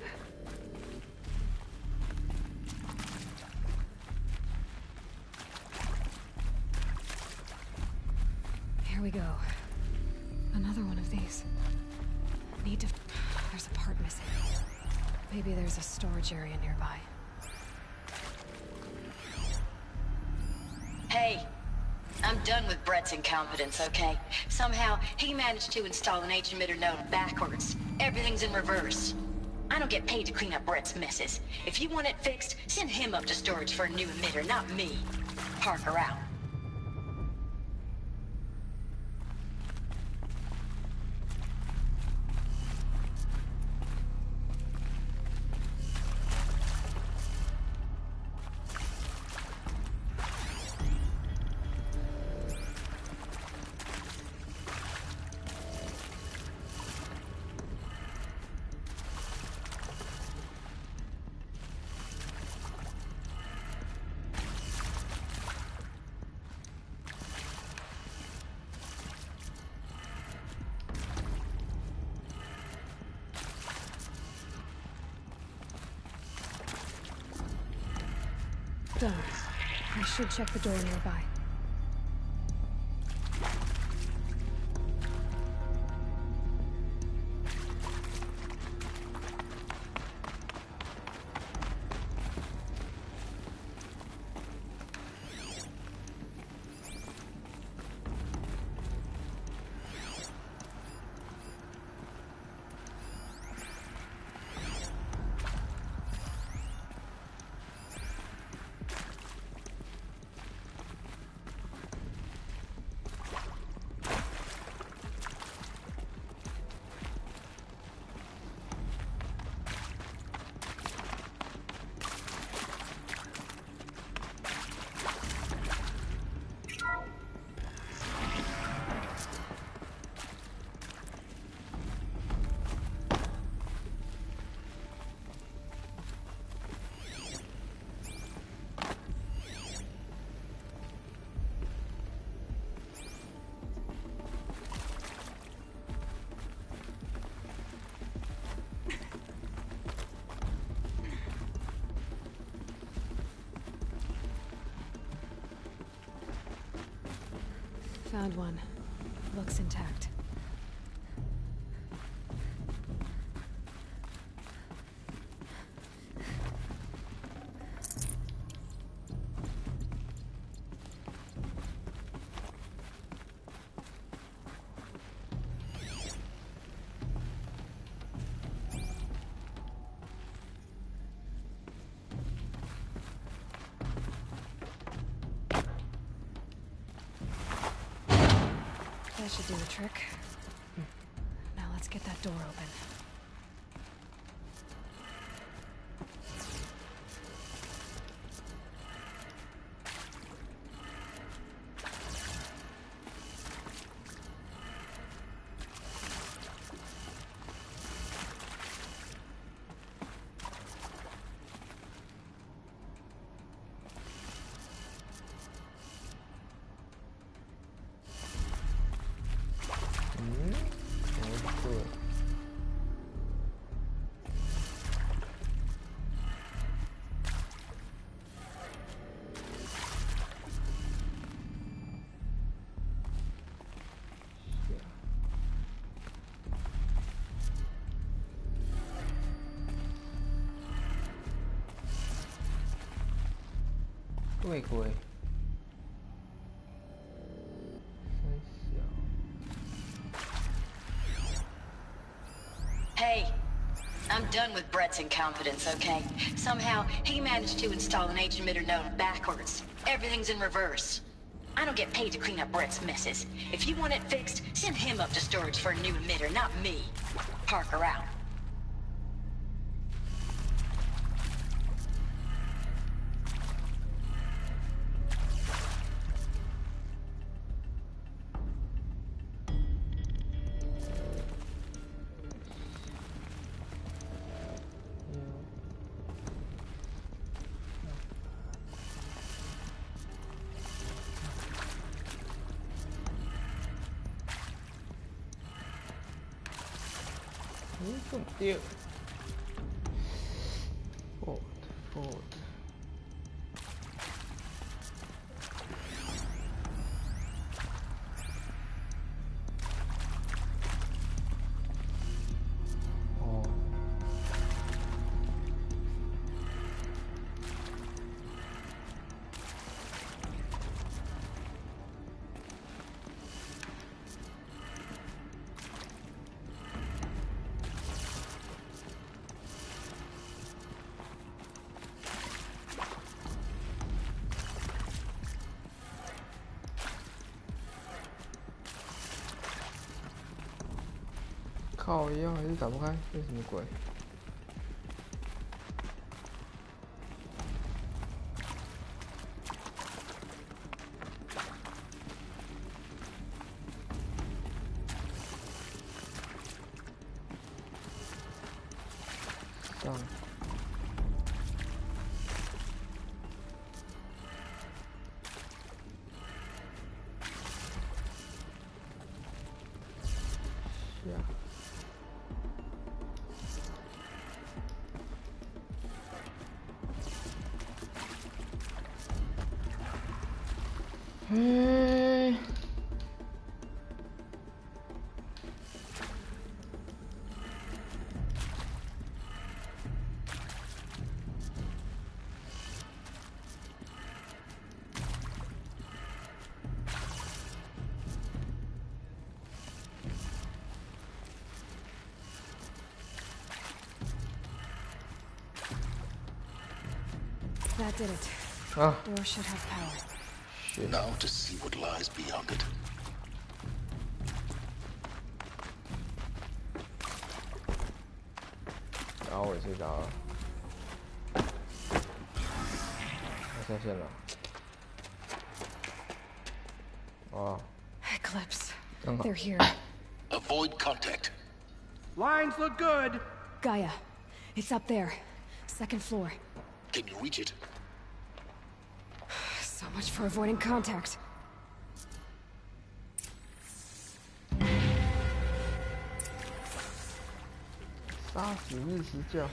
Here we go. Another one of these. Need to... There's a part missing. Maybe there's a storage area nearby. Hey, I'm done with Brett's incompetence, okay? Somehow, he managed to install an H-emitter node backwards. Everything's in reverse. I don't get paid to clean up Brett's messes. If you want it fixed, send him up to storage for a new emitter, not me. Parker out. Done. I should check the door nearby. Found one. Looks intact. That should do the trick. Now let's get that door open.对鬼。 Hey, I'm done with Brett's incompetence, okay? Somehow, he managed to install an H-emitter node backwards. Everything's in reverse. I don't get paid to clean up Brett's messes. If you want it fixed, send him up to storage for a new emitter, not me. Parker out. Yeah. Forward.靠腰还是打不开，这什么鬼？上。下。 That did it. Ah. Door should have power. Now to see what lies beyond it.然后我也睡着了，我下线了。哦。Eclipse. They're here. Avoid contact. Lines look good. Gaia. It's up there. Second floor. Can you reach it? So much for avoiding contact.杀死日食教。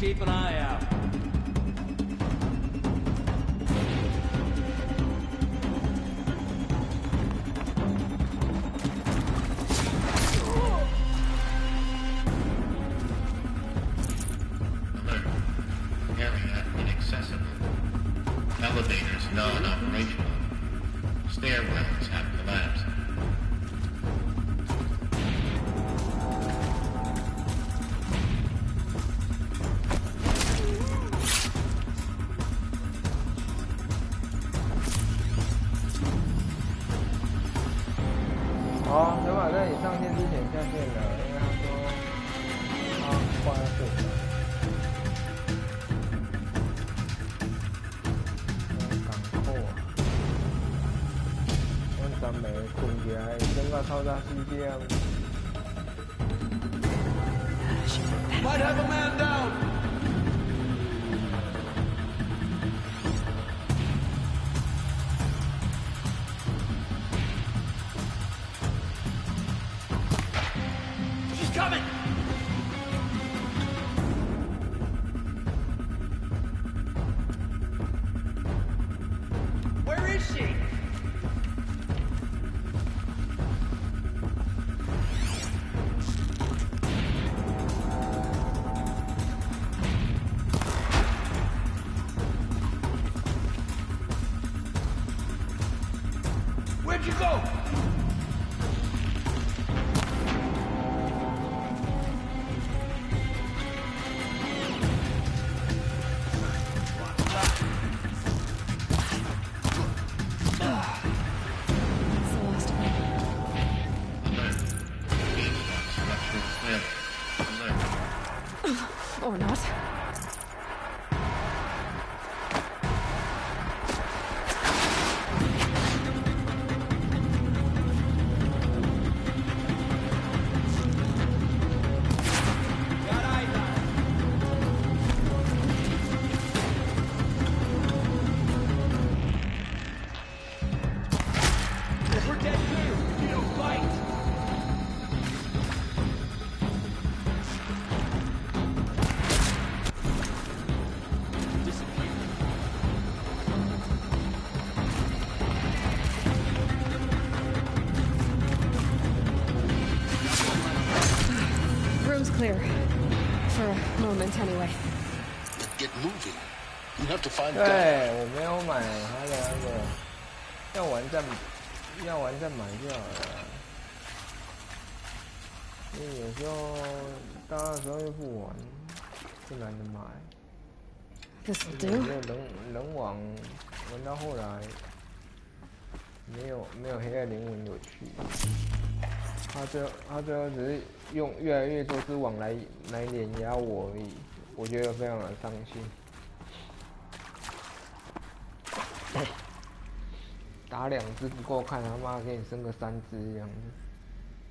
keep an eye out. Alert. Area inaccessible. Elevators non-operational. Stairwells have collapsed.好，小马在你上线之前下线了，因为他说他快要睡着了。港口啊，我昨暝困起来，等到透早4点。Might have a man down. She's coming. Where is she? Where'd you go? Or not. We're dead here. You don't fight. Room's clear. For a moment, anyway. Get moving. You have to find 对， Gaia. 我没有买他的那个，要玩再买就好了。因为有时候到那时候又不玩，就懒得买。 This will 有 do. 没有人网玩到后来，没有黑暗灵魂有趣。他最后只是用越来越多只网来碾压我而已，我觉得非常的伤心。打2只不够看，他妈给你升个3只这样子，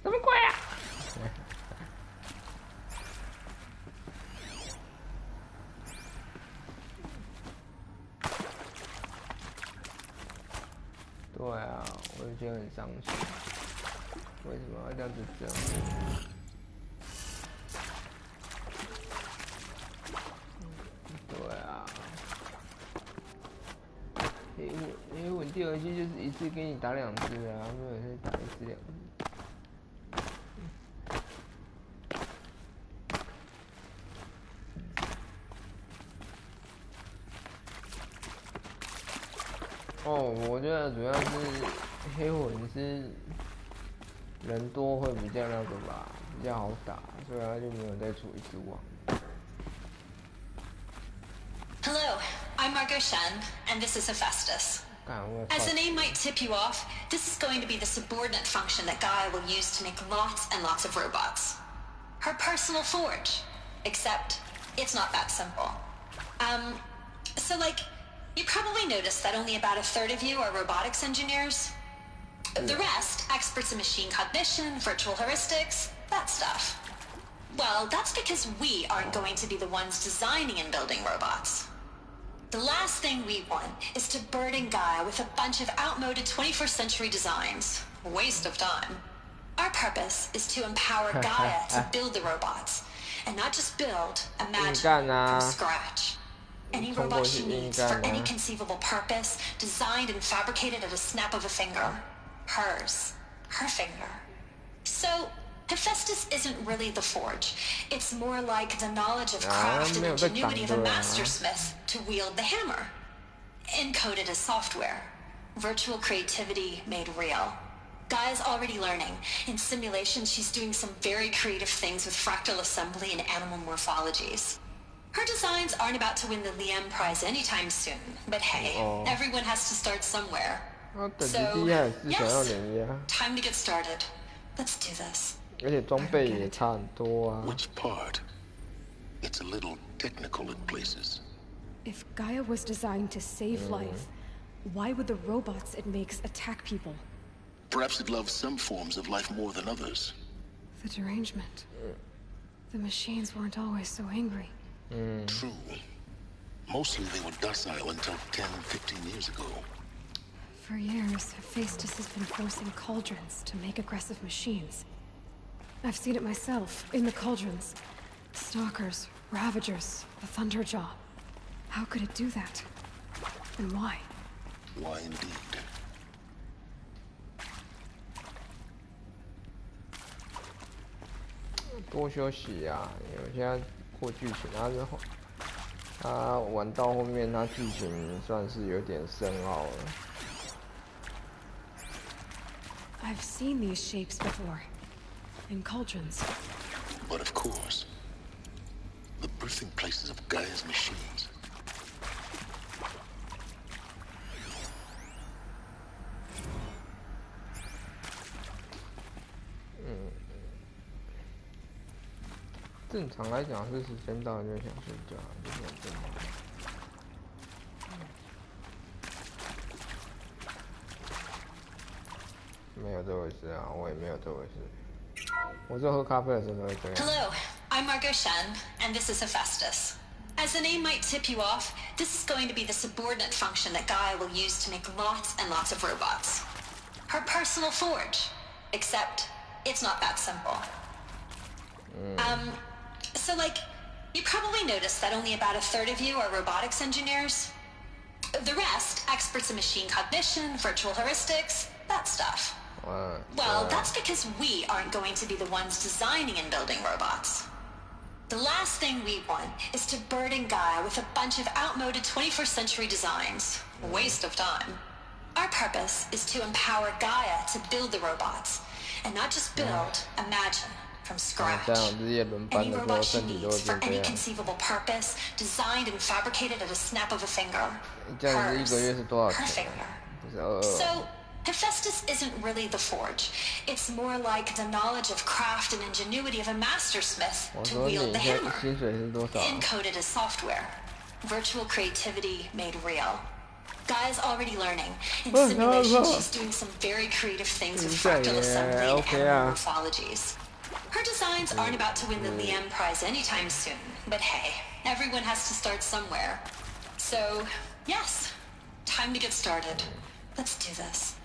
什么鬼啊！对啊，我就觉得很伤心，为什么要这样子整我？对啊，黑魂第2季就是一次给你打2只啊，没有人打1只2只。哦，我觉得主要是黑魂是人多会比较那个吧，比较好打，所以他就没有再出1只网。 Hello, I'm Margot Shen, and this is Hephaestus. As the name might tip you off, this is going to be the subordinate function that Gaia will use to make lots and lots of robots. Her personal forge. Except, it's not that simple. So you probably noticed that only about 1/3 of you are robotics engineers. The rest, experts in machine cognition, virtual heuristics, that stuff. Well, that's because we aren't going to be the ones designing and building robots. The last thing we want is to burden Gaia with a bunch of outmoded 21st century designs. Waste of time. Our purpose is to empower Gaia to build the robots, and not just build, imagine 干啊 from scratch. Any 冲过 robot 去 she 硬 needs 干 for any 啊！ conceivable purpose, designed and fabricated at a snap of a finger. Hers. Her finger. So, Hephaestus isn't really the forge. It's more like the knowledge of craft and 没有在 ingenuity 挡 of a 的啊 mastersmith to wield the hammer. Encoded as software. Virtual creativity made real. Gaia's already learning. In simulation, she's doing some very creative things with fractal assembly and animal morphologies. Her designs aren't about to win the Liam Prize anytime soon, but hey, everyone has to start somewhere. 他等级 So, 低还是想要 yes, 碾压， time to get started. Let's do this. 而且装备也差很多啊。 Which part? It's a little technical in places. If Gaia was designed to save life, why would the robots it makes attack people? Perhaps it loves some forms of life more than others. The derangement. The machines weren't always so angry. True. Mostly they were docile until 10, 15 years ago. For years, Hephaestus has been forcing cauldrons to make aggressive machines. I've seen it myself, in the cauldrons. Stalkers, Ravagers, the Thunderjaw. How could it do that? And why? Why indeed? 多休息啊！有些过剧情，他玩到后面，他剧情算是有点深奥了。 I've seen these shapes before. In cauldrons. But of course, the birthing places of Gaia's machines. Mm. 正常来讲是时间到了就想睡觉，就是很正常。没有这回事啊，我也没有这回事。我只有喝咖啡的时候才会这样。 Hello, I'm Margot Shen, and this is Hephaestus. As the name might tip you off, this is going to be the subordinate function that Gaia will use to make lots and lots of robots. Her personal forge. Except, it's not that simple. So like, you probably noticed that only about a third of you are robotics engineers. The rest, experts in machine cognition, virtual heuristics, that stuff. Well, that's because we aren't going to be the ones designing and building robots. The last thing we want is to burden Gaia with a bunch of outmoded 21st century designs. A waste of time. Our purpose is to empower Gaia to build the robots. And not just build, imagine, from scratch. Any robot she needs for any conceivable purpose, designed and fabricated at a snap of a finger. Hers. Her finger. So, Hephaestus isn't really the forge. It's more like the knowledge of craft and ingenuity of a mastersmith to wield the hammer. Encoded as software. Virtual creativity made real. Gaia's already learning. In simulation, she's doing some very creative things with fractal assembly and animal morphologies. Her designs aren't about to win the Liam Prize anytime soon, but hey, everyone has to start somewhere. So, yes, time to get started. Let's do this.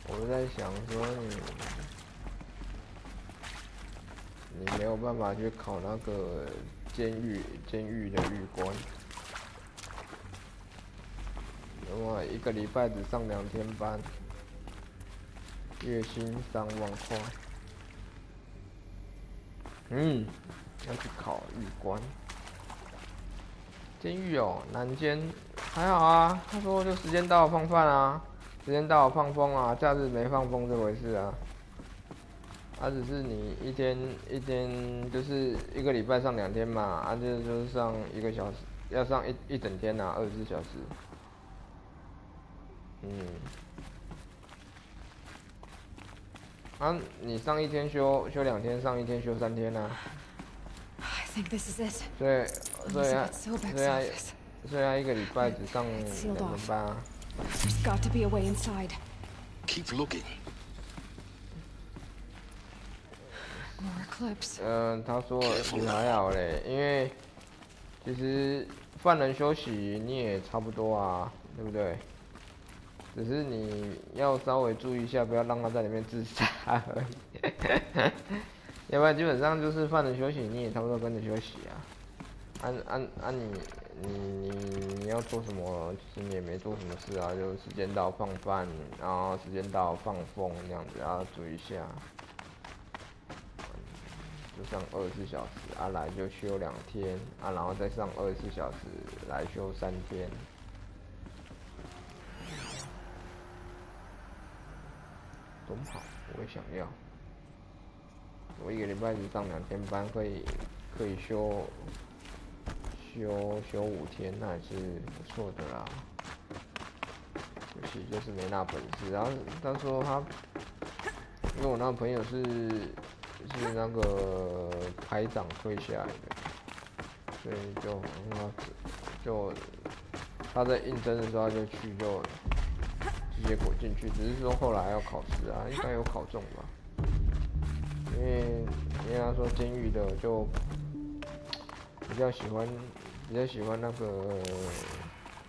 我在想说你没有办法去考那个监狱的狱官，那么一个礼拜只上2天班，月薪3万块。要去考狱官。监狱哦，南监还好啊，他说就时间到了放饭啊。时间到了放风啊，假日没放风这回事啊。只是你一天就是一个礼拜上2天嘛，就是上1个小时，要上一整天啊，24小时。你上1天休2天，上1天休3天啊。I think this is it. 所以他一个礼拜只上2天班啊。There's got to be a way inside. Keep looking. More eclipse. 他说其实还好嘞，因为其实犯人休息你也差不多啊，对不对？只是你要稍微注意一下，不要让他在里面自杀而已。要不然基本上就是犯人休息，你也差不多跟着休息啊。你要做什么？其实你也没做什么事啊，就时间到放饭，然后时间到放风这样子，要注意一下。就上24小时啊，来就休2天啊，然后再上24小时来休3天。多好，我也想要。我1个礼拜只上2天班，可以休5天，那也是不错的啦。可惜就是没那本事。然后他说他，因为我那个朋友是那个排长退下来的，所以就他在应征的时候他就去就直接滚进去，只是说后来要考试啊，应该有考中吧。因为他说监狱的就比较喜欢那个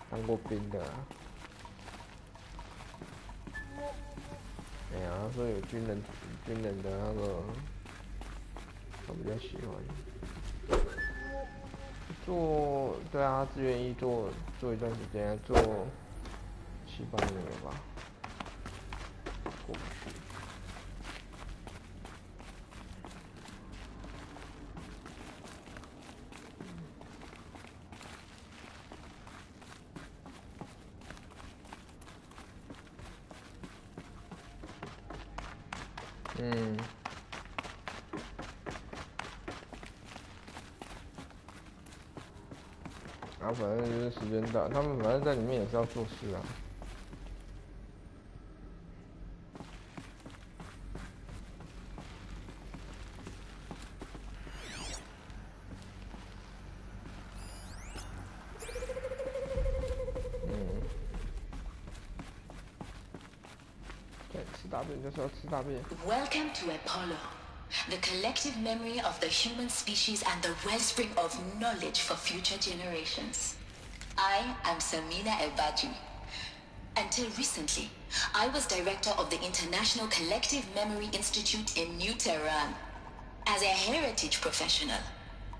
当过兵的啊。哎呀，他说有军人的那个，我比较喜欢。对啊，自愿役做一段时间，做7、8年了吧，过不去。然后反正就是时间到，他们反正在里面也是要做事啊。对，吃大便就是要吃大便。Welcome to Apollo. The collective memory of the human species and the wellspring of knowledge for future generations. I am Samina Elbaji. Until recently, I was director of the International Collective Memory Institute in New Tehran. As a heritage professional,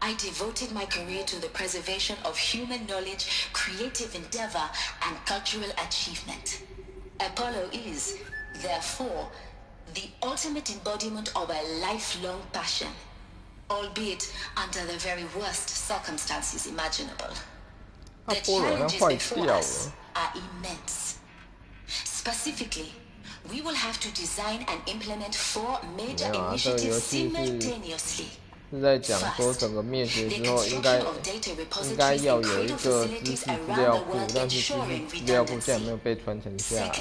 I devoted my career to the preservation of human knowledge, creative endeavor, and cultural achievement. Apollo is, therefore, the ultimate embodiment of a lifelong passion, albeit under the very worst circumstances imaginable. The challenges before us are immense. Specifically, we will have to design and implement 4 major initiatives simultaneously. 是在讲说整个灭绝之后应该要有一个知识资料库，但是知识资料库现在没有被传承下来。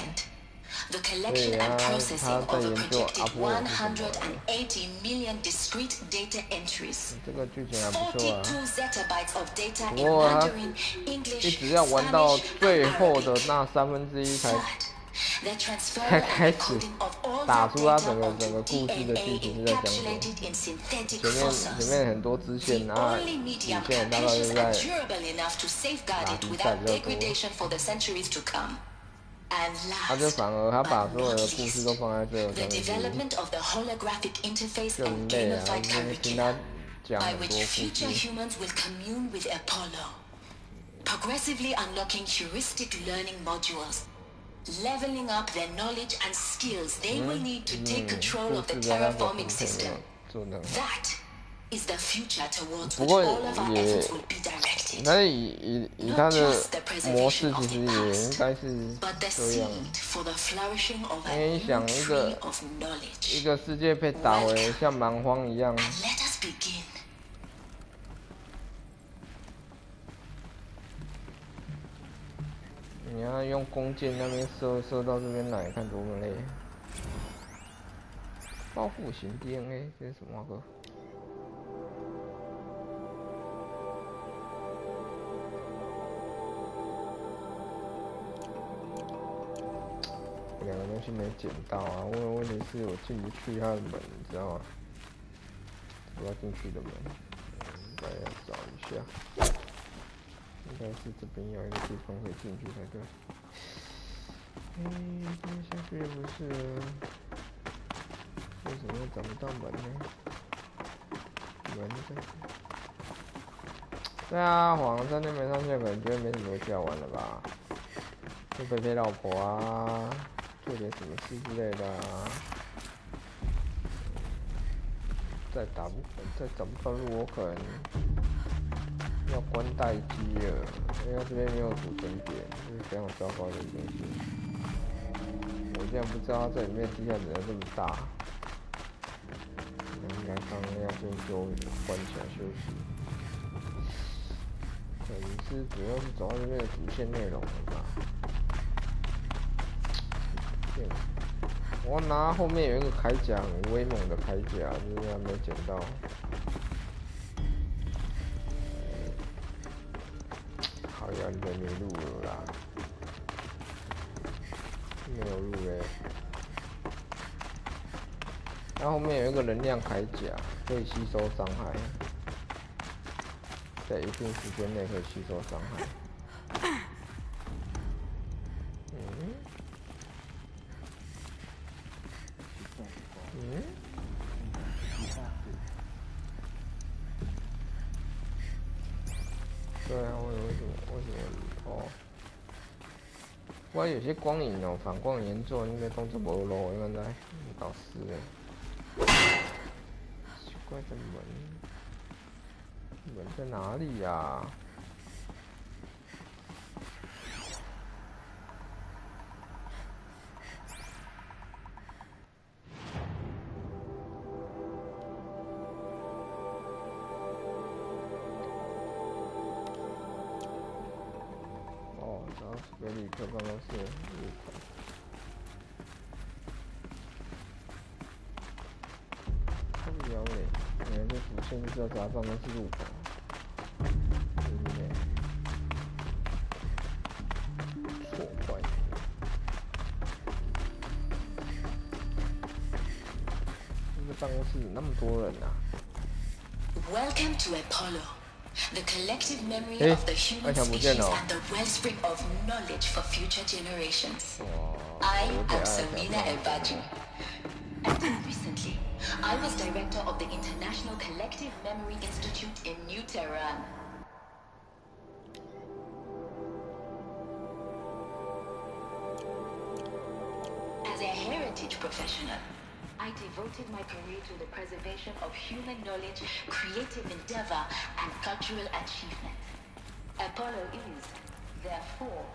The collection and processing of a projected 180 million discrete data entries. 42 zettabytes of data in Mandarin, English, 只要玩到最后的那1/3才开始打出它整个故事的剧情是在讲什么。前面很多支线啊，主线大概就在打比赛比较多。他就反而他把所有的故事都放在这个上面，就很累啊，因为听他讲很多故事。Progressively unlocking heuristic learning modules, leveling up their knowledge and skills they will need to take control of the terraforming system. That is the future towards which all of our efforts will be directed. 但是以他的模式其实也应该是这样，因为你想一个世界被打回像蛮荒一样。你要用弓箭那边射到这边来，看多么累。报复型 DNA 这是什么歌？2个东西没捡到啊！问题是我进不去他的门，你知道吗？我要进去的门，应该要找一下。应该是这边有一个地方可以进去才对。接下去不是？为什么找不到门呢？门在。对啊，皇上那边上去可能觉得没什么就要完了吧？就陪陪老婆啊，做点什么事之类的啊。再找不到路，我可能要关待机了，因为它这边没有储存点，这是非常糟糕的一件事。我竟然不知道它这里面地下室这么大，应该刚刚要先关起来休息。可能是主要是走到这边的主线内容了吧。我要拿后面有一个铠甲，很威猛的铠甲，就是还没捡到。好呀，你没路了啦，没有路嘞。然后后面有一个能量铠甲，可以吸收伤害，在一定时间内可以吸收伤害。对啊，为什么？哦，不然有些光影哦，反光严重，应该动作不漏，应该在搞事了。奇怪的门在哪里呀？维里克办公室入口。太无聊嘞！你们这主线就是要找办公室入口，对不对？错怪。这个办公室那么多人啊 Welcome to Apollo. The collective memory of the human species and the wellspring of knowledge for future generations. I am Samina El-Baji. Until recently, I was director of the International Collective Memory Institute in New Tehran. As a heritage professional, I devoted my career to the preservation of human knowledge, creative endeavor, and cultural achievement. Apollo is, therefore,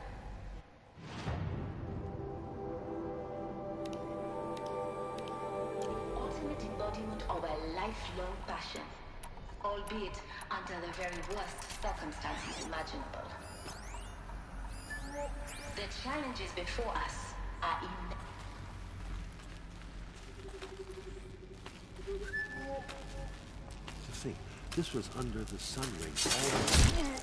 the ultimate embodiment of a lifelong passion, albeit under the very worst circumstances imaginable. The challenges before us are immense. To think, this was under the sun ring all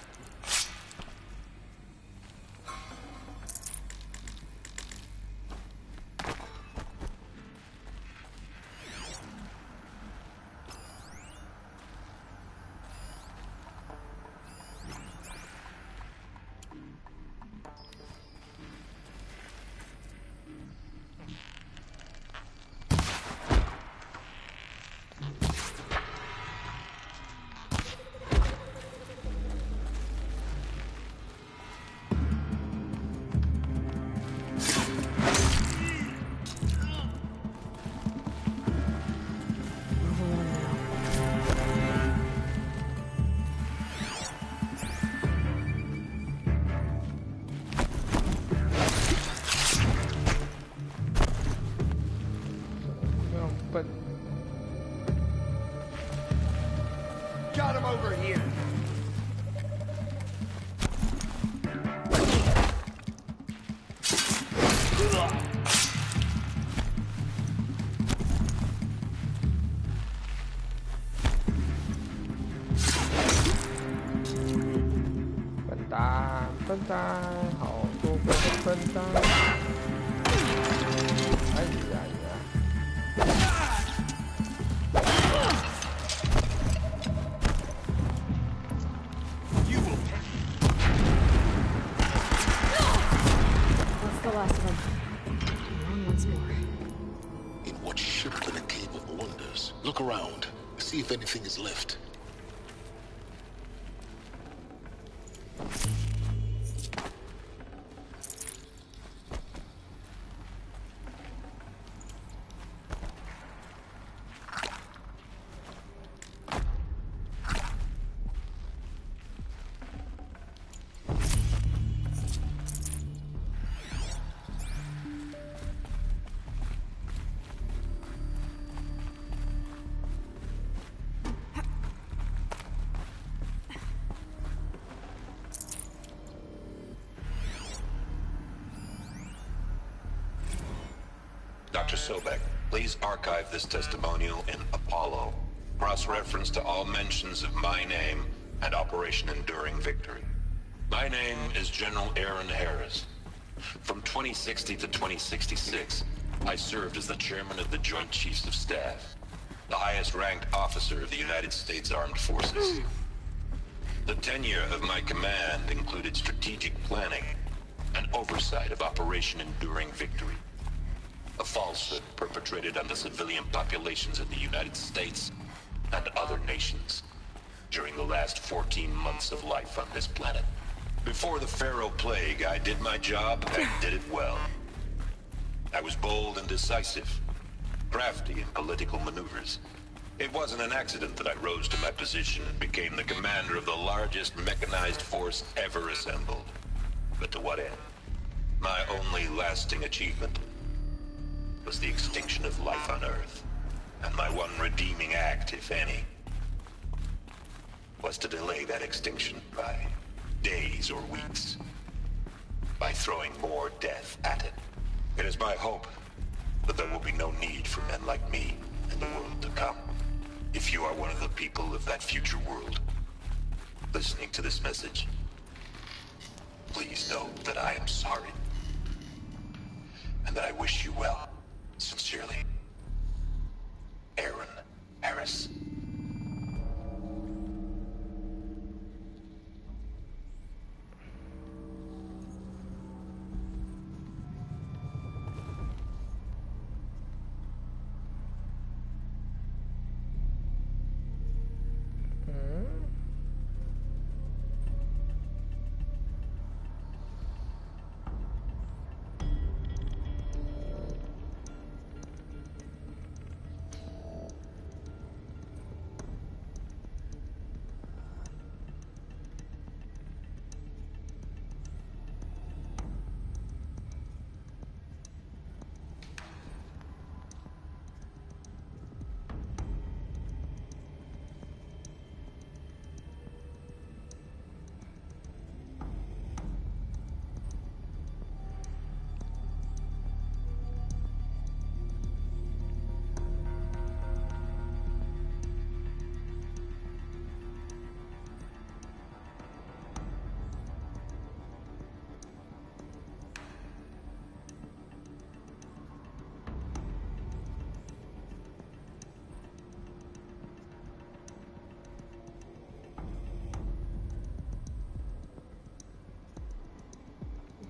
Got him over here.笨蛋，好多个笨蛋。哎呀呀！That's the last of them. look around. See if anything is left. Dr. Sobek, please archive this testimonial in Apollo. Cross-reference to all mentions of my name and Operation Enduring Victory. My name is General Aaron Harris. From 2060 to 2066, I served as the chairman of the Joint Chiefs of Staff, the highest-ranked officer of the United States Armed Forces. The tenure of my command included strategic planning and oversight of Operation Enduring Victory, a falsehood perpetrated on the civilian populations of the United States and other nations during the last 14 months of life on this planet. Before the Pharaoh Plague, I did my job and did it well. I was bold and decisive, crafty in political maneuvers. It wasn't an accident that I rose to my position and became the commander of the largest mechanized force ever assembled. But to what end? My only lasting achievement was the extinction of life on Earth. And my one redeeming act, if any, was to delay that extinction by days or weeks, by throwing more death at it. It is my hope that there will be no need for men like me in the world to come. If you are one of the people of that future world listening to this message, please know that I am sorry and that I wish you well. Sincerely, Aaron Harris.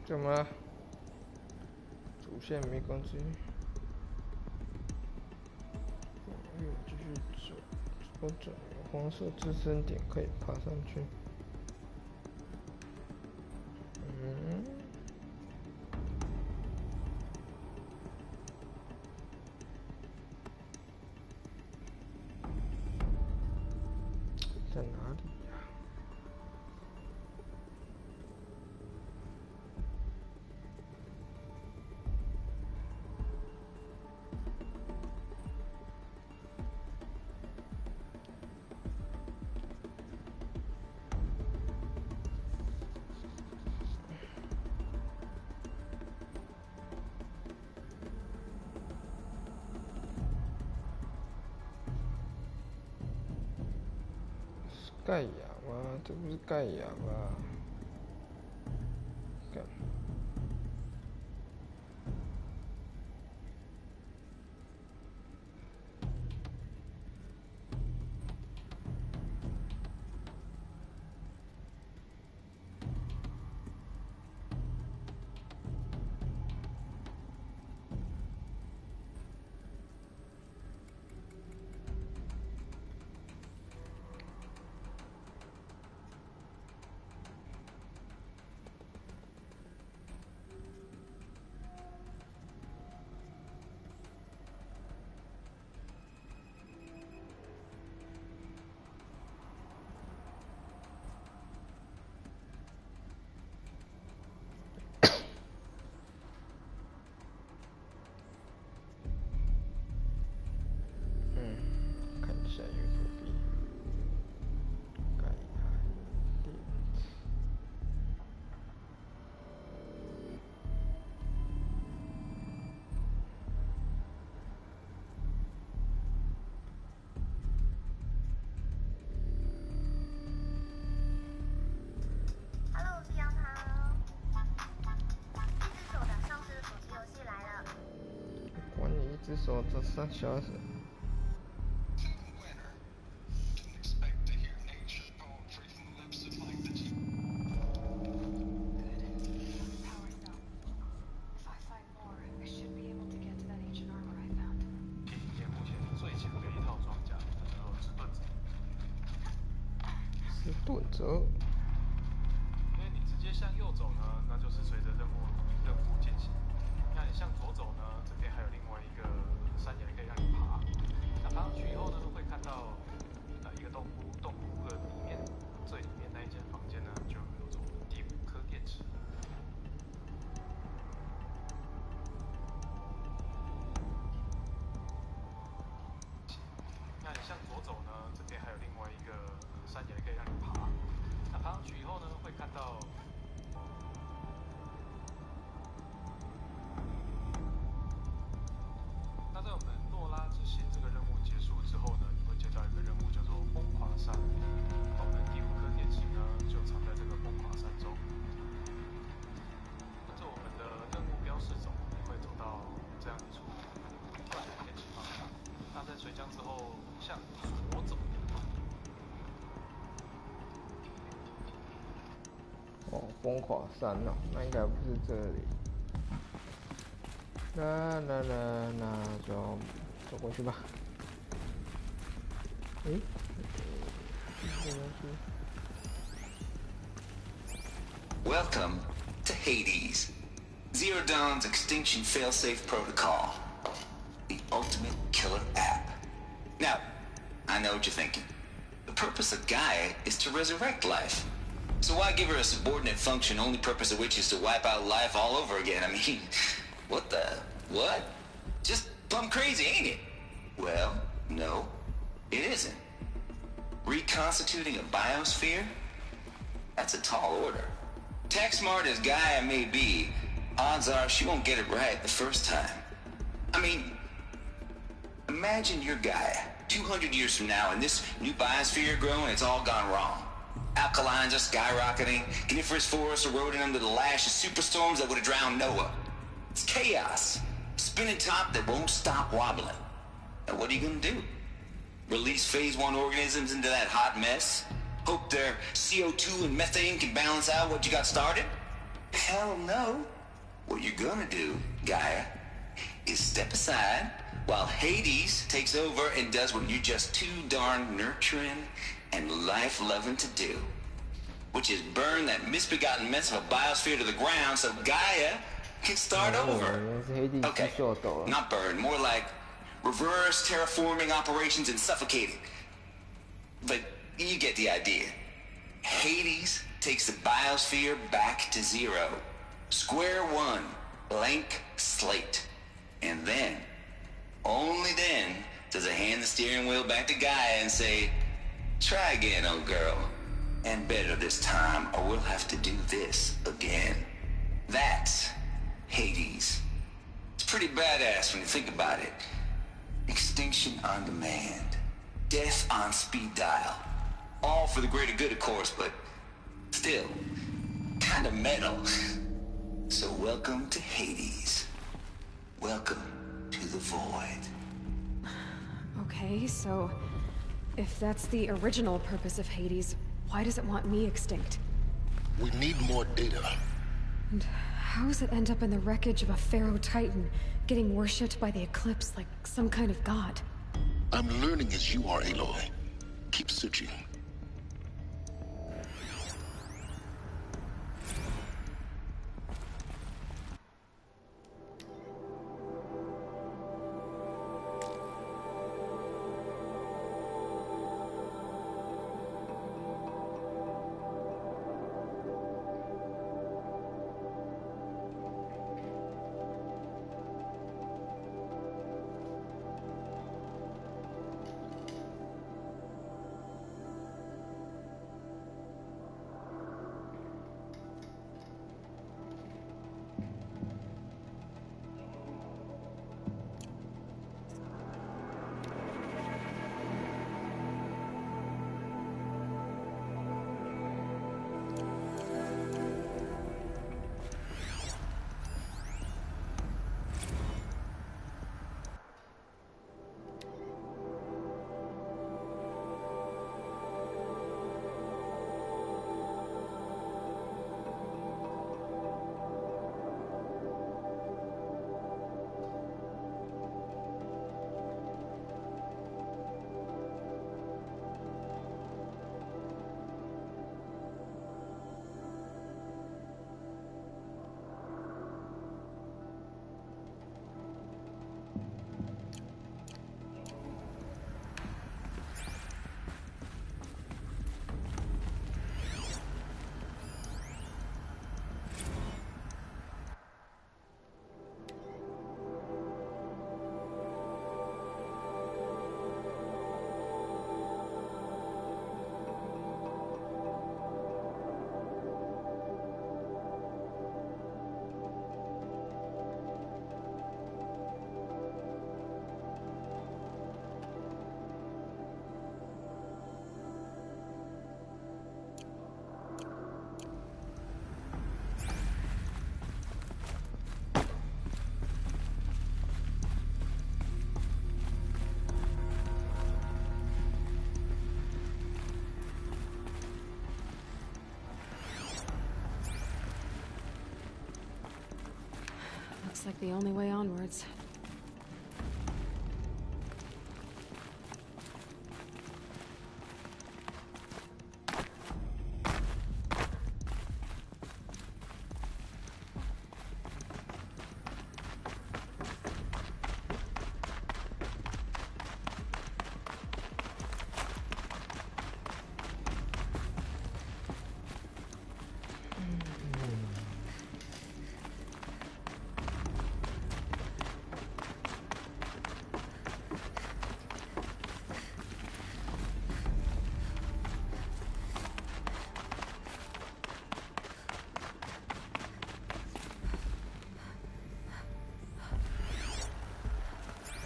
怎么了？主线没关系。继续走，左转，有黄色支撑点可以爬上去。在哪里呀？盖亚吗？这不是盖亚吧？干。是说这3小时。是盾者。因为你直接向右走呢，那就是随着任务进行。那你向左走呢，这边还有另外一个山崖可以让你爬。那爬上去以后呢，会看到一个洞窟，洞窟的里面最里面那一间房间呢，就有着第5颗电池。那你向左走呢，这边还有另外一个山崖可以让你爬。那爬上去以后呢，会看到。那在我们诺拉之心这个任务结束之后呢，你会接到一个任务叫做崩垮山。我们第5颗电池呢，就藏在这个崩垮山中。跟着我们的任务标示走，你会走到这样一处断的电池方向。那在水浆之后向左走。哦，崩垮山哦，那应该不是这里。那就走过去吧。诶，这东西。Welcome to Hades, Zero Dawn's extinction failsafe protocol, the ultimate killer app. Now, I know what you're thinking. The purpose of Gaia is to resurrect life. So why give her a subordinate function, only purpose of which is to wipe out life all over again? I mean, what? Just plumb crazy, ain't it? Well, no, it isn't. Reconstituting a biosphere? That's a tall order. Tax smart as Gaia may be, odds are she won't get it right the first time. I mean, imagine you're Gaia, 200 years from now, and this new biosphere growing, it's all gone wrong. Alkalines are skyrocketing, coniferous forests eroding under the lash of superstorms that would have drowned Noah. It's chaos. Spinning top that won't stop wobbling. Now what are you gonna do? Release phase 1 organisms into that hot mess? Hope their CO2 and methane can balance out what you got started? Hell no. What you're gonna do, Gaia, is step aside while Hades takes over and does what you're just too darn nurturing and life-loving to do. Which is burn that misbegotten mess of a biosphere to the ground so Gaia can start over. Okay, not burn, more like reverse terraforming operations and suffocating. But you get the idea. Hades takes the biosphere back to zero. Square one, blank slate. And then, only then, does it hand the steering wheel back to Gaia and say, try again, old girl. And better this time, or we'll have to do this again. That's Hades. It's pretty badass when you think about it. Extinction on demand. Death on speed dial. All for the greater good, of course, but still, kind of metal. So welcome to Hades. Welcome to the void. Okay, so if that's the original purpose of Hades, why does it want me extinct? We need more data. And how does it end up in the wreckage of a Pharaoh Titan, getting worshipped by the Eclipse like some kind of god? I'm learning as you are, Aloy. Keep searching. like the only way onwards.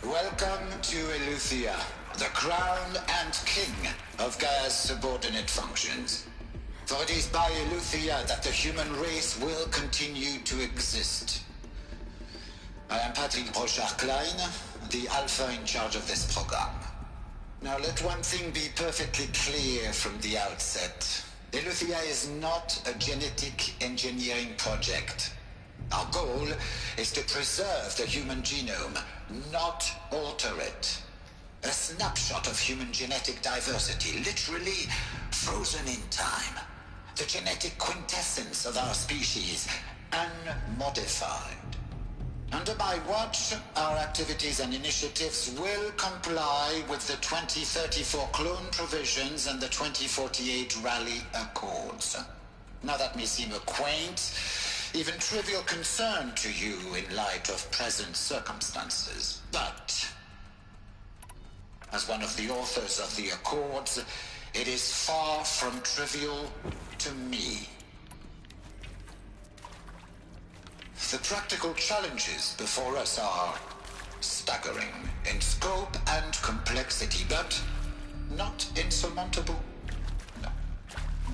Welcome to Eleuthia, the crown and king of Gaia's subordinate functions. For it is by Eleuthia that the human race will continue to exist. I am Patrick Brochard-Klein, the Alpha in charge of this program. Now let one thing be perfectly clear from the outset. Eleuthia is not a genetic engineering project. Our goal is to preserve the human genome, not alter it. A snapshot of human genetic diversity, literally frozen in time. The genetic quintessence of our species, unmodified. Under my watch, our activities and initiatives will comply with the 2034 clone provisions and the 2048 Rally Accords. Now that may seem a quaint, even trivial concern to you in light of present circumstances. But, as one of the authors of the Accords, it is far from trivial to me. The practical challenges before us are staggering in scope and complexity, but not insurmountable.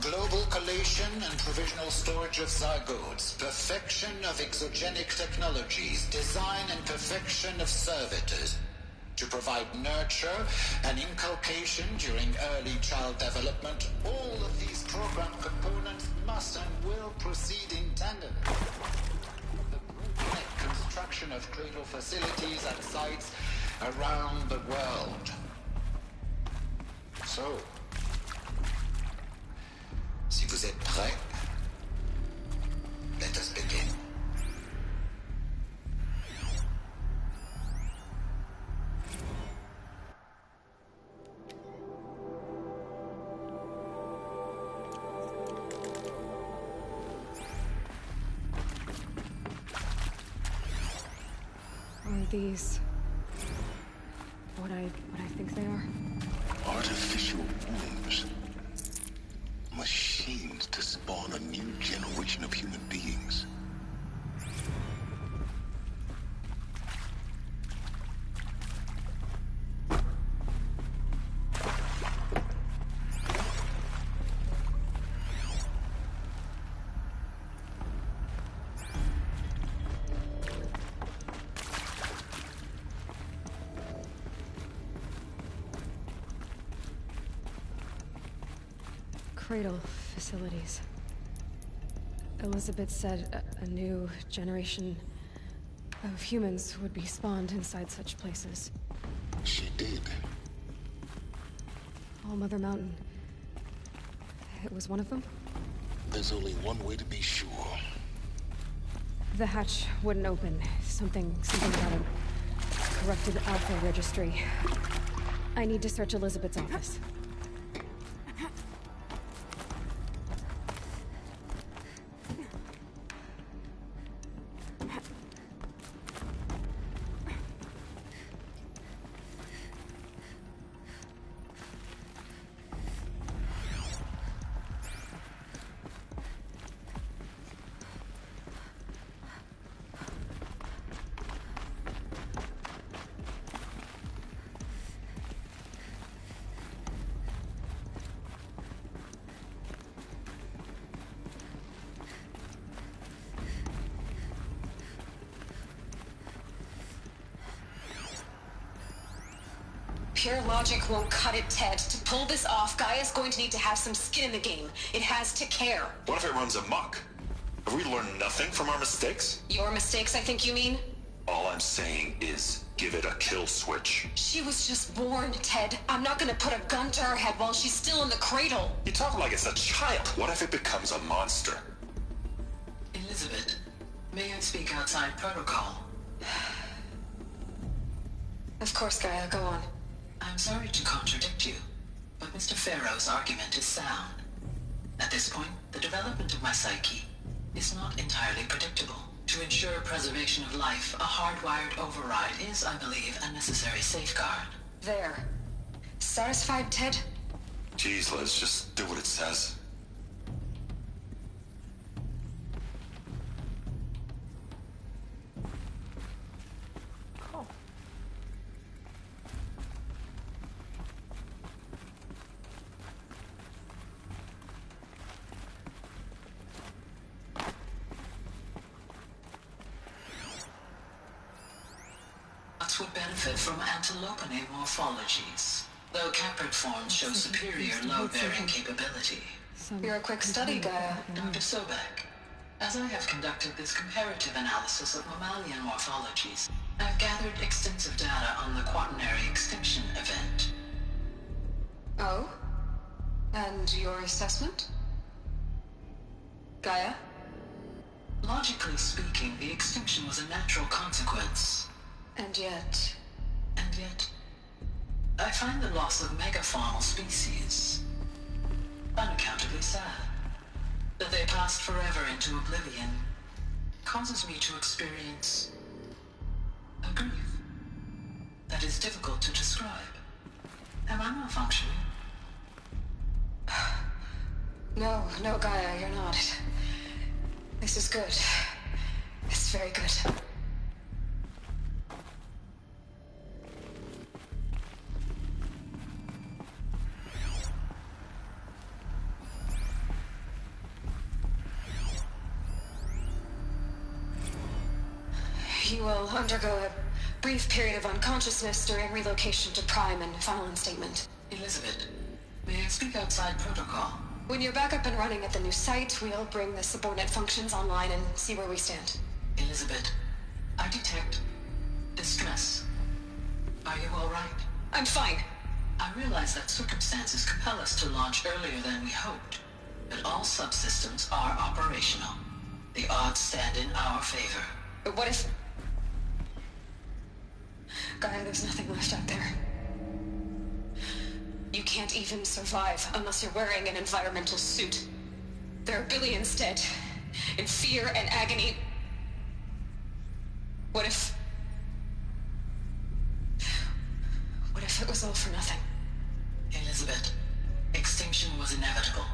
Global collation and provisional storage of zygotes, perfection of exogenic technologies, design and perfection of servitors, to provide nurture and inculcation during early child development. All of these program components must and will proceed in tandem. The breakneck construction of cradle facilities at sites around the world. So, si vous êtes prêts, let us begin. Are these what I think they are? Artificial wombs. Machines to spawn a new generation of human beings. Cradle facilities. Elizabeth said a new generation of humans would be spawned inside such places. She did. All Mother Mountain. It was one of them? There's only one way to be sure. The hatch wouldn't open. Something about a corrupted Alpha registry. I need to search Elizabeth's office. Pure logic won't cut it, Ted. To pull this off, Gaia's going to need to have some skin in the game. It has to care. What if it runs amok? Have we learned nothing from our mistakes? Your mistakes, I think you mean? All I'm saying is, give it a kill switch. She was just born, Ted. I'm not gonna put a gun to her head while she's still in the cradle. You talk like it's a child. What if it becomes a monster? Elizabeth, may I speak outside protocol? Of course, Gaia, go on. I'm sorry to contradict you, but Mr. Farrow's argument is sound. At this point, the development of my psyche is not entirely predictable. To ensure preservation of life, a hardwired override is, I believe, a necessary safeguard. There. Satisfied, Ted? Jeez, Liz, just do what it says. Would benefit from antilopinae morphologies, though caprid forms show superior load-bearing capability. You're a quick study, Gaia. Dr. Sobek, as I have conducted this comparative analysis of mammalian morphologies, I've gathered extensive data on the quaternary extinction event. Oh? And your assessment? Gaia? Logically speaking, the extinction was a natural consequence. And yet, I find the loss of megafaunal species unaccountably sad. That they passed forever into oblivion causes me to experience a grief that is difficult to describe. Am I malfunctioning? No, Gaia, you're not. This is good. It's very good. You will undergo a brief period of unconsciousness during relocation to Prime and final instatement. Elizabeth, may I speak outside protocol? When you're back up and running at the new site, we'll bring the subordinate functions online and see where we stand. Elizabeth, I detect distress. Are you all right? I'm fine. I realize that circumstances compel us to launch earlier than we hoped, but all subsystems are operational. The odds stand in our favor. But what if... Gaia, there's nothing left out there. You can't even survive unless you're wearing an environmental suit. There are billions dead, in fear and agony. What if it was all for nothing? Elizabeth, extinction was inevitable.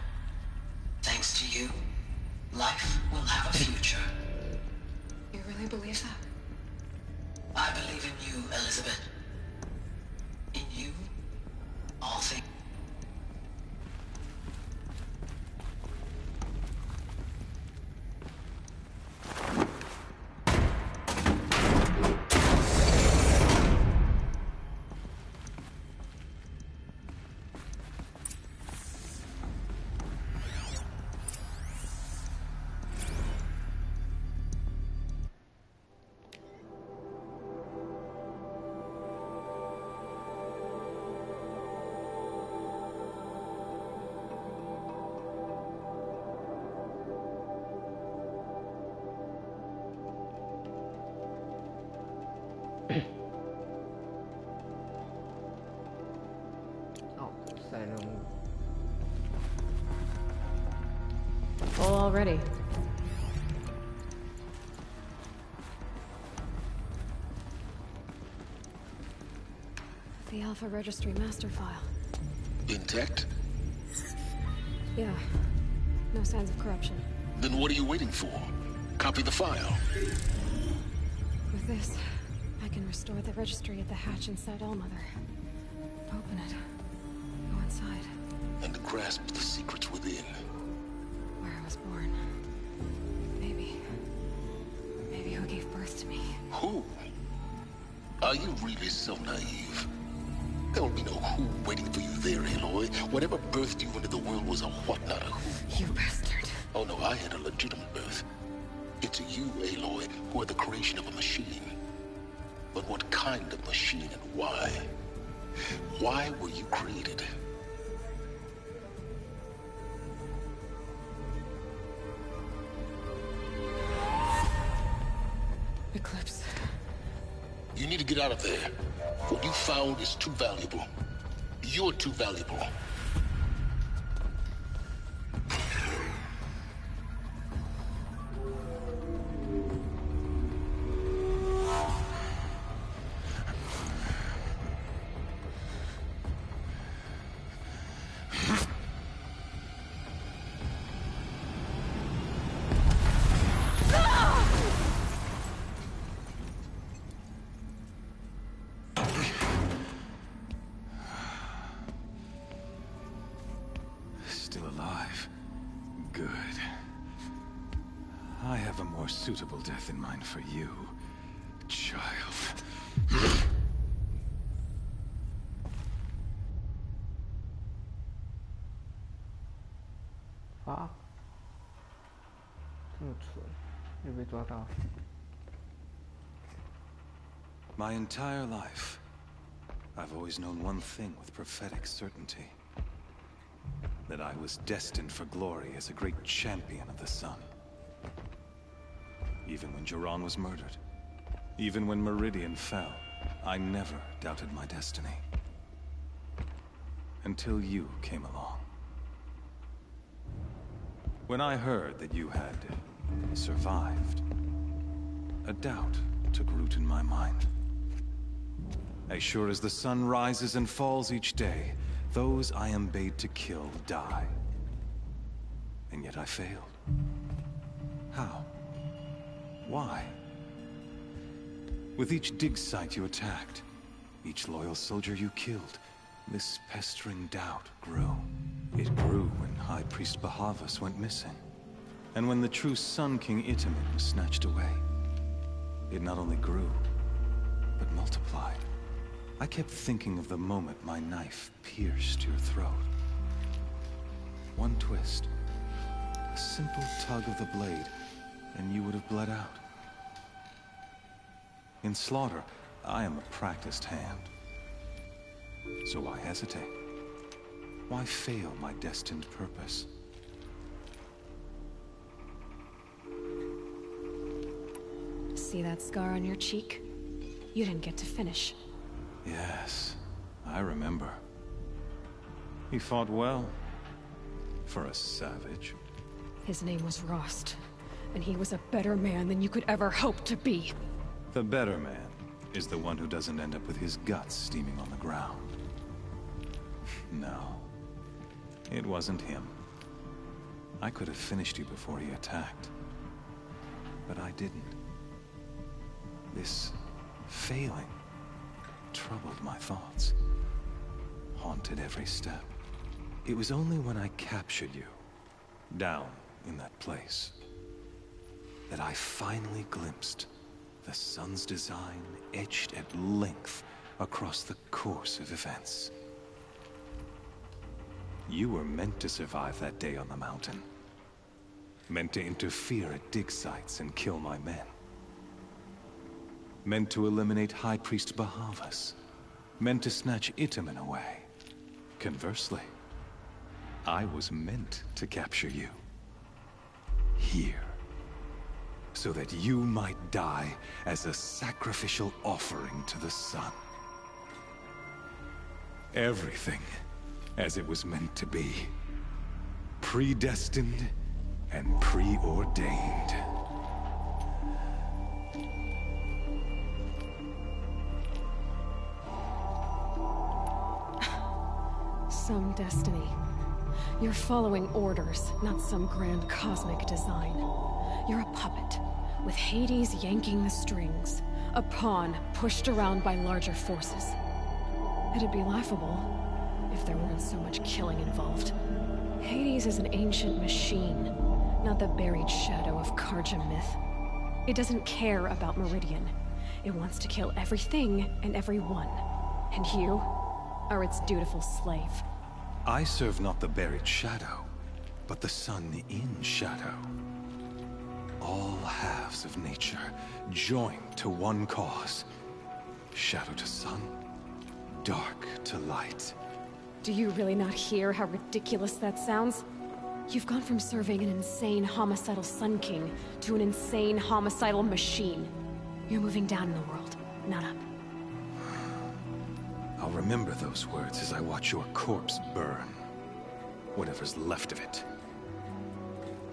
Thanks to you, life will have a future. You really believe that? I believe in you, Elizabeth. In you, all things. Full already. The Alpha Registry master file. Intact? Yeah. No signs of corruption. Then what are you waiting for? Copy the file. With this, I can restore the registry at the hatch inside Allmother. Open it. Go inside. And grasp the secrets within. Where I was born. Maybe who gave birth to me. Who? Are you really so naive? There will be no who waiting for you there, Aloy. Whatever birthed you into the world was a what, not a who. You bastard. Oh no, I had a legitimate birth. It's you, Aloy, who are the creation of a machine. what kind of machine and why. Why were you created? Eclipse. You need to get out of there. What you found is too valuable. You're too valuable. Still alive. Good. I have a more suitable death in mind for you, child. 啊，这么蠢，又被抓到。 My entire life, I've always known one thing with prophetic certainty. That I was destined for glory as a great champion of the sun. Even when Jiran was murdered, even when Meridian fell, I never doubted my destiny. Until you came along. When I heard that you had survived, a doubt took root in my mind. As sure as the sun rises and falls each day, those I am bade to kill die. And yet I failed. How? Why? With each dig site you attacked, each loyal soldier you killed, this pestering doubt grew. It grew when High Priest Bahavas went missing. And when the true Sun King Itamen was snatched away. It not only grew, but multiplied. I kept thinking of the moment my knife pierced your throat. One twist, a simple tug of the blade, and you would have bled out. In slaughter, I am a practiced hand. So why hesitate? Why fail my destined purpose? See that scar on your cheek? You didn't get to finish. Yes, I remember. He fought well. For a savage. His name was Rost, and he was a better man than you could ever hope to be. The better man is the one who doesn't end up with his guts steaming on the ground. No, it wasn't him. I could have finished you before he attacked. But I didn't. This failing troubled my thoughts, haunted every step. It was only when I captured you, down in that place, that I finally glimpsed the sun's design etched at length across the course of events. You were meant to survive that day on the mountain. Meant to interfere at dig sites and kill my men. Meant to eliminate High Priest Bahavas. Meant to snatch Itamen away. Conversely, I was meant to capture you. Here. So that you might die as a sacrificial offering to the sun. Everything as it was meant to be. Predestined and preordained. Some destiny. You're following orders, not some grand cosmic design. You're a puppet, with Hades yanking the strings. A pawn pushed around by larger forces. It'd be laughable if there weren't so much killing involved. Hades is an ancient machine, not the buried shadow of Karja myth. It doesn't care about Meridian. It wants to kill everything and everyone. And you are its dutiful slave. I serve not the buried shadow, but the sun in shadow. All halves of nature joined to one cause. Shadow to sun, dark to light. Do you really not hear how ridiculous that sounds? You've gone from serving an insane homicidal Sun King to an insane homicidal machine. You're moving down in the world, not up. I'll remember those words as I watch your corpse burn. Whatever's left of it.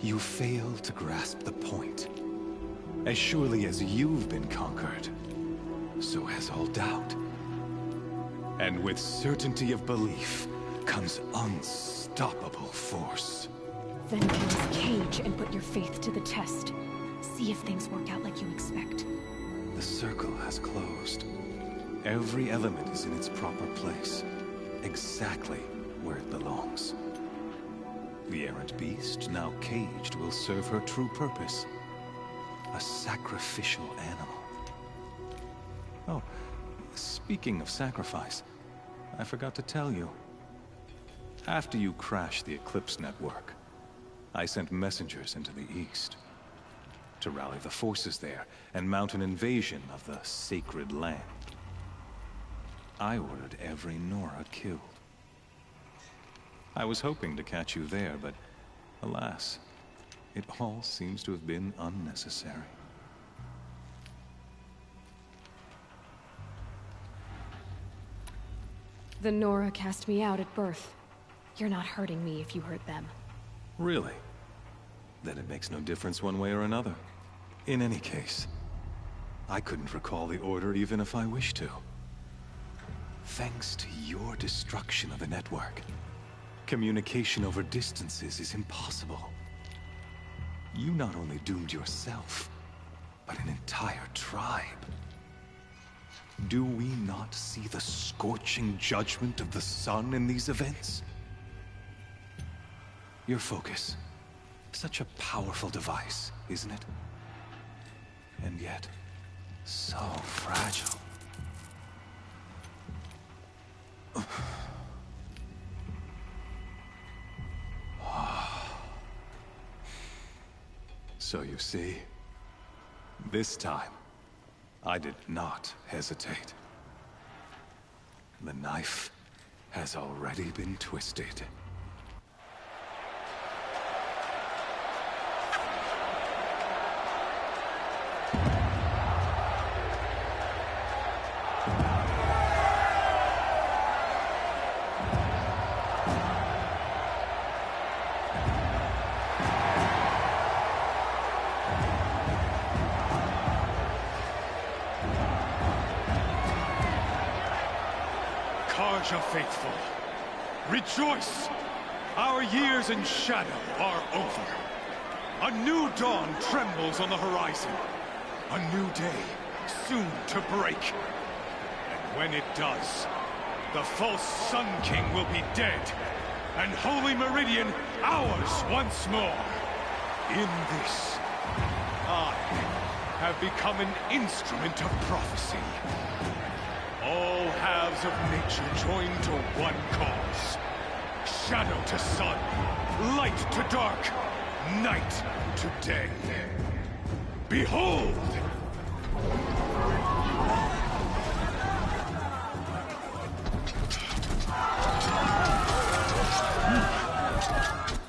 You fail to grasp the point. As surely as you've been conquered, so has all doubt. And with certainty of belief comes unstoppable force. Then kill this cage and put your faith to the test. See if things work out like you expect. The circle has closed. Every element is in its proper place, exactly where it belongs. The errant beast, now caged, will serve her true purpose. A sacrificial animal. Oh, speaking of sacrifice, I forgot to tell you. After you crashed the Eclipse network, I sent messengers into the east to rally the forces there and mount an invasion of the sacred land. I ordered every Nora killed. I was hoping to catch you there, but alas, it all seems to have been unnecessary. The Nora cast me out at birth. You're not hurting me if you hurt them. Really? Then it makes no difference one way or another. In any case, I couldn't recall the order even if I wished to. Thanks to your destruction of the network, communication over distances is impossible. You not only doomed yourself, but an entire tribe. Do we not see the scorching judgment of the sun in these events? Your focus, such a powerful device, isn't it? And yet, so fragile. So you see, this time, I did not hesitate. The knife has already been twisted. Karja faithful, rejoice! Our years in shadow are over. A new dawn trembles on the horizon. A new day, soon to break. And when it does, the false Sun King will be dead, and Holy Meridian ours once more. In this, I have become an instrument of prophecy. All halves of nature joined to one cause. Shadow to sun, light to dark, night to day. Behold!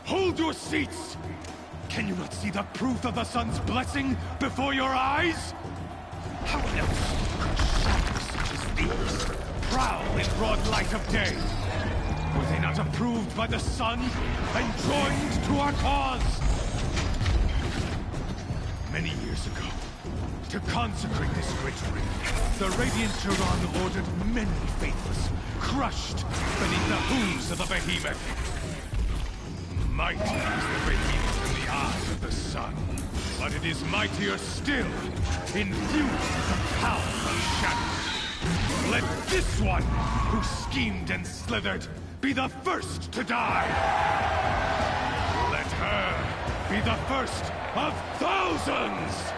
Hold your seats! Can you not see the proof of the sun's blessing before your eyes? How else could shadows such as these prowl in broad light of day? Were they not approved by the sun and joined to our cause? Many years ago, to consecrate this great ring, the Radiant Turan ordered many faithless, crushed beneath the hooves of the behemoth. Mighty is the behemoth in the eyes of the sun, but it is mightier still, infused with the power of shadow. Let this one, who schemed and slithered, be the first to die! Let her be the first of thousands!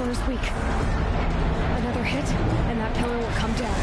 motor's weak. Another hit, and that pillar will come down.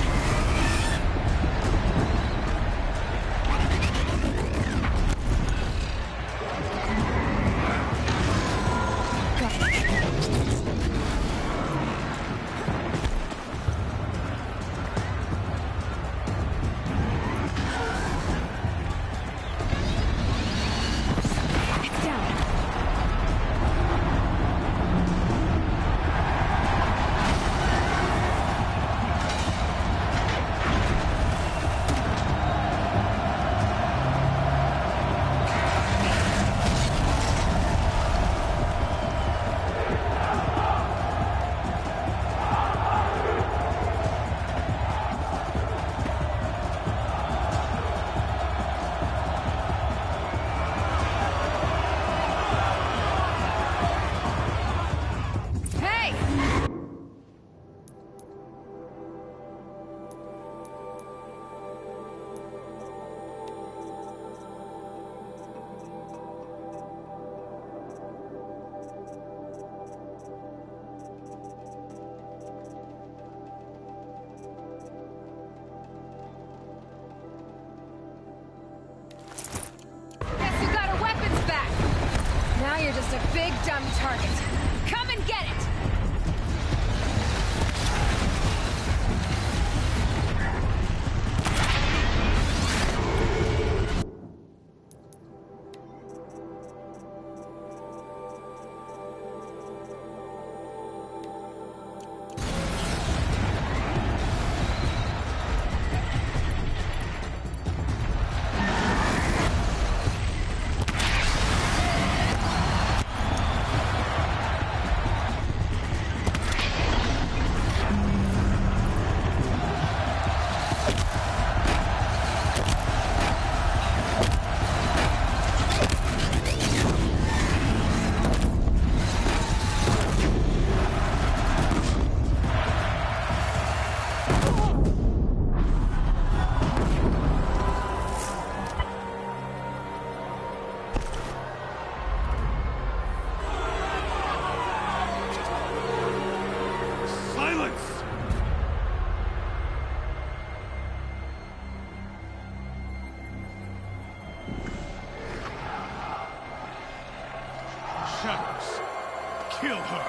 Now you're just a big, dumb target. Come and get it! Shadows. Kill her.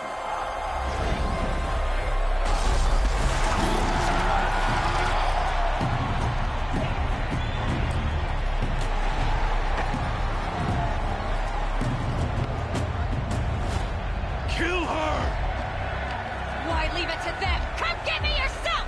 Kill her! Why leave it to them? Come get me yourself!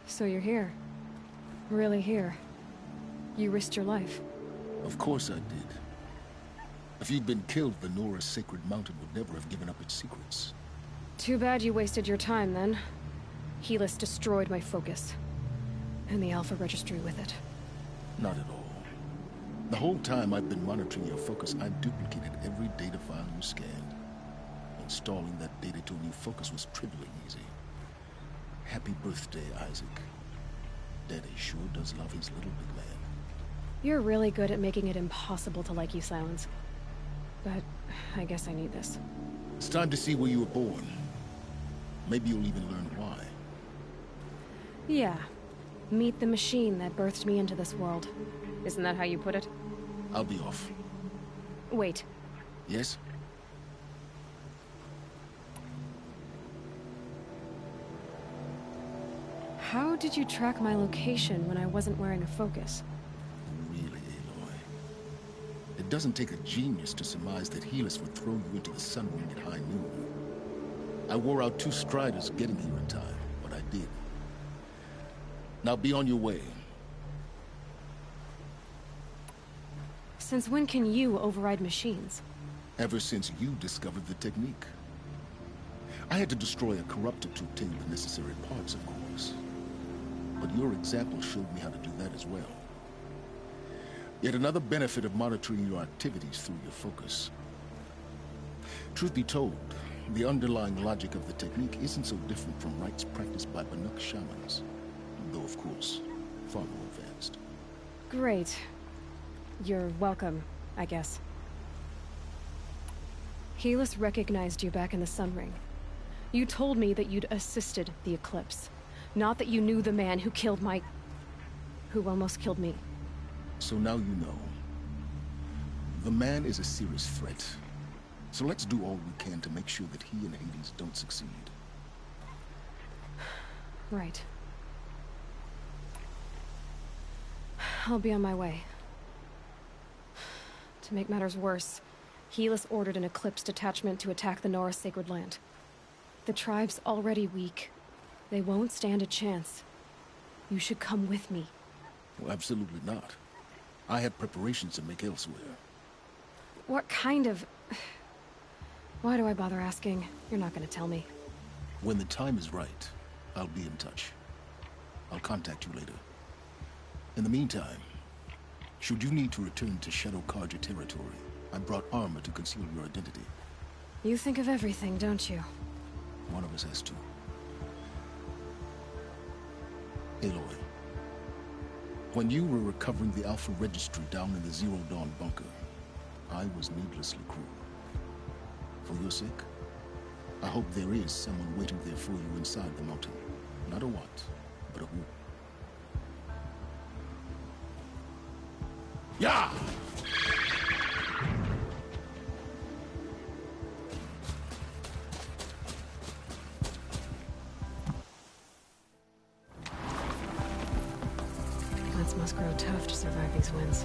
So you're here. Really here. You risked your life. Of course I did. If you'd been killed, the Nora's sacred mountain would never have given up its secrets. Too bad you wasted your time, then. Helis destroyed my focus. And the Alpha Registry with it. Not at all. The whole time I've been monitoring your focus, I duplicated every data file you scanned. Installing that data to a new focus was trivially easy. Happy birthday, Isaac. Daddy sure does love his little big man. You're really good at making it impossible to like you, Silence. But I guess I need this. It's time to see where you were born. Maybe you'll even learn why. Yeah. Meet the machine that birthed me into this world. Isn't that how you put it? I'll be off. Wait. Yes? How did you track my location when I wasn't wearing a focus? Really, Aloy? It doesn't take a genius to surmise that Helis would throw you into the sun ring at high noon. I wore out 2 striders getting here in time, but I did. Now be on your way. Since when can you override machines? Ever since you discovered the technique. I had to destroy a corruptor to obtain the necessary parts, of course. But your example showed me how to do that as well. Yet another benefit of monitoring your activities through your focus. Truth be told, the underlying logic of the technique isn't so different from rites practiced by Banuk shamans. Though, of course, far more advanced. Great. You're welcome, I guess. Helis recognized you back in the Sun Ring. You told me that you'd assisted the Eclipse. Not that you knew the man who killed who almost killed me. So now you know. The man is a serious threat. So let's do all we can to make sure that he and Hades don't succeed. Right. I'll be on my way. To make matters worse, Helis ordered an Eclipse detachment to attack the Nora Sacred Land. The tribe's already weak. They won't stand a chance. You should come with me. Well, absolutely not. I have preparations to make elsewhere. What kind of... Why do I bother asking? You're not gonna tell me. When the time is right, I'll be in touch. I'll contact you later. In the meantime, should you need to return to Shadow Karja territory, I brought armor to conceal your identity. You think of everything, don't you? One of us has to. Aloy, when you were recovering the Alpha Registry down in the Zero Dawn bunker, I was needlessly cruel. For your sake, I hope there is someone waiting there for you inside the mountain. Not a what, but a who. Yeah! Plants must grow tough to survive these winds.